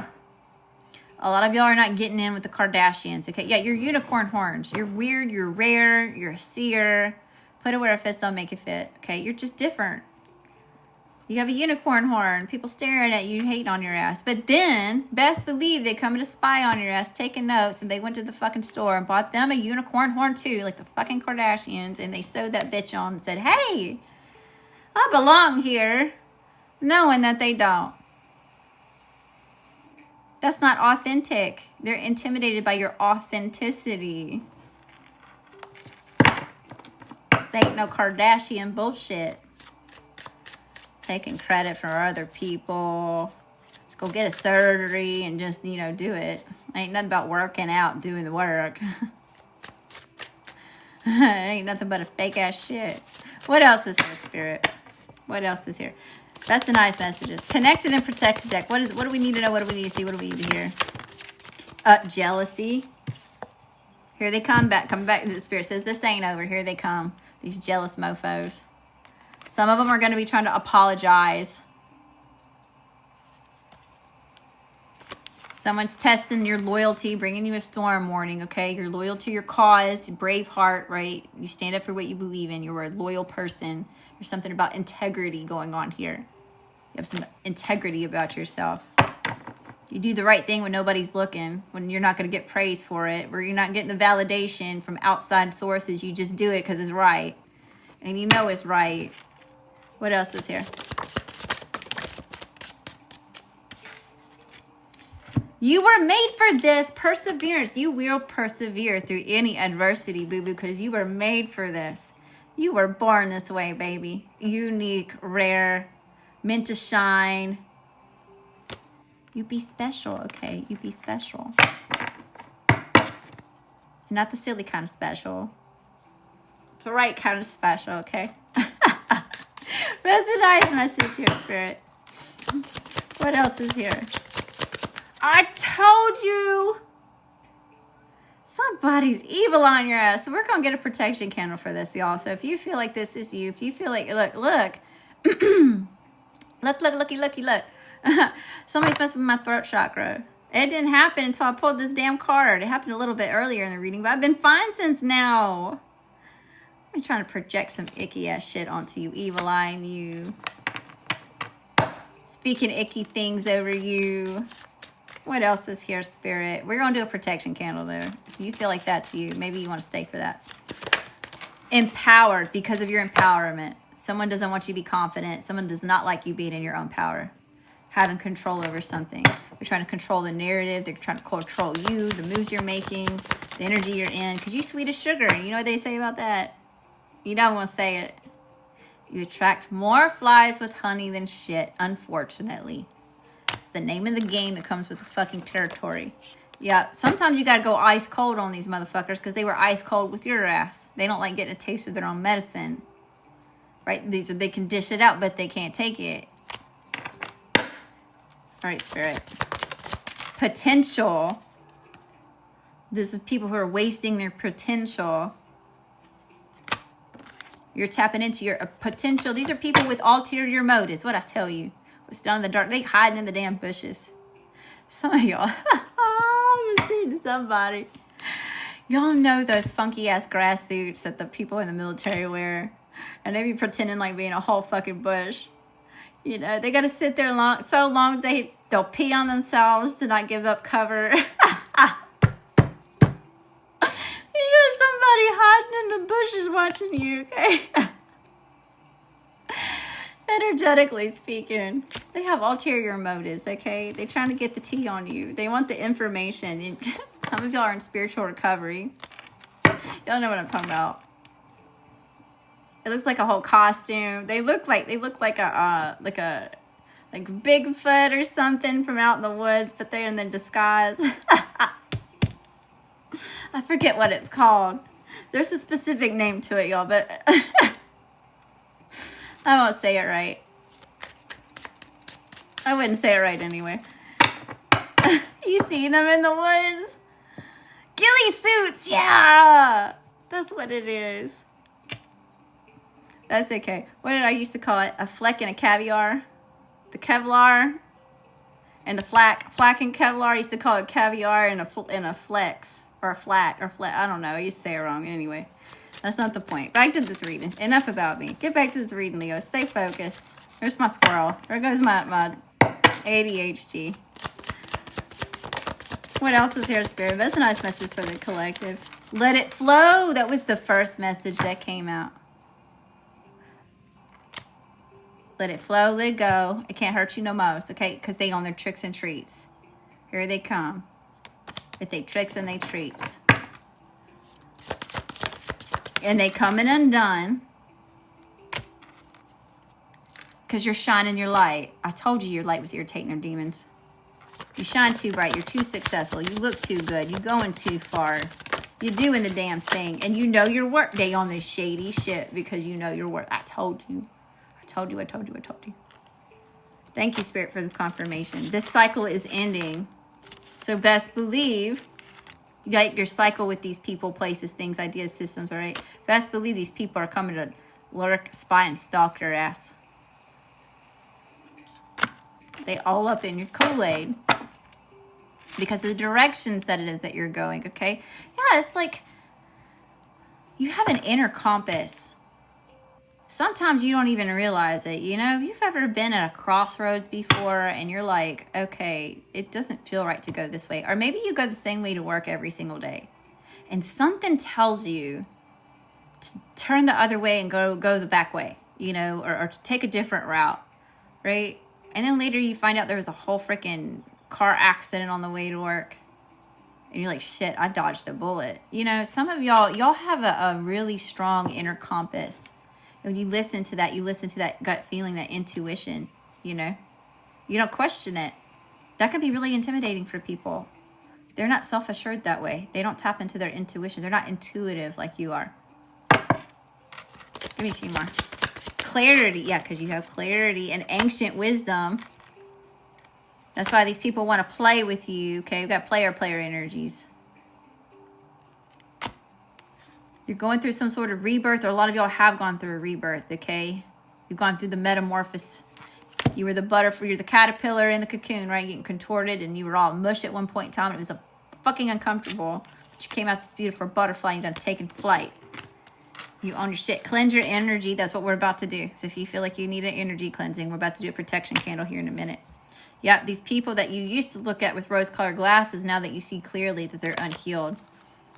A lot of y'all are not getting in with the Kardashians. Okay, yeah, you're unicorn horns. You're weird. You're rare. You're a seer. Put it where it fits. Don't make it fit. Okay, you're just different. You have a unicorn horn. People staring at you, hating on your ass. But then, best believe they come to spy on your ass, taking notes, and they went to the fucking store and bought them a unicorn horn too, like the fucking Kardashians, and they sewed that bitch on and said, hey, I belong here, knowing that they don't. That's not authentic. They're intimidated by your authenticity. This ain't no Kardashian bullshit. Taking credit for other people. Just go get a surgery and just, you know, do it. Ain't nothing about working out and doing the work. Ain't nothing but a fake ass shit. What else is here, Spirit? What else is here? That's the nice messages. Connected and protected deck. What do we need to know? What do we need to see? What do we need to hear? Jealousy. Here they come back. Come back. The Spirit says this ain't over. Here they come. These jealous mofos. Some of them are going to be trying to apologize. Someone's testing your loyalty, bringing you a storm warning, okay? You're loyal to your cause, brave heart, right? You stand up for what you believe in. You're a loyal person. There's something about integrity going on here. You have some integrity about yourself. You do the right thing when nobody's looking, when you're not going to get praise for it, where you're not getting the validation from outside sources. You just do it because it's right. And you know it's right. What else is here? You were made for this. Perseverance. You will persevere through any adversity, boo-boo, because you were made for this. You were born this way, baby. Unique, rare, meant to shine. You be special, okay? You be special. Not the silly kind of special. The right kind of special, okay? What's the nice message here, Spirit? What else is here? I told you. Somebody's evil on your ass. So we're going to get a protection candle for this, y'all. So if you feel like this is you, if you feel like, look. look. Somebody's messing with my throat chakra. It didn't happen until I pulled this damn card. It happened a little bit earlier in the reading, but I've been fine since now. I'm trying to project some icky ass shit onto you, evil eyeing you. Speaking icky things over you. What else is here, Spirit? We're going to do a protection candle, though. If you feel like that's you, maybe you want to stay for that. Empowered because of your empowerment. Someone doesn't want you to be confident. Someone does not like you being in your own power. Having control over something. They're trying to control the narrative. They're trying to control you, the moves you're making, the energy you're in. Because you're sweet as sugar. You know what they say about that? You don't want to say it. You attract more flies with honey than shit, unfortunately. It's the name of the game. It comes with the fucking territory. Yeah, sometimes you gotta go ice cold on these motherfuckers because they were ice cold with your ass. They don't like getting a taste of their own medicine. Right? They can dish it out, but they can't take it. All right, Spirit. Potential. This is people who are wasting their potential. You're tapping into your potential. These are people with ulterior motives. What I tell you. What's down in the dark. They hiding in the damn bushes. Some of y'all. I'm seeing somebody. Y'all know those funky ass grass suits that the people in the military wear. And they be pretending like being a whole fucking bush. You know, they got to sit there so long they'll pee on themselves to not give up cover. You're somebody hiding in the bushes watching you, okay? Energetically speaking, they have ulterior motives, okay? They're trying to get the tea on you. They want the information. And some of y'all are in spiritual recovery. Y'all know what I'm talking about. It looks like a whole costume. They look like Bigfoot or something from out in the woods, but they're in the disguise. I forget what it's called. There's a specific name to it, y'all, but I won't say it right. I wouldn't say it right anyway. You see them in the woods? Ghillie suits, yeah! That's what it is. That's okay. What did I used to call it? A fleck and a caviar. The Kevlar and the flack and Kevlar. I used to call it caviar and a flex or a flat or flat. I don't know. I used to say it wrong. Anyway, that's not the point. Back to this reading. Enough about me. Get back to this reading, Leo. Stay focused. There's my squirrel. There goes my ADHD. What else is here, Spirit? That's a nice message for the collective. Let it flow. That was the first message that came out. Let it flow, let it go. It can't hurt you no most, okay? Because they on their tricks and treats. Here they come. With they tricks and they treats. And they coming undone. Because you're shining your light. I told you your light was irritating their demons. You shine too bright. You're too successful. You look too good. You going too far. You're doing the damn thing. And you know your work. They on this shady shit because you know your work. I told you. I told you. Thank you, Spirit, for the confirmation. This cycle is ending. So best believe you got your cycle with these people, places, things, ideas, systems, all right? Best believe these people are coming to lurk, spy, and stalk your ass. They all up in your Kool-Aid because of the directions that it is that you're going, okay? Yeah, it's like you have an inner compass. Sometimes you don't even realize it, you know? If you've ever been at a crossroads before and you're like, okay, it doesn't feel right to go this way. Or maybe you go the same way to work every single day. And something tells you to turn the other way and go the back way, you know, or to take a different route, right? And then later you find out there was a whole freaking car accident on the way to work. And you're like, shit, I dodged a bullet. You know, some of y'all have a really strong inner compass. When you listen to that gut feeling, that intuition, you know, you don't question it. That can be really intimidating for people. They're not self-assured that way. They don't tap into their intuition. They're not intuitive like you are. Give me a few more. Clarity. Yeah, because you have clarity and ancient wisdom. That's why these people want to play with you. Okay, we've got player energies. You're going through some sort of rebirth, or a lot of y'all have gone through a rebirth, okay? You've gone through the metamorphosis. You were the butterfly, you're the caterpillar in the cocoon, right? Getting contorted, and you were all mush at one point in time. It was fucking uncomfortable. But you came out this beautiful butterfly, and you done taken flight. You own your shit. Cleanse your energy. That's what we're about to do. So if you feel like you need an energy cleansing, we're about to do a protection candle here in a minute. Yeah, these people that you used to look at with rose-colored glasses, now that you see clearly that they're unhealed.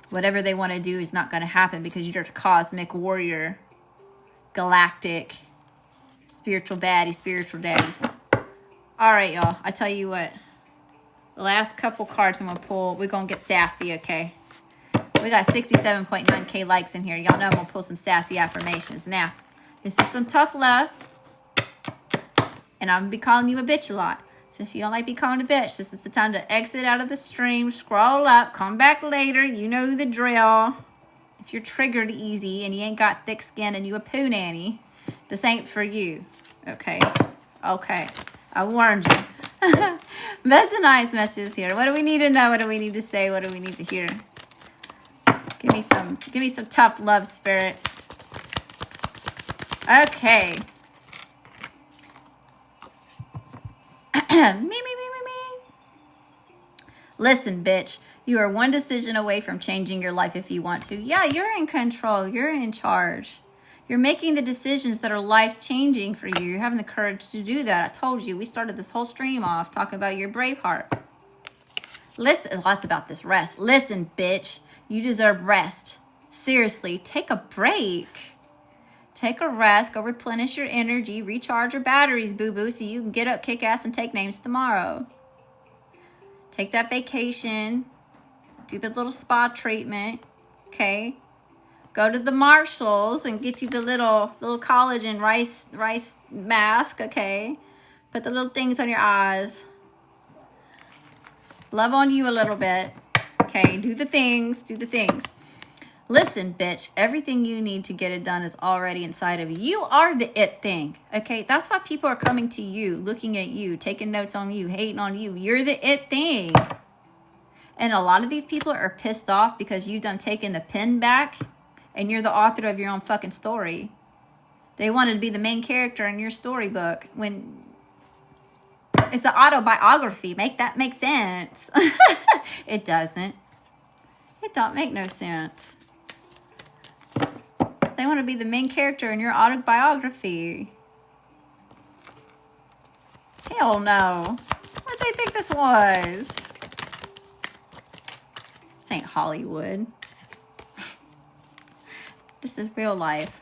Whatever they want to do is not going to happen because you're a cosmic warrior, galactic, spiritual baddie, spiritual daddies. All right, y'all. I tell you what. The last couple cards I'm going to pull, we're going to get sassy, okay? We got 67.9K likes in here. Y'all know I'm going to pull some sassy affirmations. Now, this is some tough love. And I'm going to be calling you a bitch a lot. So if you don't like being called a bitch, this is the time to exit out of the stream, scroll up, come back later. You know the drill. If you're triggered easy and you ain't got thick skin and you a poo nanny, this ain't for you. Okay? Okay. I warned you. Best of nice messages here. What do we need to know? What do we need to say? What do we need to hear? Give me some tough love, spirit. Okay. Me. Listen, bitch. You are one decision away from changing your life if you want to. Yeah, you're in control. You're in charge. You're making the decisions that are life-changing for you. You're having the courage to do that. I told you. We started this whole stream off talking about your brave heart. Listen, lots about this rest. Listen, bitch. You deserve rest. Seriously, take a break. Take a rest. Go replenish your energy. Recharge your batteries, boo-boo, so you can get up, kick ass, and take names tomorrow. Take that vacation. Do the little spa treatment. Okay? Go to the Marshalls and get you the little collagen rice mask. Okay? Put the little things on your eyes. Love on you a little bit. Okay? Do the things. Do the things. Listen, bitch, everything you need to get it done is already inside of you. You are the it thing, okay? That's why people are coming to you, looking at you, taking notes on you, hating on you. You're the it thing. And a lot of these people are pissed off because you've done taken the pen back and you're the author of your own fucking story. They wanted to be the main character in your storybook when it's an autobiography. Make that make sense. It doesn't. It don't make no sense. They want to be the main character in your autobiography. Hell no. What do they think this was? This ain't Hollywood. This is real life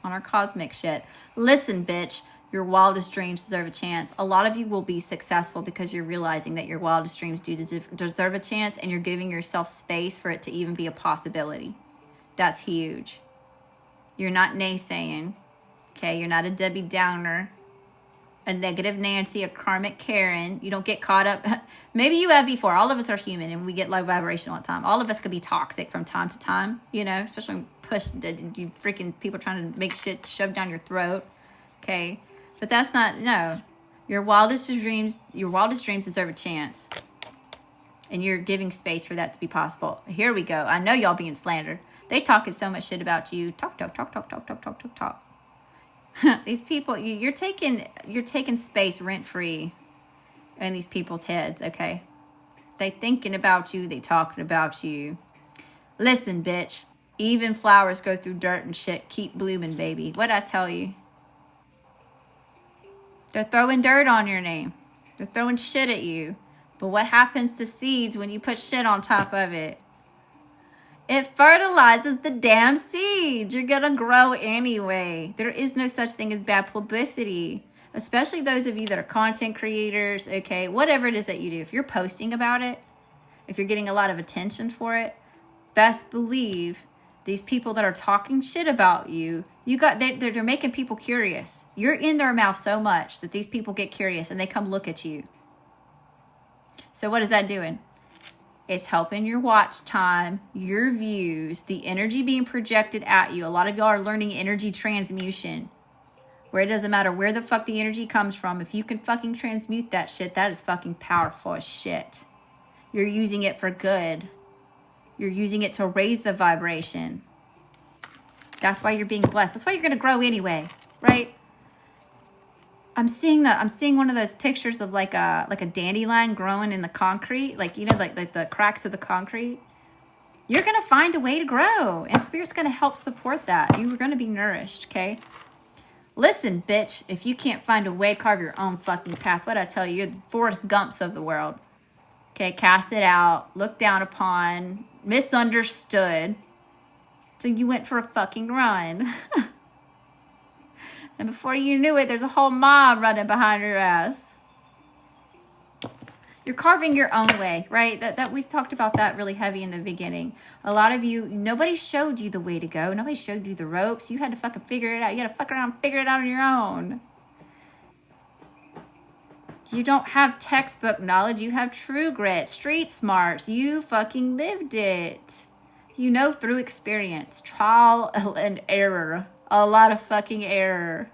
on our cosmic shit. Listen, bitch. Your wildest dreams deserve a chance. A lot of you will be successful because you're realizing that your wildest dreams do deserve a chance, and you're giving yourself space for it to even be a possibility. That's huge. You're not naysaying, okay? You're not a Debbie Downer, a negative Nancy, a karmic Karen. You don't get caught up. Maybe you have before. All of us are human, and we get low vibration all the time. All of us could be toxic from time to time, you know, especially when you freaking people trying to make shit shoved down your throat, okay? But that's not, no. Your wildest dreams deserve a chance. And you're giving space for that to be possible. Here we go. I know y'all being slandered. They talking so much shit about you. Talk. These people, you're taking space rent-free in these people's heads, okay? They thinking about you. They talking about you. Listen, bitch. Even flowers go through dirt and shit. Keep blooming, baby. What'd I tell you? They're throwing dirt on your name. They're throwing shit at you. But what happens to seeds when you put shit on top of it? It fertilizes the damn seed. You're going to grow anyway. There is no such thing as bad publicity. Especially those of you that are content creators, okay? Whatever it is that you do. If you're posting about it, if you're getting a lot of attention for it, best believe these people that are talking shit about you, they're making people curious. You're in their mouth so much that these people get curious and they come look at you. So what is that doing? It's helping your watch time, your views, the energy being projected at you. A lot of y'all are learning energy transmutation, where it doesn't matter where the fuck the energy comes from. If you can fucking transmute that shit, that is fucking powerful as shit. You're using it for good. You're using it to raise the vibration. That's why you're being blessed. That's why you're going to grow anyway, right? I'm seeing one of those pictures of like a dandelion growing in the concrete, like the cracks of the concrete. You're going to find a way to grow, and Spirit's going to help support that. You're going to be nourished, okay? Listen, bitch, if you can't find a way, carve your own fucking path. What I tell you, you're the Forrest Gumps of the world. Okay, cast it out, looked down upon, misunderstood. So you went for a fucking run. And before you knew it, there's a whole mob running behind your ass. You're carving your own way, right? That we talked about that really heavy in the beginning. A lot of you, nobody showed you the way to go. Nobody showed you the ropes. You had to fucking figure it out. You had to fuck around and figure it out on your own. You don't have textbook knowledge. You have true grit, street smarts. You fucking lived it. You know through experience, trial and error. A lot of fucking error.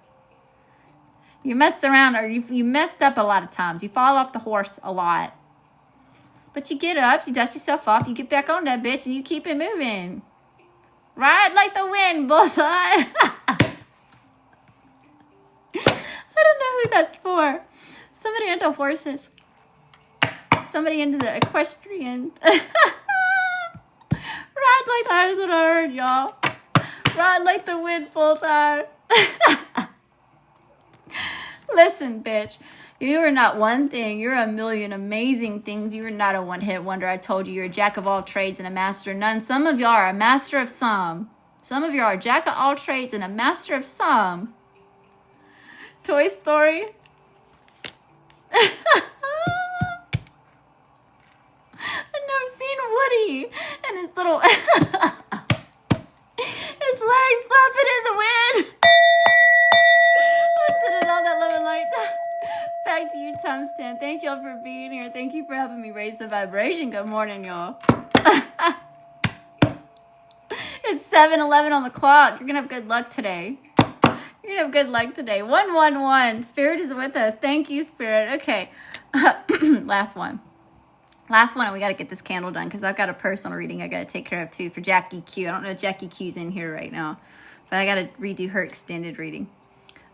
You messed around, or you messed up a lot of times. You fall off the horse a lot. But you get up, you dust yourself off, you get back on that bitch, and you keep it moving. Ride like the wind, bullseye. I don't know who that's for. Somebody into horses. Somebody into the equestrian. Ride like that's what I heard, y'all. Ride like the wind, bullseye. Listen, bitch. You are not one thing. You're a million amazing things. You are not a one-hit wonder. I told you, you're a jack of all trades and a master of none. Some of y'all are a master of some. Some of y'all are a jack of all trades and a master of some. Toy Story. I've never seen Woody and his little his legs flapping in the wind. I'm sending all that love and light back to you, times 10. Thank y'all for being here. Thank you for helping me raise the vibration. Good morning, y'all. It's 7:11 on the clock. You're gonna have good luck today. You're gonna have good luck today. 111. Spirit is with us. Thank you, Spirit. Okay. Last one. Last one, and we got to get this candle done because I've got a personal reading I got to take care of too for Jackie Q. I don't know if Jackie Q's in here right now, but I got to redo her extended reading.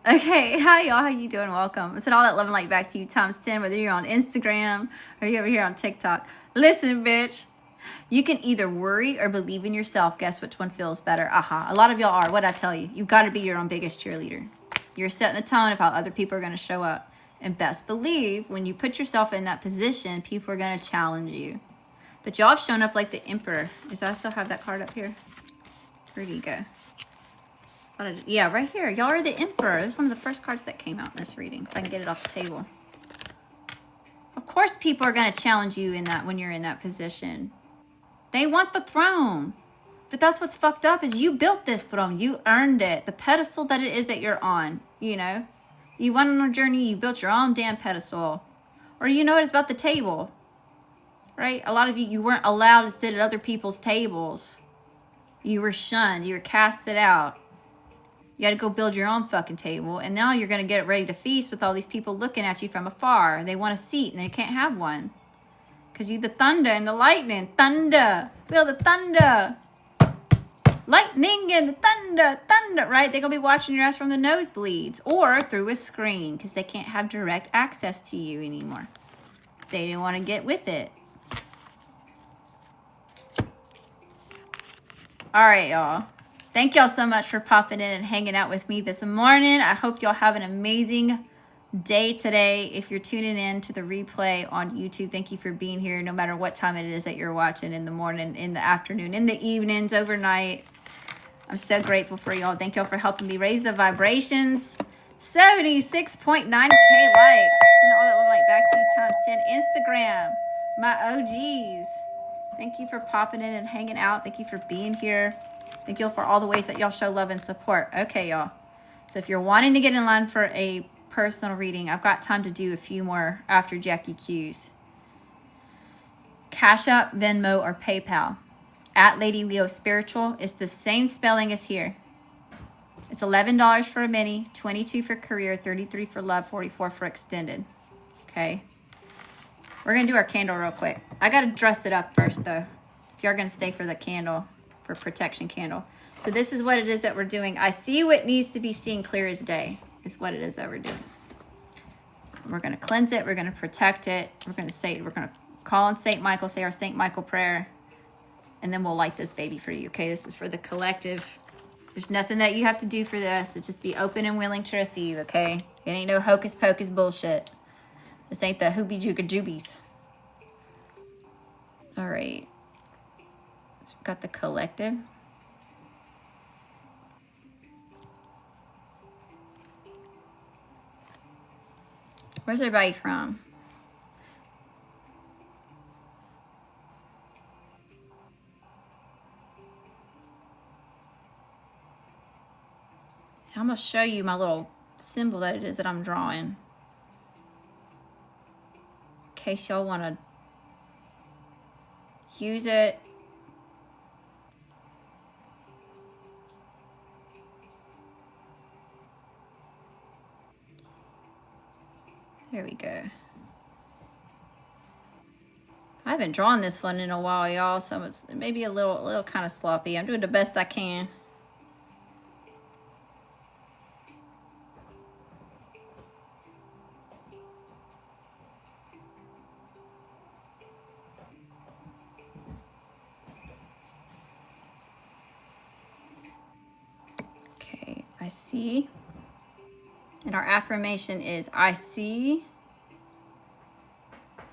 Okay, hi y'all, how you doing? Welcome. I said all that love and light back to you times 10, whether you're on Instagram or you're over here on TikTok. Listen, bitch, you can either worry or believe in yourself. Guess which one feels better? Aha. A lot of y'all are. What'd I tell you? You've got to be your own biggest cheerleader. You're setting the tone of how other people are going to show up. And best believe, when you put yourself in that position, people are going to challenge you. But y'all have shown up like the Emperor. I still have that card up here? Where do you go? Yeah, right here. Y'all are the Emperor. It was one of the first cards that came out in this reading. If I can get it off the table. Of course people are going to challenge you in that when you're in that position. They want the throne. But that's what's fucked up is you built this throne. You earned it. The pedestal that it is that you're on, you know. You went on a journey, you built your own damn pedestal. Or you know it's about the table. Right? A lot of you weren't allowed to sit at other people's tables. You were shunned. You were casted out. You had to go build your own fucking table. And now you're going to get ready to feast with all these people looking at you from afar. They want a seat and they can't have one. Because you're the thunder and the lightning. Thunder. Feel the thunder. Lightning and the thunder, right? They're going to be watching your ass from the nosebleeds or through a screen because they can't have direct access to you anymore. They didn't want to get with it. All right, y'all. Thank y'all so much for popping in and hanging out with me this morning. I hope y'all have an amazing day today. If you're tuning in to the replay on YouTube, thank you for being here no matter what time it is that you're watching, in the morning, in the afternoon, in the evenings, overnight. I'm so grateful for y'all. Thank y'all for helping me raise the vibrations. 76.9K likes. And all that love like back to you times 10. Instagram, my OGs. Thank you for popping in and hanging out. Thank you for being here. Thank you for all the ways that y'all show love and support. Okay, y'all. So if you're wanting to get in line for a personal reading, I've got time to do a few more after Jackie Q's. CashApp, Venmo, or PayPal. At ladyleospiritual. It's the same spelling as here. It's $11 for a mini, $22 for career, $33 for love, $44 for extended. Okay. We're going to do our candle real quick. I got to dress it up first, though. If you're going to stay for the candle, for protection candle. So this is what it is that we're doing. I see what needs to be seen clear as day. Is what it is that we're doing. We're going to cleanse it. We're going to protect it. We're going to call on St. Michael, say our St. Michael prayer. And then we'll light this baby for you. Okay, this is for the collective. There's nothing that you have to do for this. It's just be open and willing to receive, okay? It ain't no hocus pocus bullshit. This ain't the hoobie jooga joobies. All right. So we've got the collective. Where's everybody from? I'm going to show you my little symbol that it is that I'm drawing. In case y'all want to use it. There we go. I haven't drawn this one in a while, y'all, so it's maybe a little kind of sloppy. I'm doing the best I can. Okay, I see. And our affirmation is, I see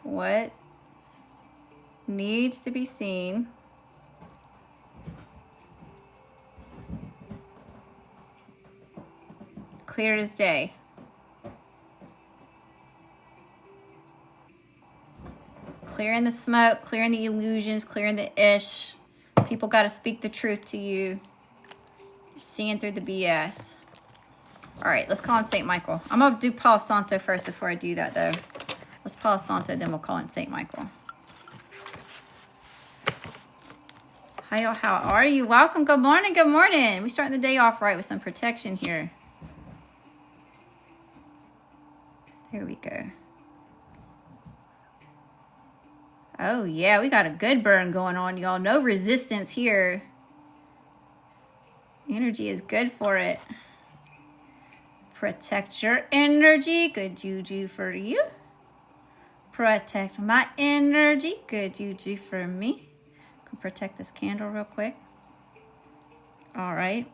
what needs to be seen. Clear as day. Clearing the smoke, clearing the illusions, clearing the ish. People got to speak the truth to you. You're seeing through the BS. All right, let's call on St. Michael. I'm going to do Palo Santo first before I do that, though. Let's Palo Santo, then we'll call on St. Michael. Hi, y'all. How are you? Welcome. Good morning. Good morning. We're starting the day off right with some protection here. There we go. Oh, yeah. We got a good burn going on, y'all. No resistance here. Energy is good for it. Protect your energy. Good juju for you. Protect my energy. Good juju for me. Protect this candle real quick. All right.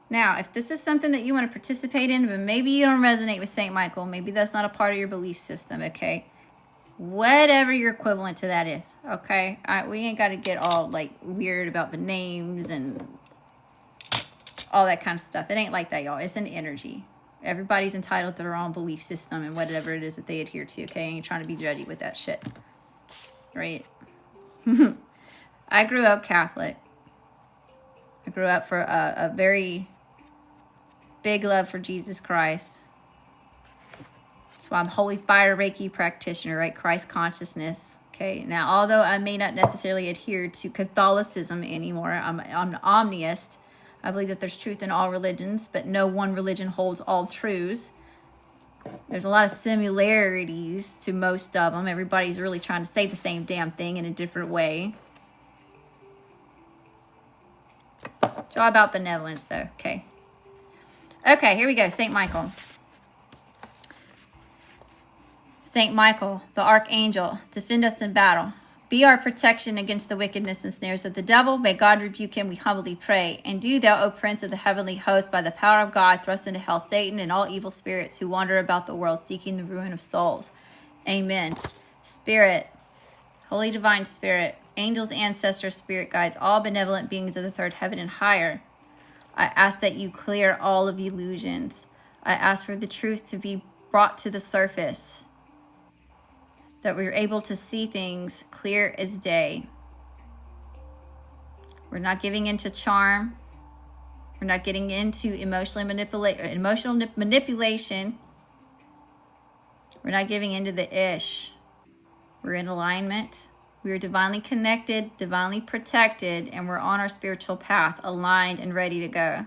Now, if this is something that you want to participate in, but maybe you don't resonate with St. Michael, maybe that's not a part of your belief system, okay? Whatever your equivalent to that is, okay? We ain't got to get all, like, weird about the names and all that kind of stuff. It ain't like that, y'all. It's an energy. Everybody's entitled to their own belief system and whatever it is that they adhere to, okay? I ain't trying to be judgy with that shit, right? I grew up Catholic. I grew up for a very big love for Jesus Christ. That's why I'm Holy Fire Reiki practitioner, right? Christ consciousness. Okay. Now, although I may not necessarily adhere to Catholicism anymore, I'm an omniist. I believe that there's truth in all religions, but no one religion holds all truths. There's a lot of similarities to most of them. Everybody's really trying to say the same damn thing in a different way. It's all about benevolence, though. Okay. Okay, here we go. St. Michael. St. Michael, the archangel, defend us in battle. Be our protection against the wickedness and snares of the devil. May God rebuke him, we humbly pray. And do thou, O Prince of the heavenly host, by the power of God, thrust into hell Satan and all evil spirits who wander about the world seeking the ruin of souls. Amen. Spirit, Holy Divine Spirit, angels, ancestors, spirit guides, all benevolent beings of the third heaven and higher, I ask that you clear all of illusions. I ask for the truth to be brought to the surface, that we're able to see things clear as day. We're not giving into charm. We're not getting into emotional manipulation. We're not giving into the ish. We're in alignment. We are divinely connected, divinely protected, and we're on our spiritual path, aligned and ready to go.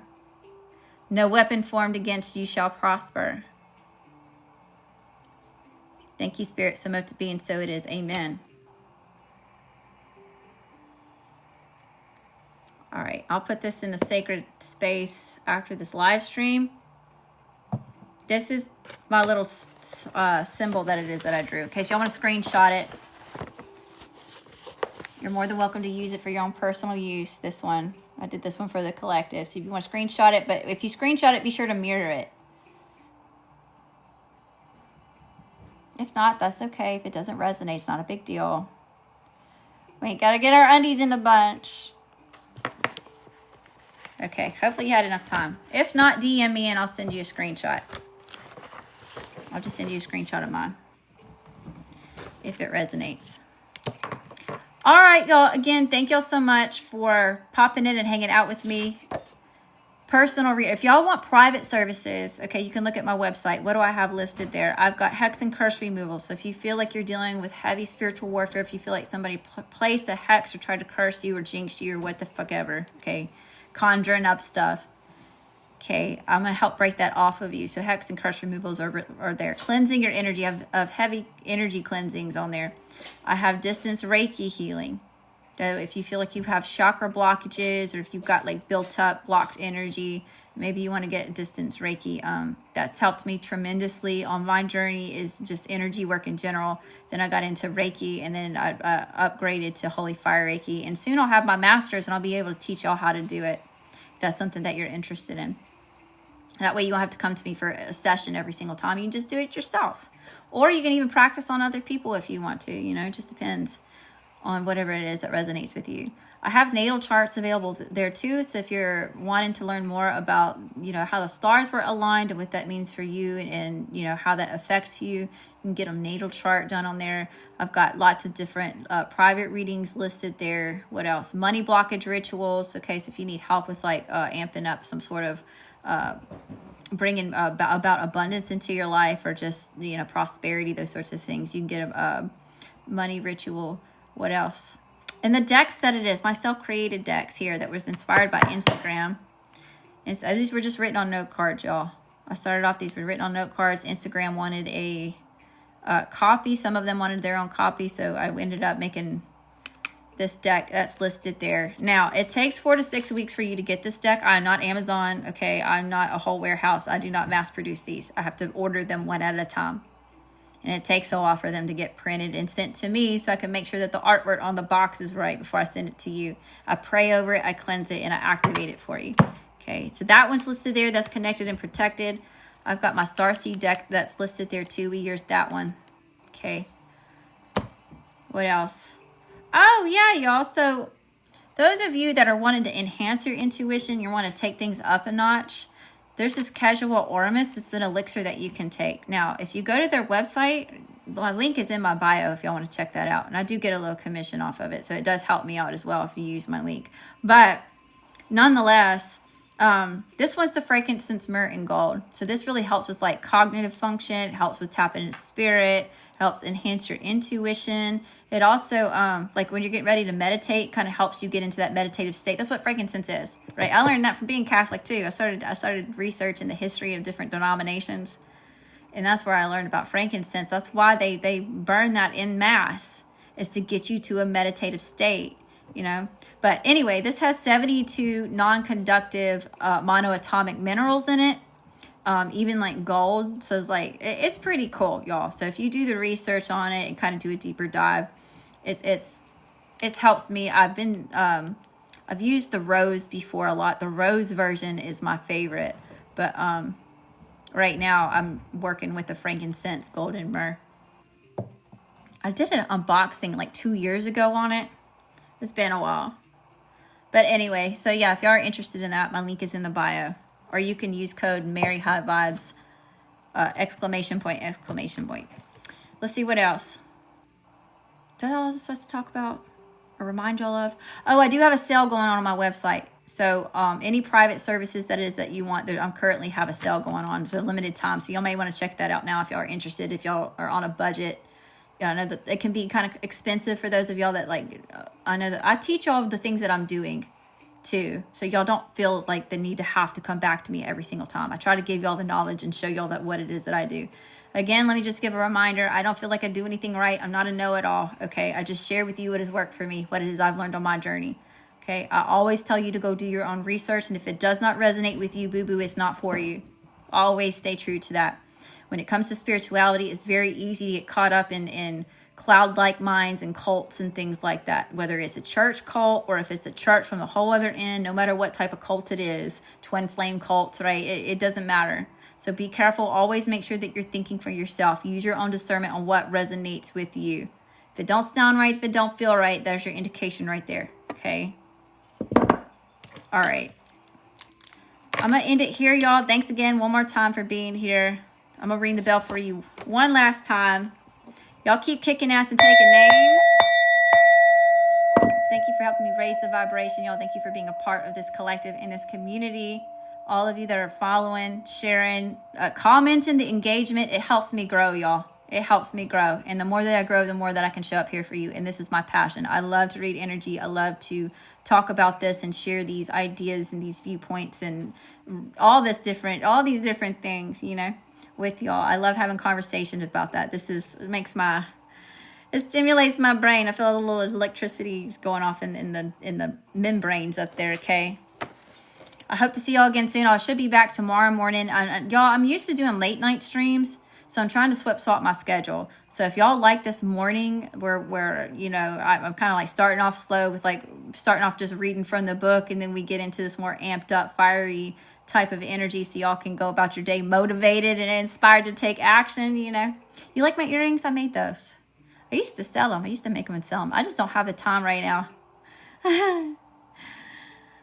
No weapon formed against you shall prosper. Thank you, Spirit, so much to be, and so it is. Amen. All right, I'll put this in the sacred space after this live stream. This is my little symbol that it is that I drew. In case y'all want to screenshot it, you're more than welcome to use it for your own personal use, this one. I did this one for the collective. So if you want to screenshot it, but if you screenshot it, be sure to mirror it. If not, that's okay. If it doesn't resonate, it's not a big deal. We got to get our undies in a bunch. Okay, hopefully you had enough time. If not, DM me and I'll send you a screenshot. I'll just send you a screenshot of mine if it resonates. All right, y'all. Again, thank y'all so much for popping in and hanging out with me. Personal read. If y'all want private services, okay, you can look at my website. What do I have listed there? I've got hex and curse removal. So if you feel like you're dealing with heavy spiritual warfare, if you feel like somebody placed a hex or tried to curse you or jinx you or what the fuck ever, okay, conjuring up stuff, okay, I'm going to help break that off of you. So hex and curse removals are there. Cleansing your energy. I have heavy energy cleansings on there. I have distance Reiki healing. So if you feel like you have chakra blockages or if you've got like built up blocked energy, maybe you want to get distance Reiki. That's helped me tremendously on my journey, is just energy work in general. Then I got into Reiki, and then I upgraded to Holy Fire Reiki. And soon I'll have my masters and I'll be able to teach y'all how to do it. If that's something that you're interested in. That way you don't have to come to me for a session every single time. You can just do it yourself. Or you can even practice on other people if you want to. You know, it just depends on whatever it is that resonates with you. I have natal charts available there too. So if you're wanting to learn more about, you know, how the stars were aligned and what that means for you, and you know, how that affects you, you can get a natal chart done on there. I've got lots of different private readings listed there. What else? Money blockage rituals. Okay, so if you need help with like amping up some sort of bringing about abundance into your life, or just, you know, prosperity, those sorts of things, you can get a money ritual. What else? And the decks that it is, my self-created decks here that was inspired by Instagram. And so these were just written on note cards, y'all. I started off, these were written on note cards. Instagram wanted a copy. Some of them wanted their own copy. So I ended up making this deck that's listed there. Now, it takes 4 to 6 weeks for you to get this deck. I'm not Amazon, okay? I'm not a whole warehouse. I do not mass produce these. I have to order them one at a time. And it takes a while for them to get printed and sent to me so I can make sure that the artwork on the box is right before I send it to you. I pray over it, I cleanse it, and I activate it for you. Okay, so that one's listed there. That's connected and protected. I've got my Starseed deck that's listed there too. We used that one. Okay. What else? Oh, yeah, y'all. So those of you that are wanting to enhance your intuition, you want to take things up a notch, there's this Casual Oramus. It's an elixir that you can take. Now, if you go to their website, my link is in my bio if y'all want to check that out. And I do get a little commission off of it. So it does help me out as well if you use my link. But nonetheless, this one's the frankincense, myrrh, and gold. So this really helps with like cognitive function. It helps with tapping into spirit. Helps enhance your intuition. It also, like when you're getting ready to meditate, kind of helps you get into that meditative state. That's what frankincense is, right? I learned that from being Catholic too. I started researching the history of different denominations, and that's where I learned about frankincense. That's why they burn that in mass, is to get you to a meditative state, you know. But anyway, this has 72 non-conductive monoatomic minerals in it. Even like gold. So it's like, it's pretty cool, y'all. So if you do the research on it and kind of do a deeper dive, it helps me. I've used the rose before a lot. The rose version is my favorite, but right now I'm working with the frankincense, gold, and myrrh. I did an unboxing like 2 years ago on it. It's been a while, but anyway, so yeah, if y'all are interested in that, my link is in the bio. Or you can use code Mary Hot Vibes, exclamation point. Let's see what else. Is that all I was supposed to talk about or remind y'all of? Oh, I do have a sale going on my website. So any private services that you want, I'm currently have a sale going on for a limited time. So y'all may want to check that out now if y'all are interested, if y'all are on a budget. Yeah, I know that it can be kind of expensive for those of y'all that like, I know that I teach y'all the things that I'm doing too, so y'all don't feel like the need to have to come back to me every single time. I try to give y'all the knowledge and show y'all that what it is that I do. Again, let me just give a reminder. I don't feel like I do anything right. I'm not a know-it-all, okay? I just share with you what has worked for me, what it is I've learned on my journey, okay? I always tell you to go do your own research, and if it does not resonate with you, boo-boo, it's not for you. Always stay true to that. When it comes to spirituality, it's very easy to get caught up in cloud-like minds and cults and things like that, whether it's a church cult or if it's a church from the whole other end, no matter what type of cult it is, twin flame cults, right? It doesn't matter. So be careful. Always make sure that you're thinking for yourself. Use your own discernment on what resonates with you. If it don't sound right, if it don't feel right, there's your indication right there, okay? All right. I'm going to end it here, y'all. Thanks again one more time for being here. I'm going to ring the bell for you one last time. Y'all keep kicking ass and taking names. Thank you for helping me raise the vibration, y'all. Thank you for being a part of this collective in this community. All of you that are following, sharing, commenting, the engagement, it helps me grow, y'all. It helps me grow. And the more that I grow, the more that I can show up here for you. And this is my passion. I love to read energy. I love to talk about this and share these ideas and these viewpoints and all these different things, you know, with y'all. I love having conversations about that. It stimulates my brain. I feel a little electricity going off in the membranes up there, okay? I hope to see y'all again soon. I should be back tomorrow morning. Y'all, I'm used to doing late night streams, so I'm trying to swap my schedule. So if y'all like this morning where you know, I'm kind of like starting off slow with like starting off just reading from the book, and then we get into this more amped up, fiery type of energy so y'all can go about your day motivated and inspired to take action, you know. You like my earrings? I made those. I used to sell them. I used to make them and sell them. I just don't have the time right now.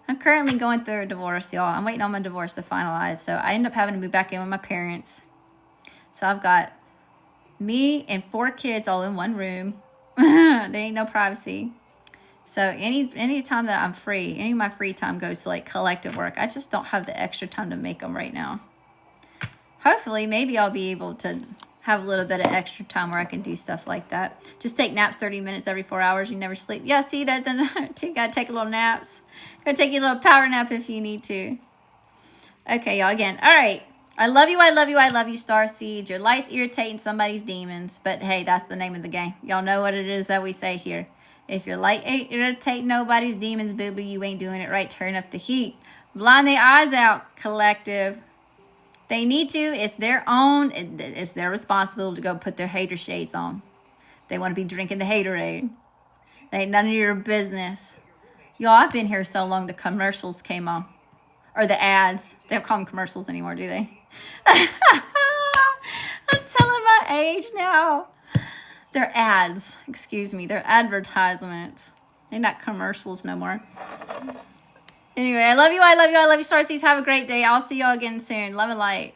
I'm currently going through a divorce, y'all. I'm waiting on my divorce to finalize. So I end up having to move back in with my parents. So I've got me and 4 kids all in one room. There ain't no privacy. So any time that I'm free, any of my free time goes to like collective work. I just don't have the extra time to make them right now. Hopefully, maybe I'll be able to have a little bit of extra time where I can do stuff like that. Just take naps 30 minutes every 4 hours. You never sleep. Yeah, see that? Then you gotta take a little naps. Go take your little power nap if you need to. Okay, y'all. Again, all right. I love you. I love you. I love you, Starseed. Your light's irritating somebody's demons, but hey, that's the name of the game. Y'all know what it is that we say here. If your light ain't irritating nobody's demons, boo-boo, you ain't doing it right. Turn up the heat. Blind their eyes out, collective. They need to. It's their own. It's their responsibility to go put their hater shades on. They want to be drinking the haterade. They ain't none of your business. Y'all, I've been here so long the commercials came on. Or the ads. They don't call them commercials anymore, do they? I'm telling my age now. They're ads. Excuse me. They're advertisements. They're not commercials no more. Anyway, I love you. I love you. I love you, Starseeds. Have a great day. I'll see y'all again soon. Love and light.